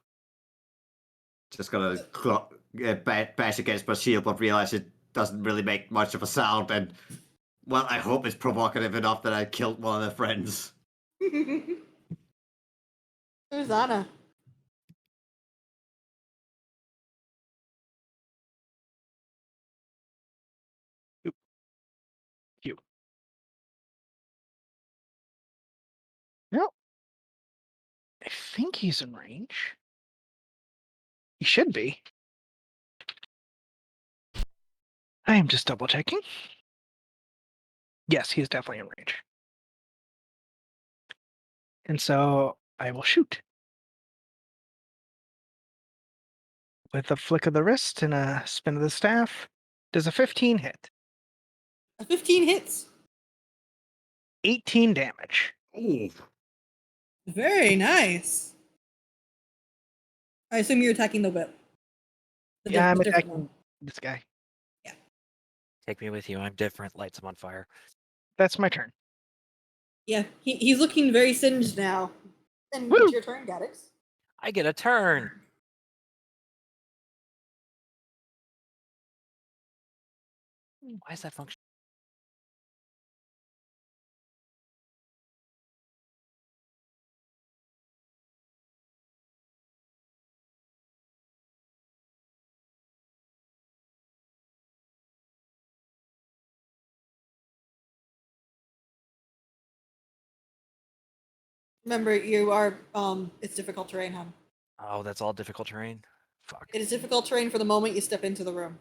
Just gonna bash against my shield, but realize it doesn't really make much of a sound, and well, I hope it's provocative enough that I killed one of their friends. Who's Anna? You. Yep. I think he's in range. He should be. I am just double checking. Yes, he is definitely in range. And so I will shoot. With a flick of the wrist and a spin of the staff, does a 15 hit? A 15 hits. 18 damage. Ooh. Very nice. I assume you're attacking the whip. Yeah, I'm different attacking this guy. Take me with you. I'm different. Lights him on fire. That's my turn. Yeah, he's looking very singed now. And Woo! it's your turn, Gaddix. I get a turn. Why is that function? Remember, you are, it's difficult terrain, hon. Oh, that's all difficult terrain? Fuck. It is difficult terrain for the moment you step into the room.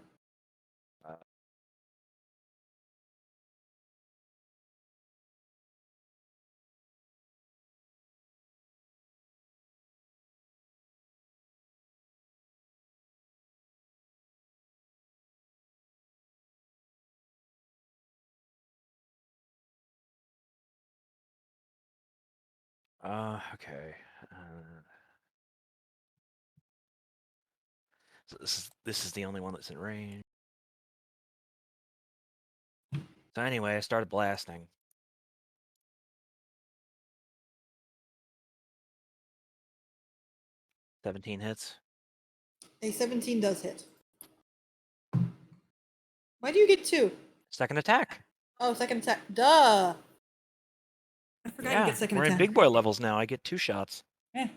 Okay. So this is the only one that's in range. So anyway, I started blasting. $17 hits. A 17 does hit. Why do you get 2? Second attack. Oh, second attack. Duh. I forgot you Yeah, get second we're attack. in big boy levels now. I get 2 shots. Yeah.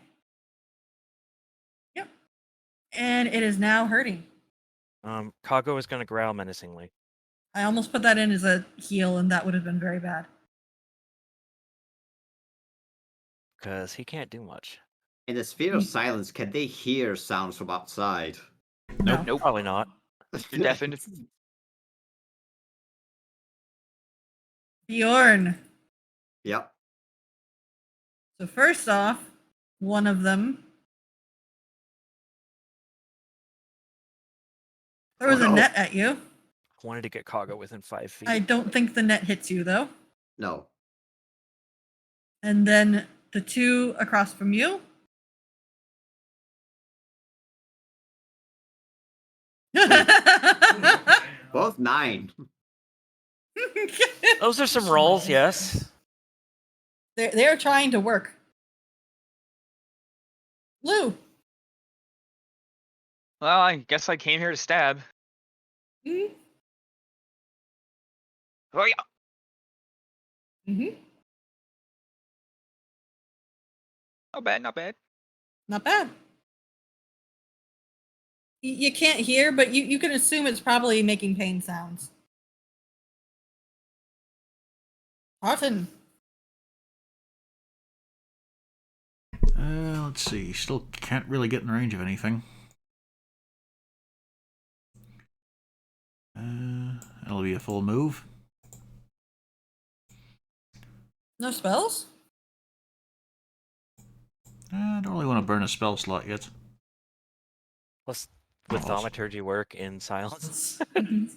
Yep. And it is now hurting. Kago is going to growl menacingly. I almost put that in as a heal, and that would have been very bad. Because he can't do much. In the sphere of silence, can they hear sounds from outside? No. Nope. Probably not. You're deafened. Bjorn. Yep. So first off, one of them throws a net at you. I wanted to get Kago within 5 feet. I don't think the net hits you, though. No. And then the 2 across from you. Both 9. Those are some rolls, yes. They're trying to work. Lou. Well, I guess I came here to stab. Mm-hmm. Oh yeah. Mm-hmm. Not bad, not bad. Not bad. You can't hear, but you can assume it's probably making pain sounds. Martin. Let's see. Still can't really get in range of anything. It'll be a full move. No spells? I don't really want to burn a spell slot yet. Plus, with thaumaturgy work in silence. I'm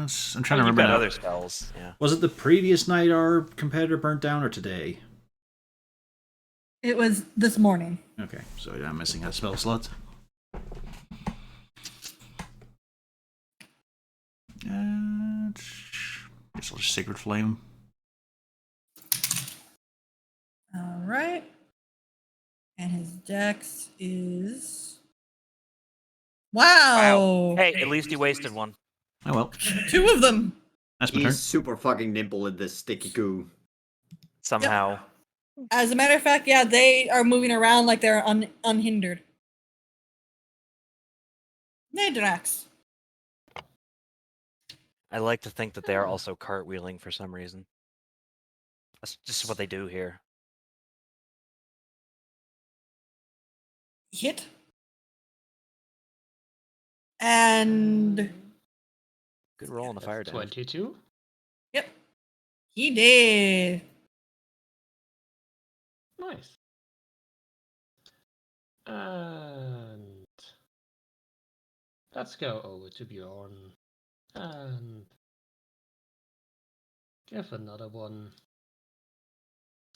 trying to You've remember got now. other spells, yeah. Was it the previous night our competitor burnt down, or today? It was this morning. Okay, so I'm missing a spell slot. guess I'll just Sacred Flame. All right. And his dex is. Wow! Hey, at least he wasted one. Oh well. 2 of them. That's my turn. He's super fucking nimble in this sticky goo. Somehow. As a matter of fact, yeah, they are moving around like they're unhindered. Nadrax. I like to think that they are also cartwheeling for some reason. That's just what they do here. Hit. And Good roll on the fire damage. 22. yep, he did. Nice. And let's go over to Bjorn and give another one.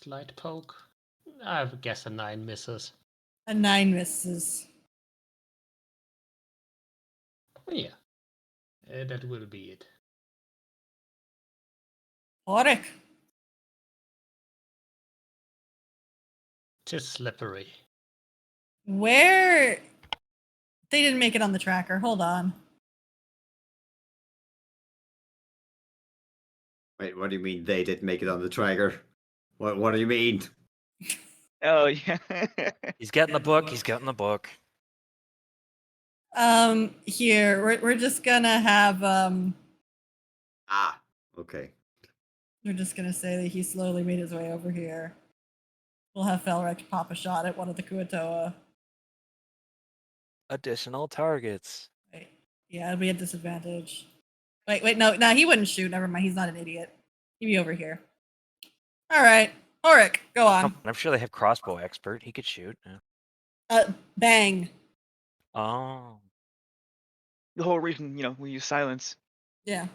Slight poke. I guess a 9 misses. A 9 misses. Yeah. That will be it. Auric. Tis slippery. Where? They didn't make it on the tracker. Hold on. Wait, what do you mean they didn't make it on the tracker? What do you mean? Oh yeah. He's getting the book. He's getting the book. Here we're just gonna have Ah, okay. we're just gonna say that he slowly made his way over here. We'll have Felric pop a shot at one of the Kuatoa. Additional targets. Wait, yeah, it'll be a disadvantage. Wait, no, he wouldn't shoot. Never mind, he's not an idiot. He'd be over here. All right, Auric, go on. I'm sure they have crossbow expert. He could shoot. Yeah. Bang. Oh. The whole reason, we use silence. Yeah.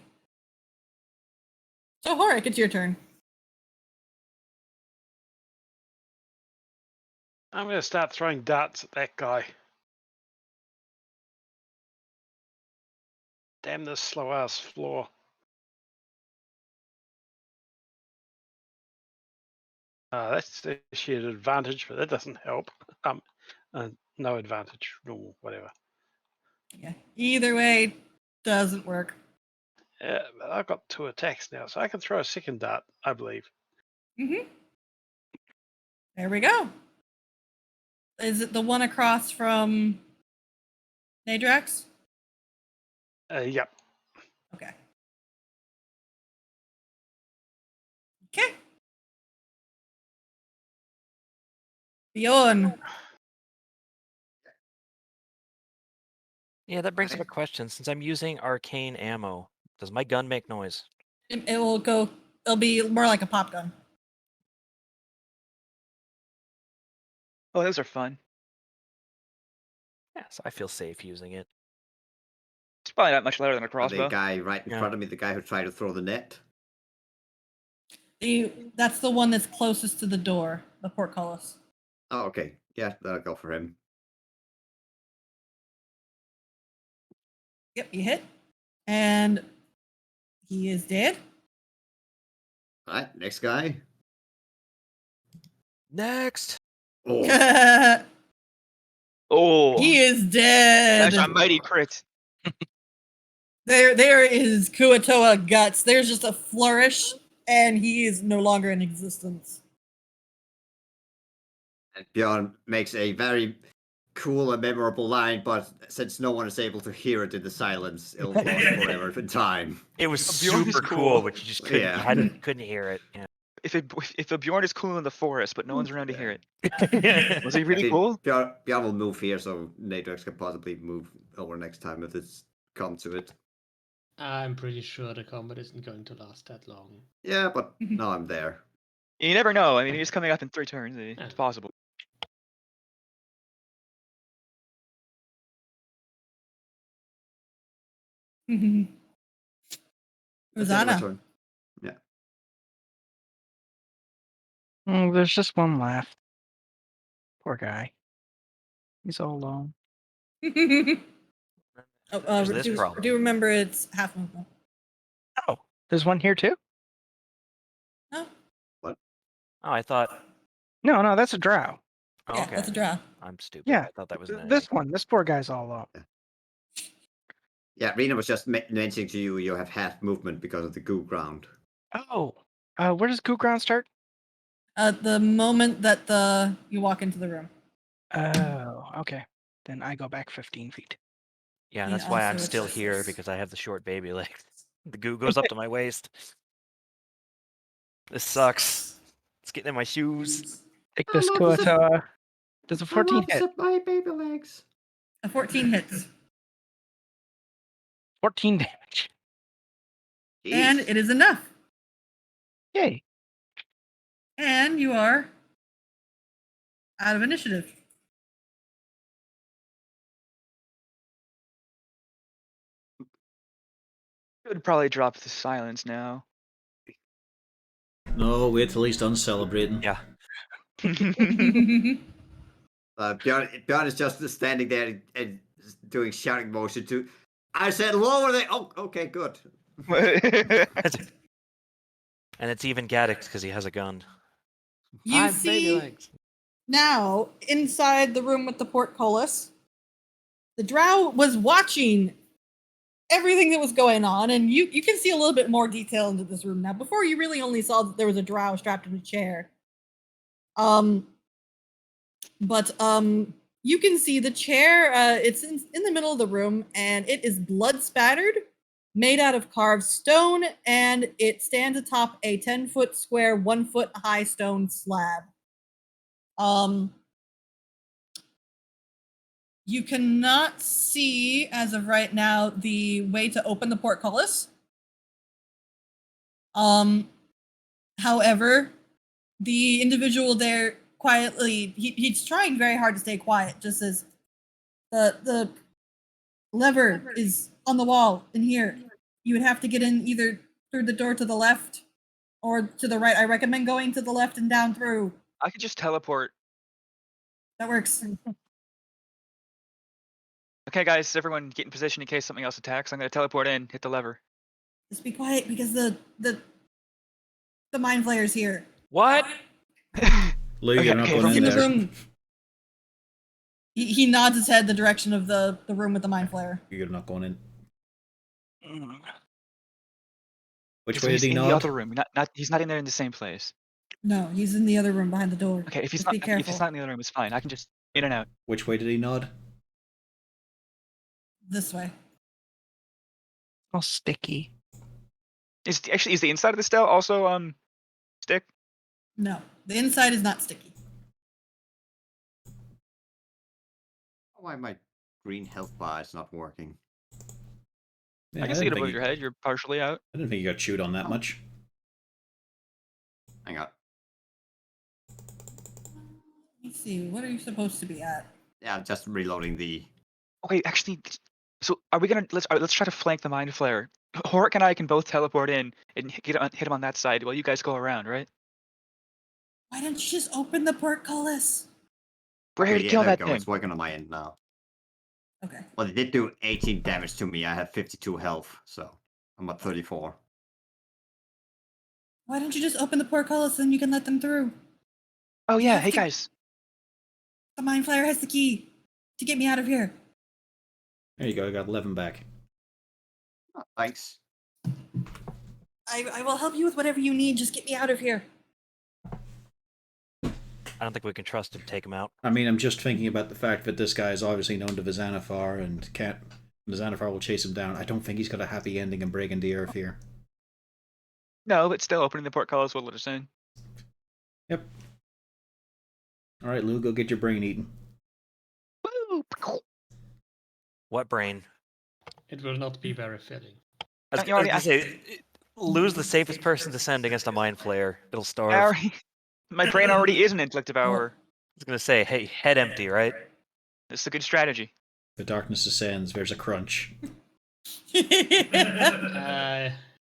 So Auric, it's your turn. I'm going to start throwing darts at that guy. Damn this slow ass floor. That's actually an advantage, but that doesn't help. No advantage, normal, whatever. Yeah. Either way, doesn't work. Yeah, but I've got 2 attacks now, so I can throw a second dart, I believe. Mm-hmm. There we go. Is it the one across from Nadrax? Yep. Okay. Okay. Bjorn. Yeah, that brings up a question. Since I'm using arcane ammo, does my gun make noise? It will go. It'll be more like a pop gun. Oh, those are fun. Yeah, so I feel safe using it. It's probably not much louder than a The crossbow. guy right in Yeah. front of me, the guy who tried to throw the net. That's the one that's closest to the door, the portcullis. Oh, okay. Yeah, that'll go for him. Yep, you hit. And he is dead. Alright, next guy. Next. Oh, Oh, He is dead. that's a mighty crit. There is Kuatoa guts. There's just a flourish, and he is no longer in existence. and Bjorn makes a very cool and memorable line, but since no one is able to hear it in the silence, it'll go on forever in time. It was Bjorn is super cool. cool, but you just couldn't, Yeah. couldn't hear it. Yeah. If a Bjorn is cool in the forest, but no one's around to hear it, was he really See, cool? Bjorn will move here, so Nadrax can possibly move over next time if it's come to it. I'm pretty sure the combat isn't going to last that long. Yeah, but now I'm there. You never know. I mean, he's coming up in 3 turns. Yeah. It's possible. That's it, my Rosanna. turn. There's just one left. Poor guy. He's all alone. There's this problem. Do remember it's half movement. Oh, There's one here too? No, Oh, I thought. No, that's a drow. Oh, yeah, okay. that's a drow. I'm stupid. Yeah, I thought that was an enemy. This one, this poor guy's all up. Yeah, Rena was just mentioning to you you have half movement because of the goo ground. Oh, where does Goo Ground start? The moment that you walk into the room. Oh, okay. Then I go back 15 feet. Yeah, He that's why I'm also still here assists. because I have the short baby legs. The goo goes up to my waist. This sucks. It's getting in my shoes. Take I this, love this. Kuata. Does a 14 hit? My baby legs. A 14 hits. 14 damage. And Jeez. it is enough. Yay. And you are out of initiative. Should probably drop the silence now. No, wait till he's done celebrating. Yeah. Bjorn is just standing there and doing shouting motion to. I said lower the. Oh, okay, good. And it's even Gaddix because he has a gun. You Five baby see legs. now inside the room with the portcullis, the drow was watching everything that was going on, and you can see a little bit more detail into this room now. Before, you really only saw that there was a drow strapped in a chair. But you can see the chair. It's in the middle of the room, and it is blood spattered, made out of carved stone, and it stands atop a 10-foot square, 1-foot high stone slab. You cannot see, as of right now, the way to open the portcullis. However, the individual there quietly, he's trying very hard to stay quiet, just as the lever is on the wall in here. You would have to get in either through the door to the left or to the right. I recommend going to the left and down through. I could just teleport. That works. Okay, guys, everyone get in position in case something else attacks. I'm gonna teleport in, hit the lever. Just be quiet because the mind flayer's here. What? Lou, Okay, you're not okay, going He's in in the there. room. He nods his head the direction of the room with the mind flayer. You're not going in. Mm. Which So way he's did he in the nod? other room. He's not in there in the same place. No, he's in the other room behind the door. Okay, if he's Just not be careful. if he's not in the other room, it's fine. I can just in and out. Which way did he nod? This way. All sticky. Is the inside of the stele also stick? No, the inside is not sticky. Why my green health bar is not working? Yeah, I can see it above your head. You're partially out. I didn't think you got chewed on that Oh. much. Hang on. Let's see. What are you supposed to be at? Yeah, I'm just reloading the. Okay, actually, so are we gonna let's try to flank the mind flare. Horik and I can both teleport in and hit him on that side while you guys go around, right? Why don't you just open the portcullis? We're here to yeah, kill there we that go. thing. It's working on my end now. Okay. Well, it did do 18 damage to me. I have 52 health, so I'm at 34. Why don't you just open the portcullis and you can let them through? Oh You yeah, have hey to- guys. The mind flayer has the key to get me out of here. There you go. I got 11 back. Oh, thanks. I will help you with whatever you need. Just get me out of here. I don't think we can trust him to take him out. I mean, I'm just thinking about the fact that this guy is obviously known to Vizanafar and the Vizanafar will chase him down. I don't think he's got a happy ending in breaking the earth here. No, but still opening the portcullis will let us in. Yep. Alright, Lou, go get your brain eaten. Woo! What brain? It will not be very fitting. I was, You I was already gonna say, lose the safest person to send against a mind flayer. It'll starve. I already, my brain already is an intellect devourer. I was gonna say, hey, head empty, right? It's a good strategy. The darkness ascends, there's a crunch.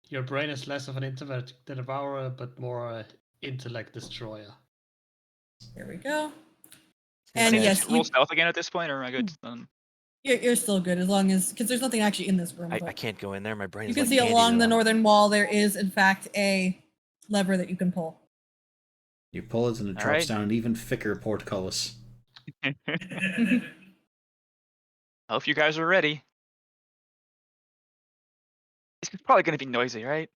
Your brain is less of an intellect devourer, but more intellect destroyer. Here we go. Can And I yes, just roll stealth again at this point, or am I good? You're still good as long as because there's nothing actually in this room. I but can't go in there. My brain you is can like see candy along to the them. northern wall there is in fact a lever that you can pull. You pull it and it drops Alright. down an even thicker portcullis. Well, if you guys are ready. It's probably going to be noisy, right?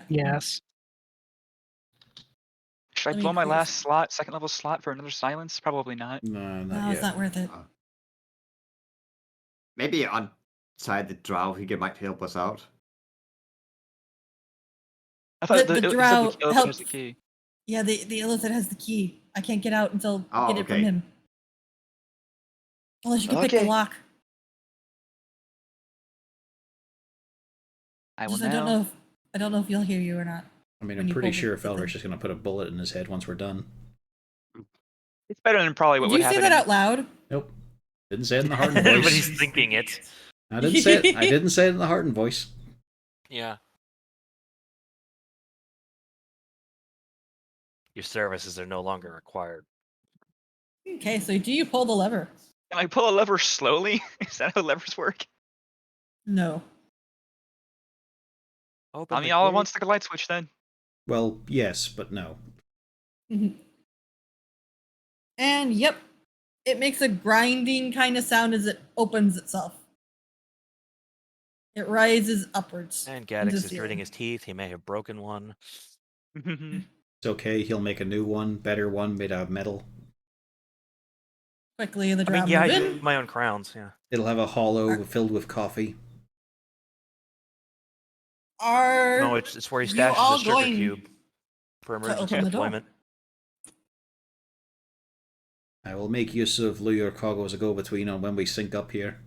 Yes. Should I Let me blow my clear last some- slot, second level slot for another silence? Probably not. No, not No, yet. it's not worth it. Maybe outside the drow, he might help us out. I thought The it said drow the elephant has helps. the key. Yeah, the illicit has the key. I can't get out until Oh, get it from okay. him. Unless you can pick Okay. the lock. I will Just, now. I don't know if he'll hear you or not. I mean, when I'm you pretty pull sure the thing. Felric's just going to put a bullet in his head once we're done. It's better than probably what Did would you say happen. that out loud? Nope. Didn't say it in the Hearten But voice. he's thinking it. I didn't say it. I didn't say it in the Hearten voice. Yeah. Your services are no longer required. Okay, so do you pull the lever? Can I pull a lever slowly? Is that how levers work? No. Open I mean, the all at gate. once, like a light switch then. Well, yes, but no. And yep, it makes a grinding kind of sound as it opens itself. It rises upwards. And into Gaddix the is ceiling. gritting his teeth. He may have broken one. It's okay. He'll make a new one, better one made out of metal. Quickly, the I drow mean, yeah, I move do in. my own crowns. Yeah. It'll have a hollow filled with coffee. Are No, it's where he you stashes all his sugar going cube for to emergency open the door? deployment. I will make use of Lou or Coggo as a go-between on when we sync up here.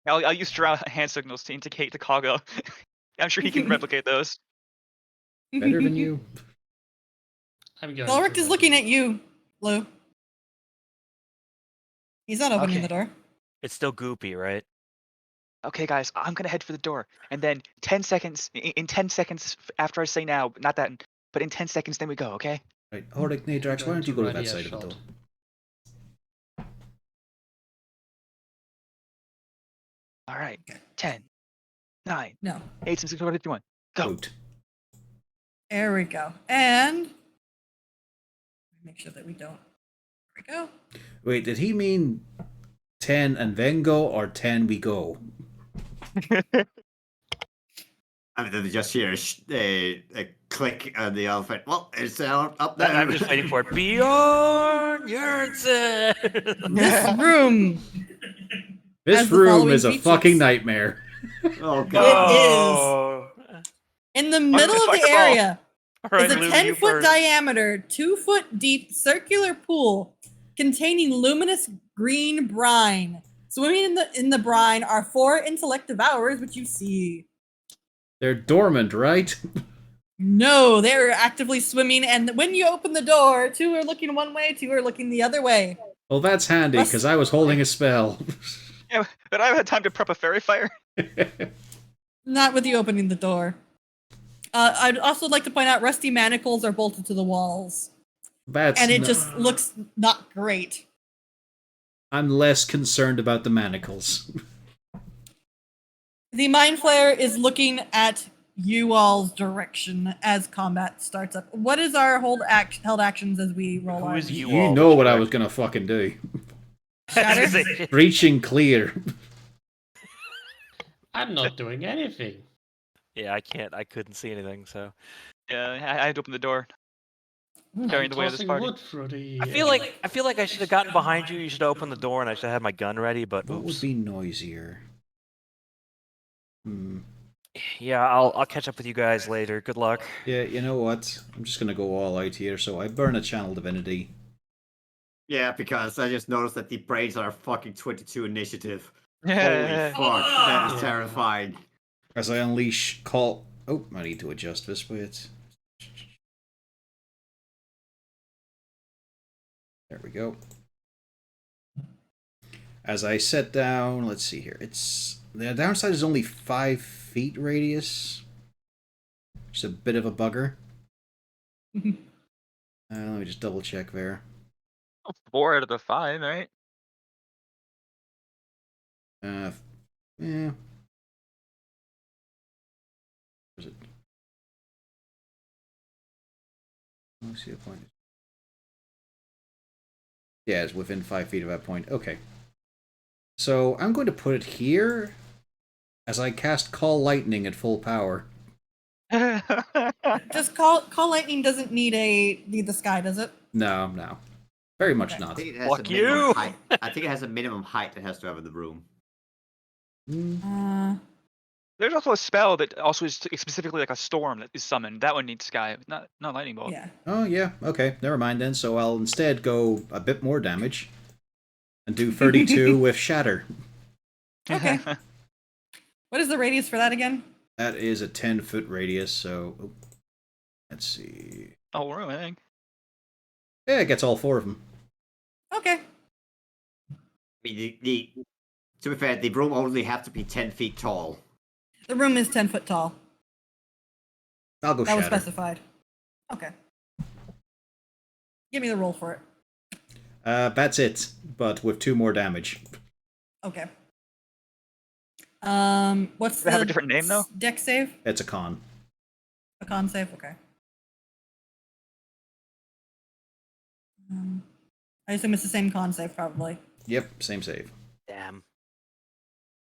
I'll use drow hand signals to indicate to Kago. I'm sure he can replicate those. Better than you. I'm going Ulrich to is looking ready. at you, Lou. He's not opening Okay. the door. It's still goopy, right? Okay, guys, I'm gonna head for the door, and then 10 seconds. In 10 seconds after I say now, not that, but in 10 seconds, then we go. Okay? Right, Hordic, Nadrax, why don't you go to that side of the door? All right. 10, 9, No. 8, 7, 6, 5, 4, 3, 2, 1. Go. Boot. There we go. And make sure that we don't. There we go. Wait, did he mean 10 and then go, or 10 we go? I mean, they just hear a click on the elephant. Well, it's up there. I'm just waiting for it. Bjorn Jørgensen! This room. This Has the room following is a features. fucking nightmare. Oh It god. is. In the middle of the Fireball. area All right, is a Lou, you 10-foot first. diameter, 2-foot deep circular pool containing luminous green brine. Swimming in the brine are 4 intellect devourers, which you see. They're dormant, right? No, they're actively swimming, and when you open the door, 2 are looking one way, 2 are looking the other way. Well, that's handy, because I was holding a spell. Yeah, but I've had time to prep a fairy fire. Not with you opening the door. I'd also like to point out rusty manacles are bolted to the walls. That's And it just looks not great. I'm less concerned about the manacles. The Mind Flayer is looking at you all's direction as combat starts up. What is our held actions as we roll Who our is you You all? know Which what I direct- was gonna fucking do. Shatter? Breaching clear. I'm not doing anything. Yeah, I couldn't see anything, so. Yeah, I had to open the door. I'm Carrying the weight of this tossing party. wood through the. I feel like I should have gotten behind you. You should have opened the door, and I should have had my gun ready. But What would oops. be noisier? Yeah, I'll catch up with you guys later. Good luck. Yeah, you know what? I'm just gonna go all out here, so I burn a channel divinity. Yeah, because I just noticed that the brains are fucking 22 initiative. Holy Yeah. fuck, that is Yeah. terrifying. As I unleash call. Oh, I need to adjust this bit. There we go. As I set down, let's see here. It's the downside is only 5 feet radius. Just a bit of a bugger. Let me just double check there. 4 out of the 5, right? Yeah. Where's it? Let me see a point. Yeah, it's within 5 feet of that point. Okay. So I'm going to put it here as I cast Call Lightning at full power. Just call lightning doesn't need the sky, does it? No. Very much Okay. I not. think it has Fuck a minimum you! height. I think it has a minimum height it has to have in the room. There's also a spell that also is specifically like a storm that is summoned. That one needs sky, not lightning bolt. Yeah. Oh, yeah. Okay, never mind then. So I'll instead go a bit more damage and do 32 with Shatter. Okay. What is the radius for that again? That is a 10-foot radius, so... let's see... Oh, really? I think. Yeah, it gets all 4 of them. Okay. I mean, to be fair, the room only have to be 10 feet tall. The room is 10 foot tall. I'll go That was Shatter. specified. Okay. Give me the roll for it. That's it, but with 2 more damage. Okay. What's Does it have a different name, though? Deck save? It's a con. A con save? Okay. I assume it's the same con save, probably. Yep, same save. Damn.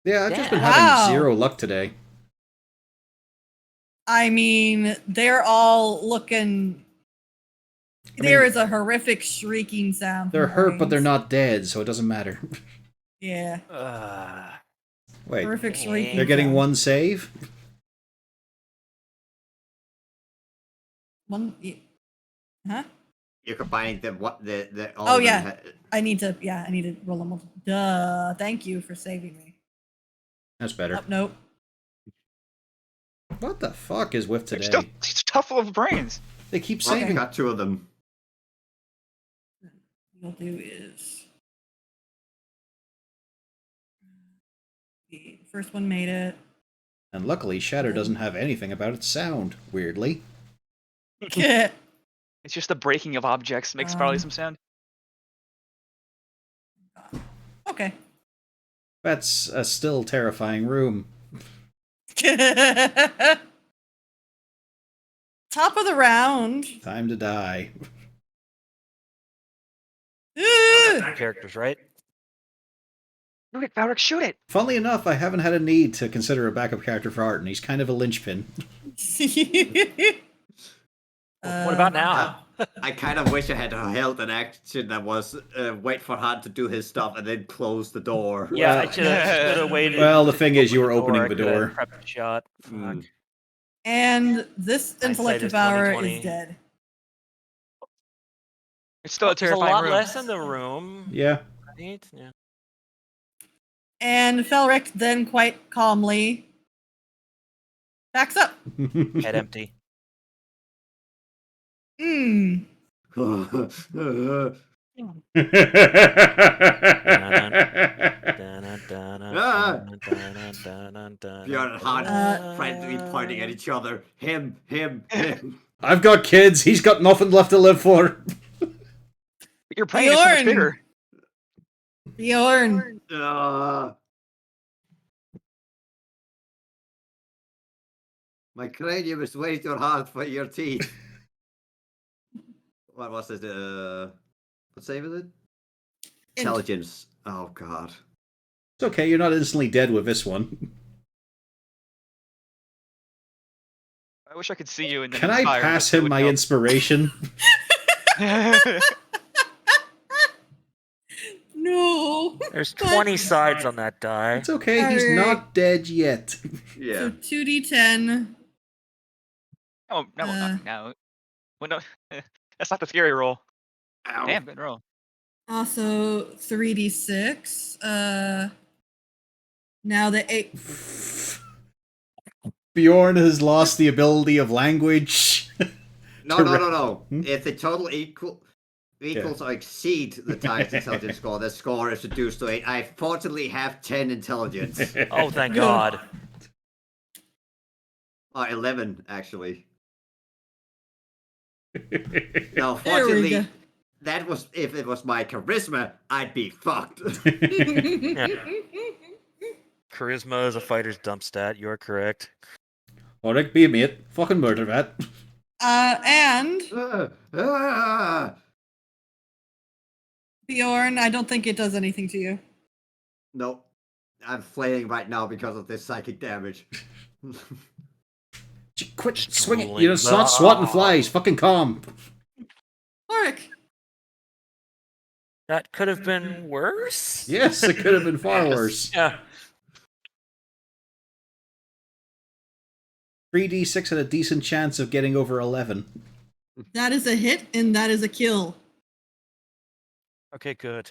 Yeah, I've just been Wow. having 0 luck today. I mean, they're all looking. There is a horrific shrieking sound. They're from hurt, but they're Brains. not dead, so it doesn't matter. Yeah. Wait, Horrific shrieking. they're getting sound. 1 save? One. Huh? You're combining them. What the all Oh of them yeah. I need to roll them. Duh. Thank you for saving me. That's better. Oh, nope. What the fuck is with They're today? still full of brains. They keep Well, saving. got 2 of them. What we'll do is the first one made it. And luckily, Shatter doesn't have anything about its sound, weirdly. Yeah. It's just the breaking of objects makes probably some sound. Okay. That's a still terrifying room. Top of the round. Time to die. Characters, right? Shoot it, Valric, shoot it! Funnily enough, I haven't had a need to consider a backup character for Art, and he's kind of a linchpin. What about now? I kind of wish I had held an action that was wait for Han to do his stuff and then close the door. Yeah, Well- I should have waited. Well, the thing is, you were Open opening the I door. could've prepped a shot. Fuck. Mm. And this Hindsight intellect is devourer 20/20. is dead. It's still a There's a terrifying lot room. less in the room. Yeah. Right? Yeah. And Felric then quite calmly backs up. Head empty. Bjorn and Han frantically pointing at each other. Him. I've got kids. He's got nothing left to live for. Your brain is so much Bjorn! bigger. Bjorn. My cranium is way too hard for your teeth. What was it? What save is it? Intelligence. Oh god. It's okay, you're not instantly dead with this one. I wish I could see you in the Can I fire, pass but it him would my help. inspiration? No. There's 20 sides on that die. It's okay, he's Alright. not dead yet. Yeah. So 2d10. Oh, no, no. Well, no. That's not the fury roll. Ow. Damn, good roll. Also 3d6. Now the 8. Bjorn has lost the ability of language. No. Hmm? If the total equals or exceed the target's intelligence score, the score is reduced to 8. I fortunately have 10 intelligence. Oh, thank God. 11, actually. No, There we fortunately, go. That was if it was my charisma, I'd be fucked. Charisma is a fighter's dump stat. You're correct. Alright, be a mate. Fucking murder that. And Ah! Bjorn, I don't think it does anything to you. No, I'm flailing right now because of this psychic damage. Quit Just swinging. drooling. You know, it's not swatting flies. Fucking calm. Ulrich, That could have been worse. Yes, it could have been far worse. Yeah. 3d6 had a decent chance of getting over 11. that is a hit and that is a kill. Okay, good.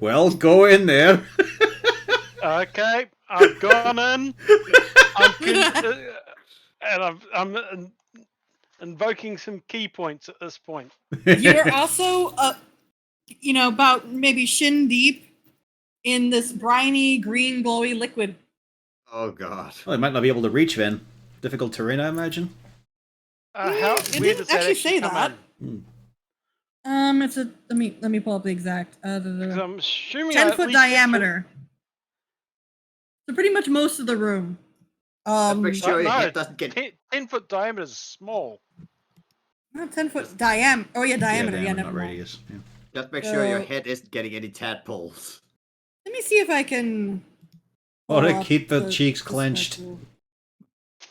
Well, go in there. Okay, I've gone in. I'm invoking some key points at this point. You're also, about maybe shin deep in this briny, green, glowy liquid. Oh god. Well, I might not be able to reach then. Difficult terrain, I imagine. How It where didn't does that actually say come that. in? It's a let me pull up the exact 'Cause I'm assuming 10 I at foot least get to- diameter. So pretty much most of the room. Just make sure your no, head doesn't get. 10-foot diameter is small. Not 10 foot diameter. Oh yeah, diameter. Yeah, diameter, never not mind. radius. Yeah. Just make sure your So- head isn't getting any tadpoles. Let me see if I can. Alright, pull up keep the cheeks clenched. special-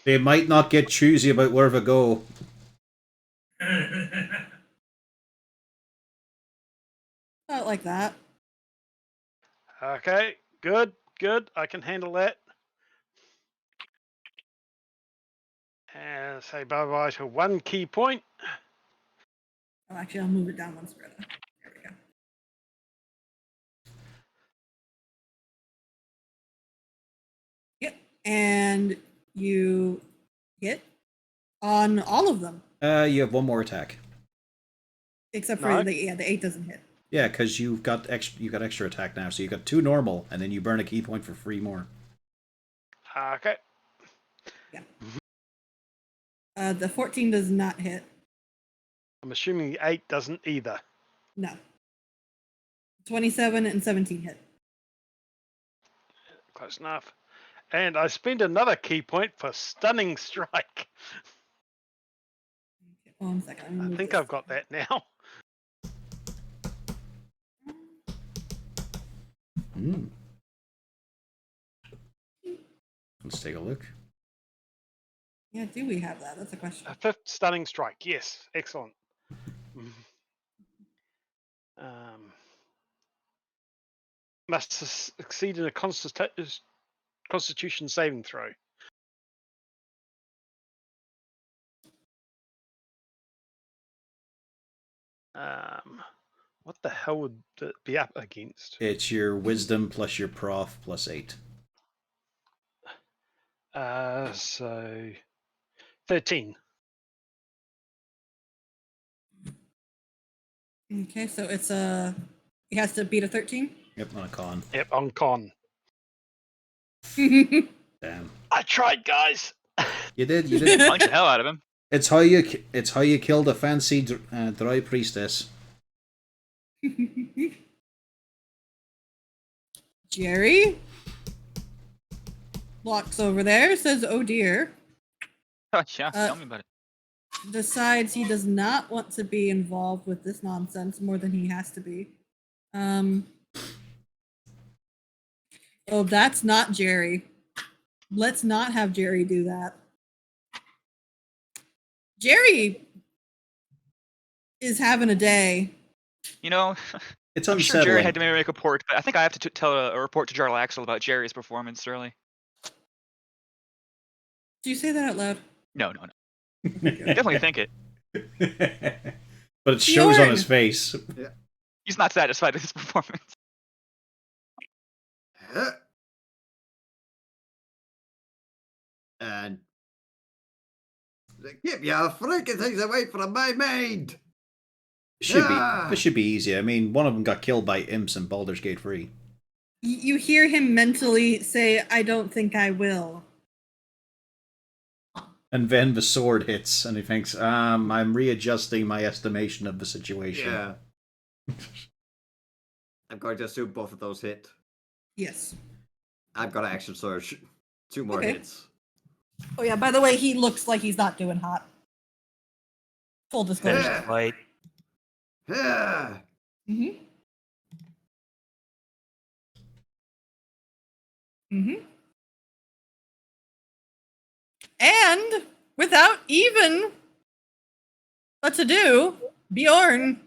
They might not get choosy about where to go. Not like that. Okay, good. I can handle that. And say bye-bye to one key point. Oh, actually, I'll move it down one spread. There we go. Yep, and you hit on all of them You have one more attack. except for No. the 8 doesn't hit. Yeah, because you've got extra attack now, so you've got 2 normal, and then you burn a key point for 3 more. Okay. The 14 does not hit. I'm assuming the 8 doesn't either. No. 27 and 17 hit. Close enough. And I spend another key point for stunning strike. Okay, 1 second. let me I move think this. I've got that now. Let's take a look. Yeah, do we have that? That's a question. A 5th stunning strike. Yes, excellent. Must succeed in a Constitution saving throw. What the hell would it be up against? It's your wisdom plus your prof plus 8. So 13. Okay, so it's he has to beat a 13. Yep, on a con. Yep, on con. Damn. I tried, guys. You did. Punch the hell out of him. It's how you killed a fancy dry priestess. Jerry walks over there, says, "Oh dear." Yeah, tell me about it. Decides he does not want to be involved with this nonsense more than he has to be. Oh, that's not Jerry. Let's not have Jerry do that. Jerry is having a day. You know, It's I'm sure Jerry unsettling. had to maybe make a report, but I think I have to tell a report to Jarlaxle about Jerry's performance early. Do you say that out loud? No. Definitely think it. But it shows on his Bjorn! face. He's not satisfied with his performance. And keep your freaking things away from my maid. This should be easy. I mean, one of them got killed by imps in Baldur's Gate 3. You hear him mentally say, "I don't think I will." And then the sword hits, and he thinks, I'm readjusting my estimation of the situation. Yeah. I'm going to assume both of those hit. Yes. I've got an action surge. 2 more Okay. hits. Oh yeah. By the way, he looks like he's not doing hot. Full disclosure. Yeah. Right. Yeah. Mm-hmm. Mm-hmm. And without even what to do, Bjorn,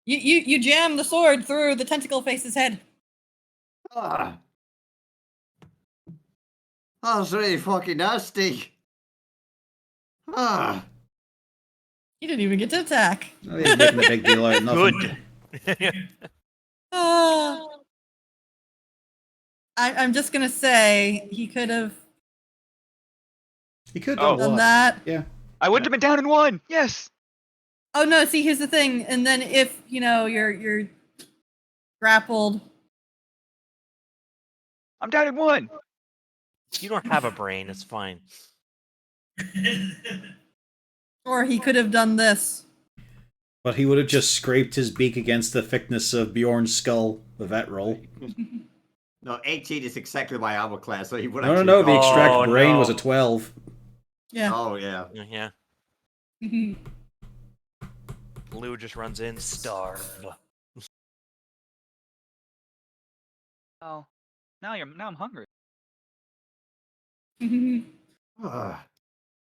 you jam the sword through the tentacle face's head. Ah. That was really fucking nasty. Ah. He didn't even get to attack. Oh, he's making a big deal out of nothing. Good. I'm just gonna say he could have He could Oh. have done that. Yeah. I would have been down in 1. Yes. Oh no! See, here's the thing. And then if you're grappled, I'm down in 1. You don't have a brain. It's fine. or he could have done this. But he would have just scraped his beak against the thickness of Bjorn's skull with that roll. No, 18 is exactly my armor class, so he would No, actually... no, the extract Oh, brain no. was a 12. Yeah. Oh, yeah. Yeah. Lou just runs in, starve. Oh. Now I'm hungry. Ah.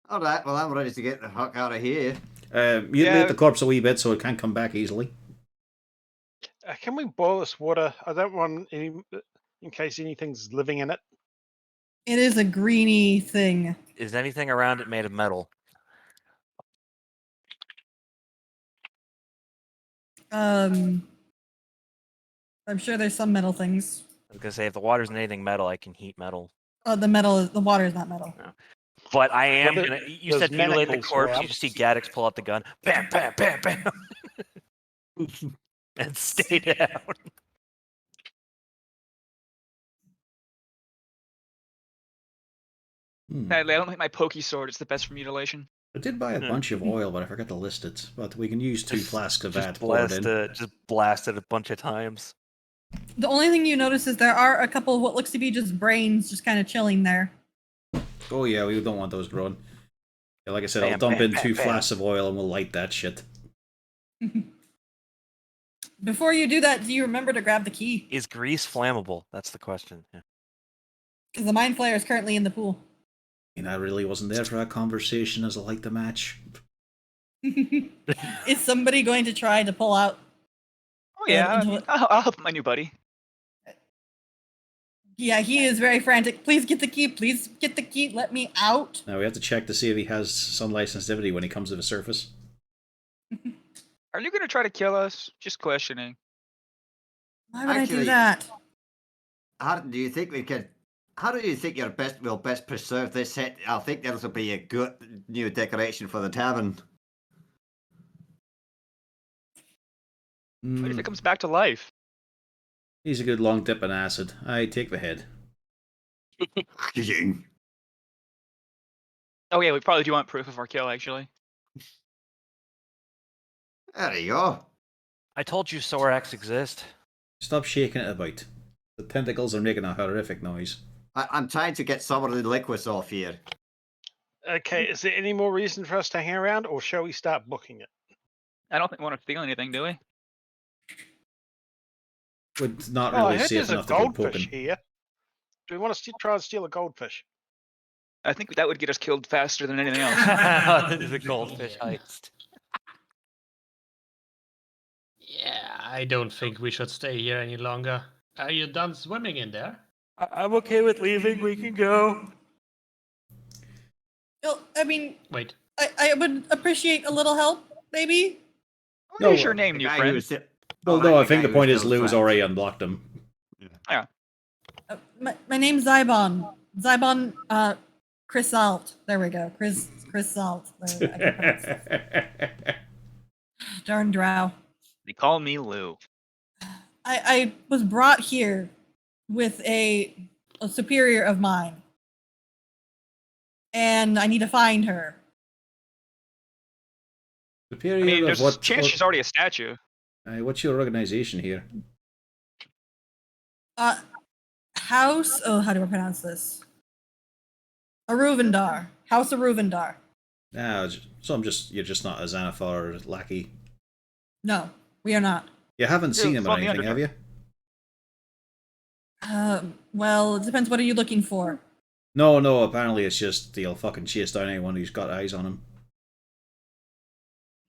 All right, well, I'm ready to get the fuck out of here. Mutilate the corpse a wee bit so it can't come back easily. Can we boil this water? I don't want any, in case anything's living in it. It is a greeny thing. Is anything around it made of metal? I'm sure there's some metal things. I was gonna say if the water's in anything metal, I can heat metal. Oh, the water is not metal. But I am Well, gonna. You those said mutilate the manacles corpse. were You just see Gaddix pull out the gun, bam, bam, bam, bam, and stay down. Sadly, I don't think my pokey sword is the best for mutilation. I did buy a Yeah. bunch of oil, but I forgot to list it. But we can use 2 flasks of that. Just Pour it blast in. it. Just blast it a bunch of times. The only thing you notice is there are a couple of what looks to be just brains just kind of chilling there. Oh yeah, we don't want those growing. Yeah, like I said, I'll Bam, dump bam, in bam, 2 bam. flasks of oil and we'll light that shit. Before you do that, do you remember to grab the key? Is grease flammable? That's the question. Yeah. Because the mind flayer is currently in the pool. I mean, I really wasn't there for that conversation as I like the match. Is somebody going to try to pull out? Oh yeah, I into mean, it. I'll help my new buddy. Yeah, he is very frantic. Please get the key. Please get the key. Let me out. Now we have to check to see if he has sunlight sensitivity when he comes to the surface. Are you gonna try to kill us? Just questioning. Why would I do Actually- that? How do you think we can... How do you think will best preserve this set? I think this will be a good new decoration for the tavern. What if Mm, it comes back to life? he's a good long dip in acid. I take the head. Oh yeah, we probably do want proof of our kill, actually. There you go. I told you Sorax exist. Stop shaking it about. The tentacles are making a horrific noise. I'm trying to get some of the liquids off here. Okay, is there any more reason for us to hang around, or shall we start booking it? I don't think we want to steal anything, do we? Would not Oh, I really heard safe there's a enough to go goldfish poking. here. Do we want to try and steal a goldfish? I think that would get us killed faster than anything else. The goldfish heist. Yeah, I don't think we should stay here any longer. Are you done swimming in there? I'm okay with leaving. We can go. Well, I mean, Wait. I would appreciate a little help, maybe. What No, is your name, The new guy friend? who was si- Well, Oh, no, I that think guy the who point was is still Lou's trapped. already unblocked him. My name's Zybon. Zybon, Chrysalt. There we go. Chrysalt. There we go. I can pronounce it. Darn drow. They call me Lou. I was brought here with a superior of mine. and I need to find her. Superior I mean, of there's a what? chance she's already a statue. What's your organization here? House. Oh, how do I pronounce this? Aruvendar. House Aruvendar. So you're just not a Xanathar lackey. No, we are not. You haven't seen him or from the anything, have you? Well, it depends. What are you looking for? No. Apparently, it's just he'll fucking chase down anyone who's got eyes on him.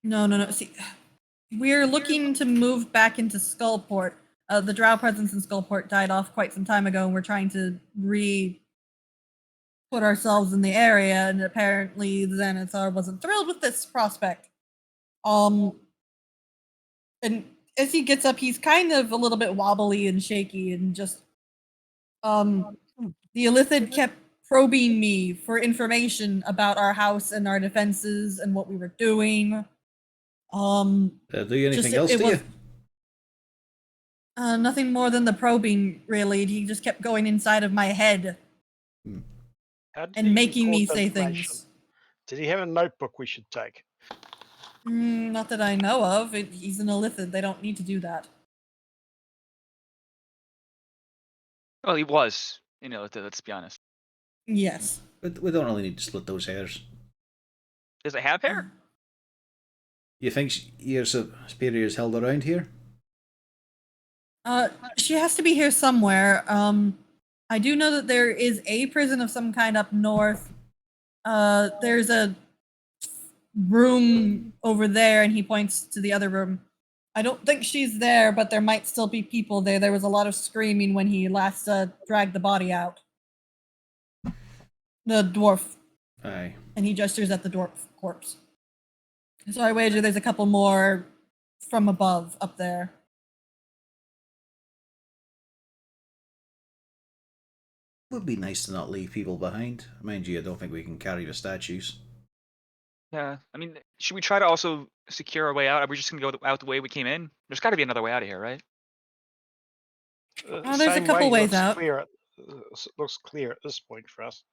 No. See, we're looking to move back into Skullport. The Drow presence in Skullport died off quite some time ago, and we're trying to put ourselves in the area. And apparently, Xanathar wasn't thrilled with this prospect. And as he gets up, he's kind of a little bit wobbly and shaky, and just the Illithid kept probing me for information about our house and our defenses and what we were doing. Do anything else it to was, you? Nothing more than the probing, really. He just kept going inside of my head How did and he making me record say information? things. Did he have a notebook we should take? Not that I know of. He's an Illithid. They don't need to do that. Well, he was. Let's be honest. Yes. We don't really need to split those hairs. Does it have hair? You think your superior is held around here? She has to be here somewhere. I do know that there is a prison of some kind up north. There's a room over there, and he points to the other room. I don't think she's there, but there might still be people there. There was a lot of screaming when he last dragged the body out. The dwarf. Aye. And he gestures at the dwarf corpse. So I wager there's a couple more from above up there. It would be nice to not leave people behind. Mind you, I don't think we can carry the statues. Yeah. I mean, should we try to also secure our way out? Are we just gonna go out the way we came in? There's got to be another way out of here, right? There's a Same couple way ways out. Looks clear at this point for us.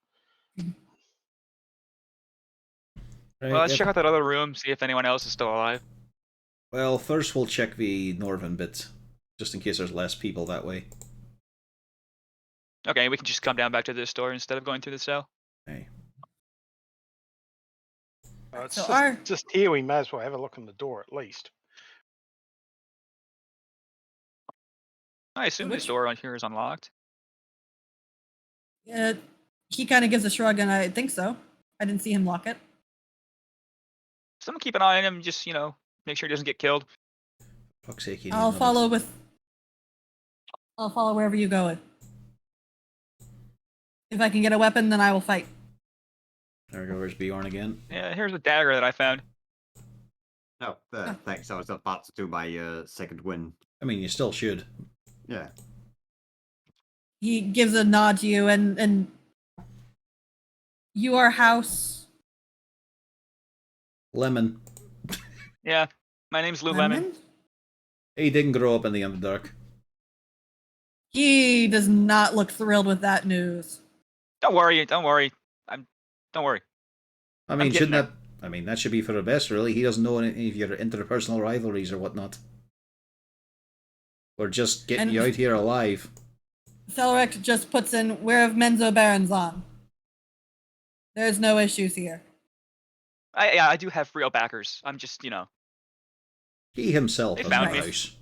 Right, Well, let's check out that other room, see if anyone else is still alive. Well, first we'll check the northern bit, just in case there's less people that way. Okay, we can just come down back to this door instead of going through the cell. Aye. It's So just here, we may as well have a look in the door at least. I assume this door on here is unlocked. He kind of gives a shrug, and I think so. I didn't see him lock it. Someone keep an eye on him, just, make sure he doesn't get killed. Fuck's sake, you I'll need follow wherever you go. If I can get a weapon, then I will fight. There we go, there's Bjorn again. Yeah, here's a dagger that I found. No, thanks. I was about to do my second win. I mean, you still should. Yeah. He gives a nod to you, and you are House Lemon. Yeah, my name's Lou Lemon. He didn't grow up in the Underdark. He does not look thrilled with that news. Don't worry. Don't worry. I mean, getting that should be for the best, really. He doesn't know any of your interpersonal rivalries or whatnot. We're just getting you out here alive. Celrect just puts in, "Where have Menzo Barons on?" There's no issues here. I do have real backers. I'm just, He himself They has found no me. house.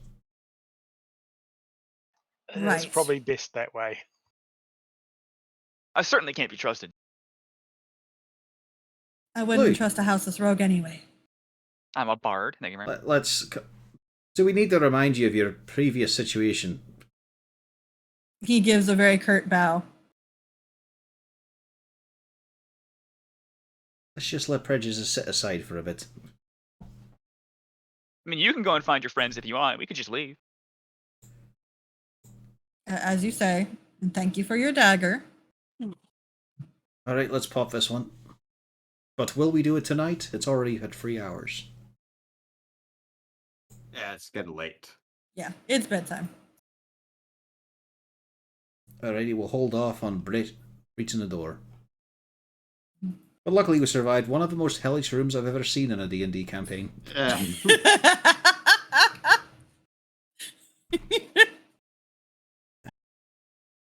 It's Right. probably best that way. I certainly can't be trusted. I wouldn't Louis. trust a houseless rogue anyway. I'm a bard. Thank you very much. Do we need to remind you of your previous situation? He gives a very curt bow. Let's just let prejudice sit aside for a bit. I mean, you can go and find your friends if you want. We could just leave. As you say, and thank you for your dagger. Alright, let's pop this one. But will we do it tonight? It's already had 3 hours. Yeah, it's getting late. Yeah, it's bedtime. Alrighty, we'll hold off on breaching the door. But luckily we survived one of the most hellish rooms I've ever seen in a D&D campaign. Yeah.